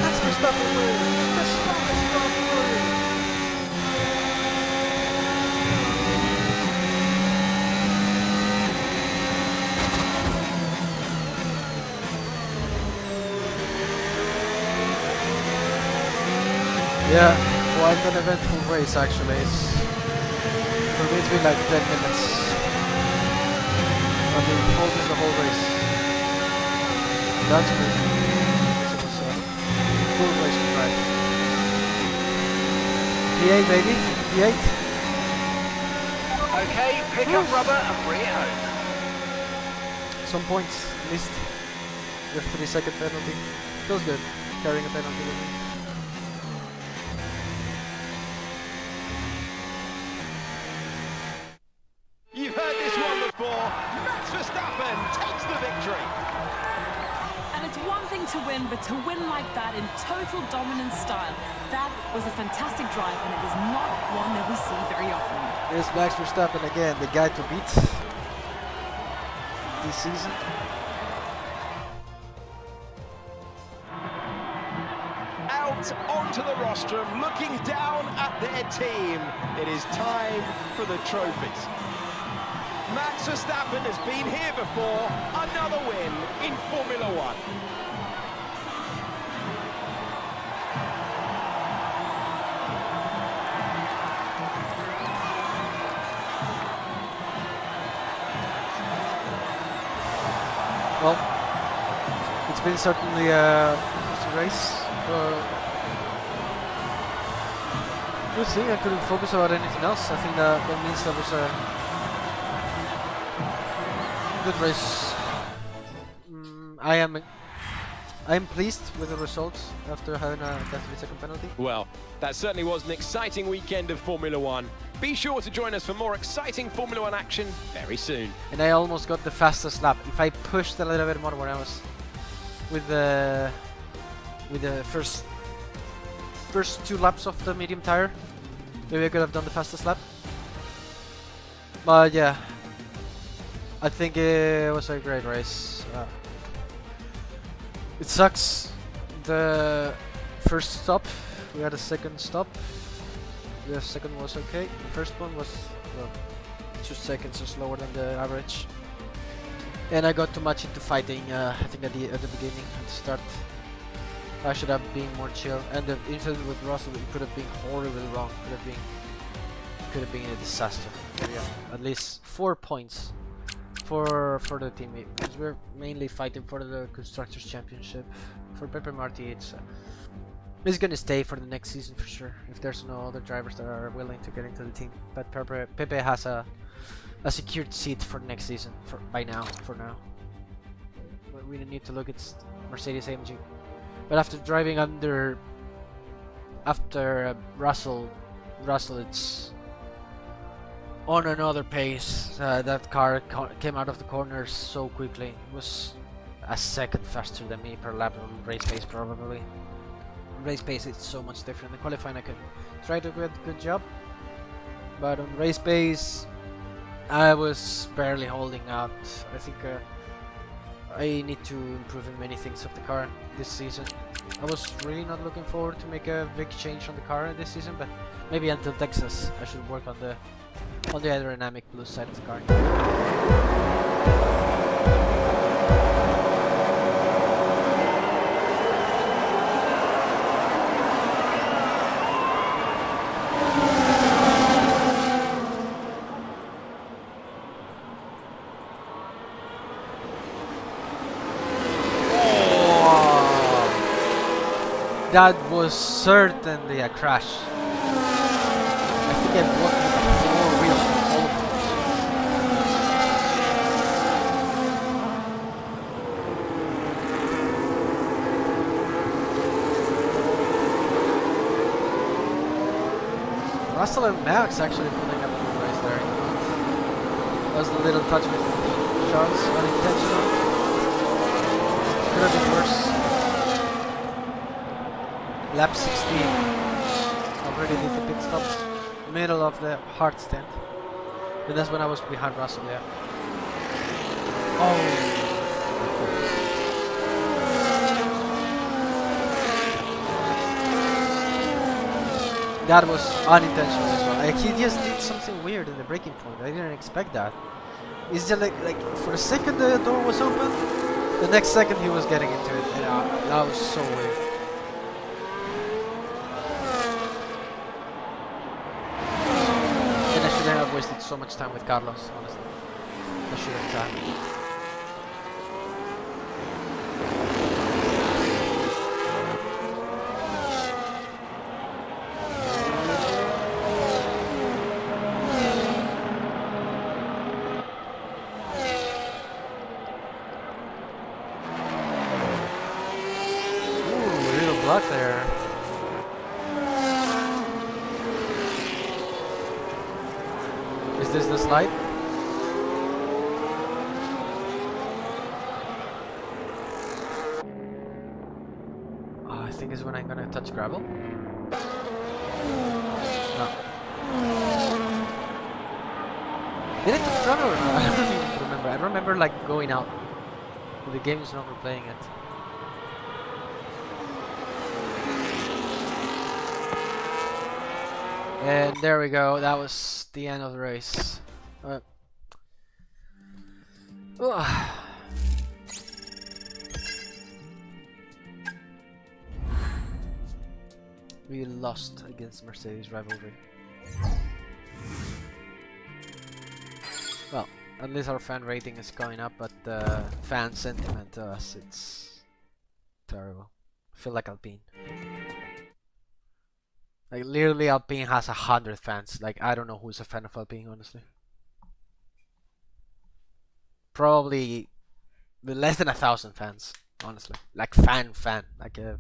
That's Verstappen winning. Verstappen winning. Yeah, quite an eventful race actually. For me it's been like 10 minutes. I mean, almost the whole race. That's good. It was a cool race to drive. P8 baby, P8. Okay, pick up rubber and bring it home. Some points missed. The 3-second penalty. Feels good, carrying a penalty with me. You've heard this one before. Max Verstappen takes the victory. And it's one thing to win, but to win like that in total dominant style, that was a fantastic drive, and it is not one that we see very often. Here's Max Verstappen again, the guy to beat this season. Out onto the rostrum, looking down at their team. It is time for the trophies. Max Verstappen has been here before. Another win in Formula One. Well, it's been certainly a interesting race. Good thing I couldn't focus about anything else. I think that means that was a good race. I am pleased with the results after having a 10-second penalty. Well, that certainly was an exciting weekend of Formula One. Be sure to join us for more exciting Formula One action very soon. And I almost got the fastest lap. If I pushed a little bit more when I was with the first 2 laps of the medium tire, maybe I could have done the fastest lap. But yeah, I think it was a great race. It sucks. The first stop, we had a second stop. The second was okay. The first one was 2 seconds slower than the average. And I got too much into fighting. I think at the beginning, at the start, I should have been more chill. And the incident with Russell, it could have been horribly wrong. Could have been a disaster. But yeah, at least 4 points for the team, because we're mainly fighting for the Constructors' Championship. For Martí, it's gonna stay for the next season for sure, if there's no other drivers that are willing to get into the team. But Pepe has a secured seat for next season for now. But we need to look at Mercedes AMG. But after driving after Russell, it's on another pace. That car came out of the corners so quickly. It was a second faster than me per lap on race pace probably. On race pace it's so much different. In qualifying I could try to do a good job, but on race pace I was barely holding out. I think I need to improve in many things of the car this season. I was really not looking forward to make a big change on the car this season, but maybe until Texas I should work on the aerodynamic plus side of the car. That was certainly a crash. I think F1 with 4 wheels on all of them. Russell and Max actually pulling up the race there. That was the little touch with Charles, unintentional. Could have been worse. Lap 16. Already did the pit stop. Middle of the hard stand. And that's when I was behind Russell, yeah. Oh. That was unintentional as well. Like, he just did something weird in the braking point. I didn't expect that. It's just like for a second the door was open, the next second he was getting into it, and that was so weird. And I shouldn't have wasted so much time with Carlos, honestly. I should have done. Luck there. Is this the slide? Oh, I think it's when I'm gonna touch gravel. No. Did it touch gravel or not? I don't even remember. I remember like going out. The game is no longer playing it. And there we go, that was the end of the race. We lost against Mercedes rivalry. Well, at least our fan rating is going up, but the fan sentiment to us, it's terrible. I feel like Alpine. Like literally Alpine has 100 fans. Like I don't know who's a fan of Alpine, honestly. Probably less than 1,000 fans, honestly. Like fan, like a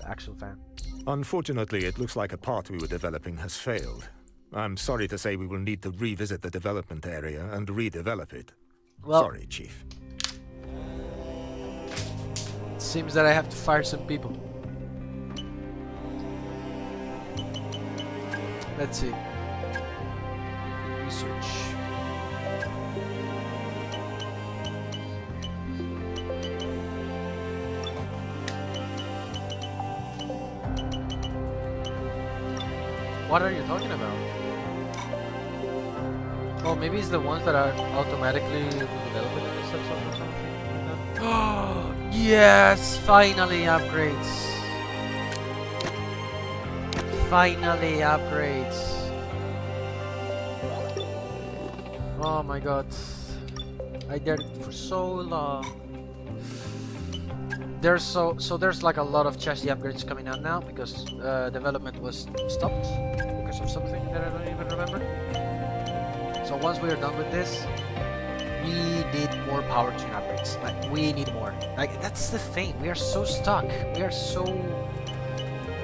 actual fan. Unfortunately, it looks like a part we were developing has failed. I'm sorry to say we will need to revisit the development area and redevelop it. Well, sorry, Chief. It seems that I have to fire some people. Let's see. Research. What are you talking about? Oh, maybe it's the ones that are automatically developed themselves or something. Oh, yes! Finally upgrades. Finally upgrades. Oh my god. I dared it for so long. There's there's like a lot of chassis upgrades coming out now because development was stopped because of something that I don't even remember. So once we are done with this, we need more powertrain upgrades. Like we need more. Like that's the thing. We are so stuck. We are so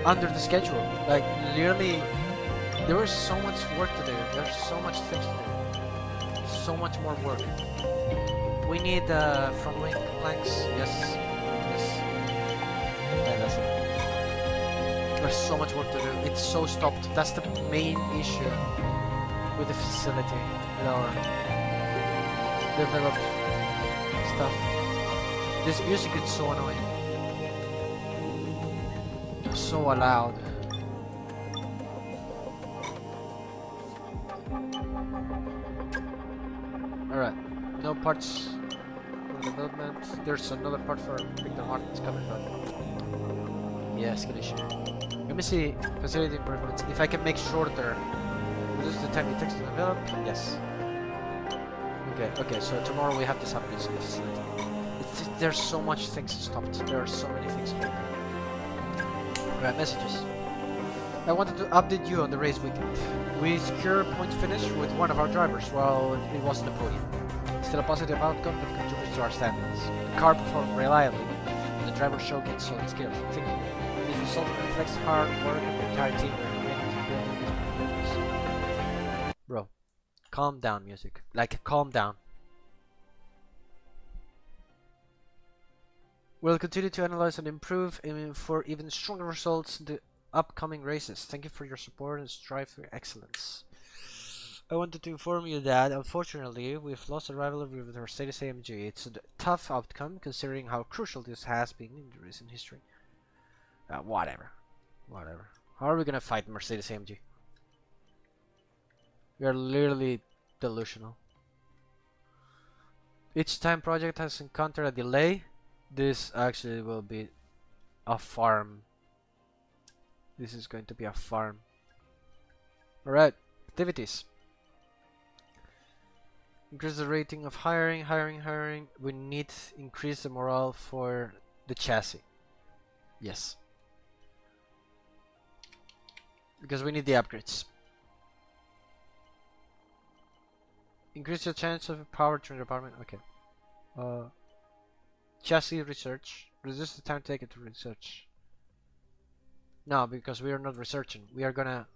under the schedule. Like literally, there is so much work to do. There's so much things to do. So much more work. We need front wing planks. Yes. Yeah, that's it. There's so much work to do. It's so stopped. That's the main issue with the facility, with our developed stuff. This music is so annoying. So loud. Alright, no parts for development. There's another part for Victor Martin's coming, but yeah, escalation. Let me see facility improvements. If I can make shorter, reduce the time it takes to develop. Yes. Okay. So tomorrow we have this upgrades in the facility. There's so much things stopped. There are so many things stopped. Alright, messages. I wanted to update you on the race weekend. We secured a point finish with one of our drivers while it wasn't a podium. Still a positive outcome that contributes to our standings. The car performed reliably, and the driver showcased solid skills. I think this result reflects hard work of the entire team and bro, calm down, music. Like, calm down. We'll continue to analyze and improve for even stronger results in the upcoming races. Thank you for your support and strive for excellence. I wanted to inform you that, unfortunately, we've lost a rivalry with Mercedes-AMG. It's a tough outcome, considering how crucial this has been in the recent history. Whatever. How are we gonna fight Mercedes-AMG? We are literally delusional. Each time project has encountered a delay, this actually will be a farm. This is going to be a farm. Alright, activities. Increase the rating of hiring. We need to increase the morale for the chassis. Yes. Because we need the upgrades. Increase the chance of a powertrain department. Okay. Chassis research. Reduce the time taken to research. No, because we are not researching. We are gonna...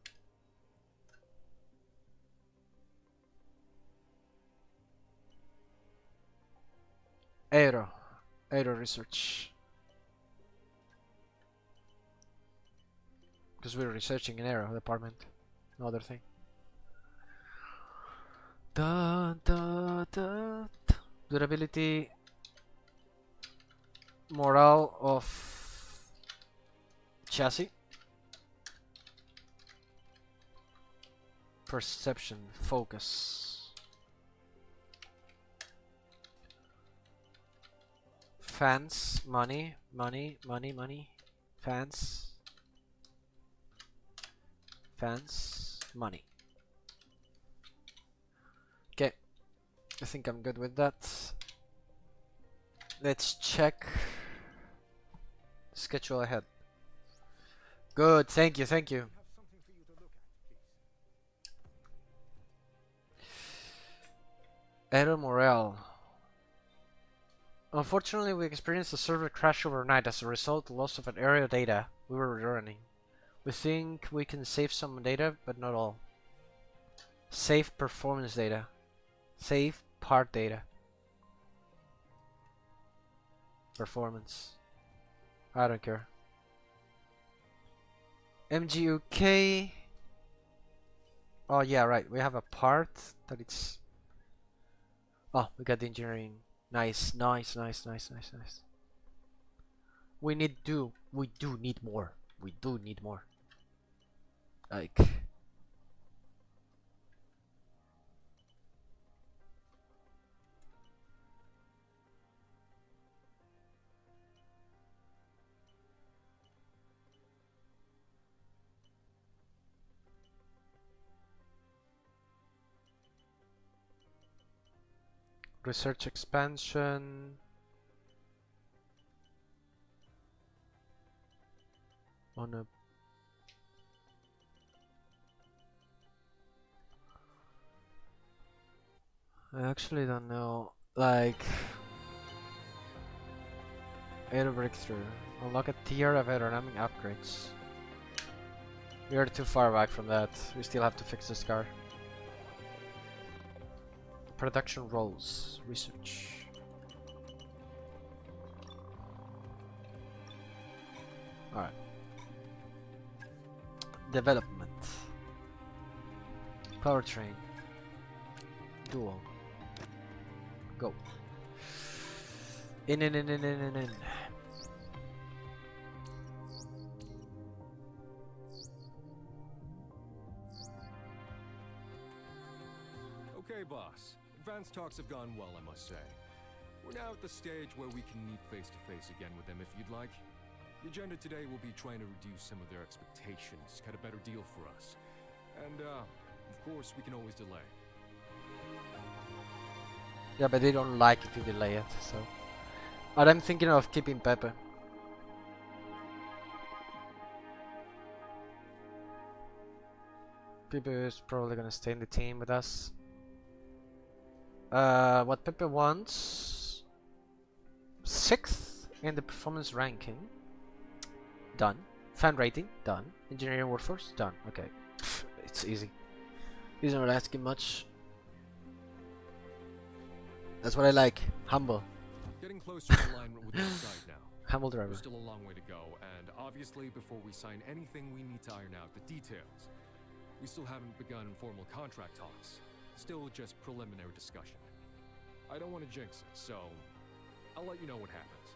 Aero research. Because we're researching an aero department. No other thing. Durability. Morale of chassis. Perception. Focus. Fans. Money. Fans. Money. Okay. I think I'm good with that. Let's check schedule ahead. Good, thank you. Error morale. Unfortunately, we experienced a server crash overnight as a result of the loss of an area data we were running. We think we can save some data, but not all. Save performance data. Save part data. Performance. I don't care. MGUK. Oh yeah, right. We have a part that it's... Oh, we got the engineering. Nice. We do need more. Like... Research expansion. On a... I actually don't know. Like... Aero breakthrough. Unlock a tier of aerodynamic upgrades. We are too far back from that. We still have to fix this car. Production roles. Research. Alright. Development. Powertrain. Dual. Go. In. Okay, boss. Advanced talks have gone well, I must say. We're now at the stage where we can meet face-to-face again with them if you'd like. The agenda today will be trying to reduce some of their expectations, cut a better deal for us. And, of course, we can always delay. Yeah, but they don't like if you delay it, so... But I'm thinking of keeping Pepe. Pepe is probably gonna stay in the team with us. What Pepe wants? 6th in the performance ranking. Done. Fan rating. Done. Engineering workforce. Done. Okay. It's easy. He's not asking much. That's what I like. Humble. Getting closer to alignment with the side now. Humble driver. There's still a long way to go, and obviously before we sign anything we need to iron out the details. We still haven't begun formal contract talks. Still just preliminary discussion. I don't want to jinx it, so I'll let you know what happens.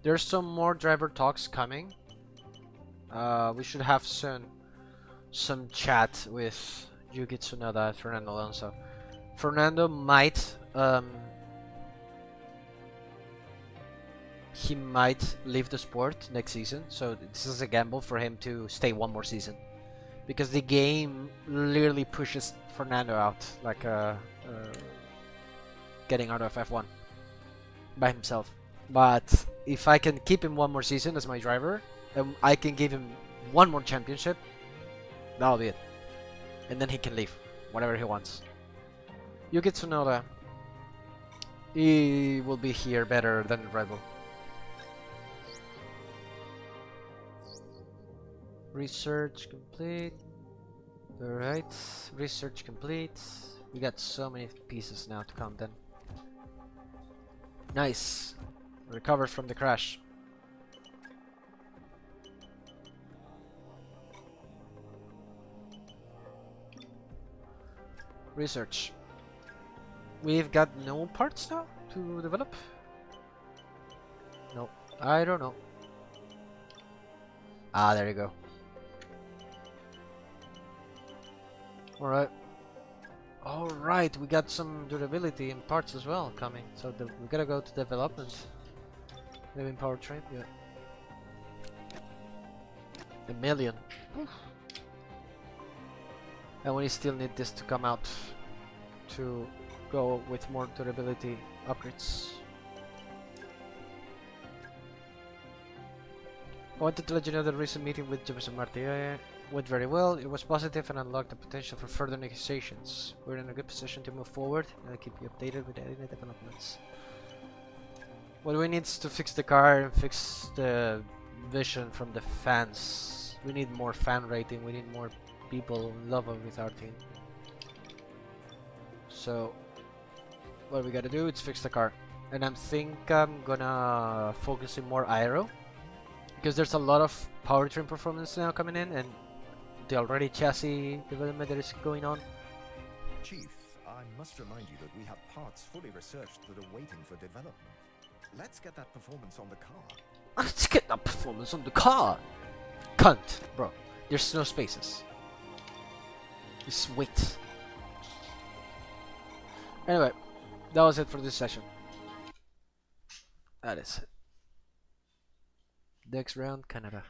There's some more driver talks coming. We should have soon some chat with Yuki Tsunoda and Fernando Alonso. Fernando might he might leave the sport next season, so this is a gamble for him to stay one more season, because the game literally pushes Fernando out, like getting out of F1 by himself. But if I can keep him one more season as my driver, and I can give him one more championship, that'll be it. And then he can leave, whatever he wants. Yuki Tsunoda, he will be here better than Red Bull. Research complete. Alright, research complete. We got so many pieces now to come then. Nice. Recovered from the crash. Research. We've got no parts now to develop? No, I don't know. Ah, there you go. Alright. Alright, we got some durability in parts as well coming. So we gotta go to development. Maybe in powertrain, yeah. 1 million. Oof. And we still need this to come out to go with more durability upgrades. I wanted to let you know the recent meeting with Josep and Martí went very well. It was positive and unlocked the potential for further negotiations. We're in a good position to move forward, and I'll keep you updated with any developments. What we need is to fix the car and fix the vision from the fans. We need more fan rating, we need more people in love with our team. So what we gotta do is fix the car. And I think I'm gonna focus in more aero, because there's a lot of powertrain performance now coming in, and the already chassis development that is going on. Chief, I must remind you that we have parts fully researched that are waiting for development. Let's get that performance on the car. Let's get that performance on the car! Cunt, bro. There's no spaces. Just wait. Anyway, that was it for this session. That is it. Next round, Canada.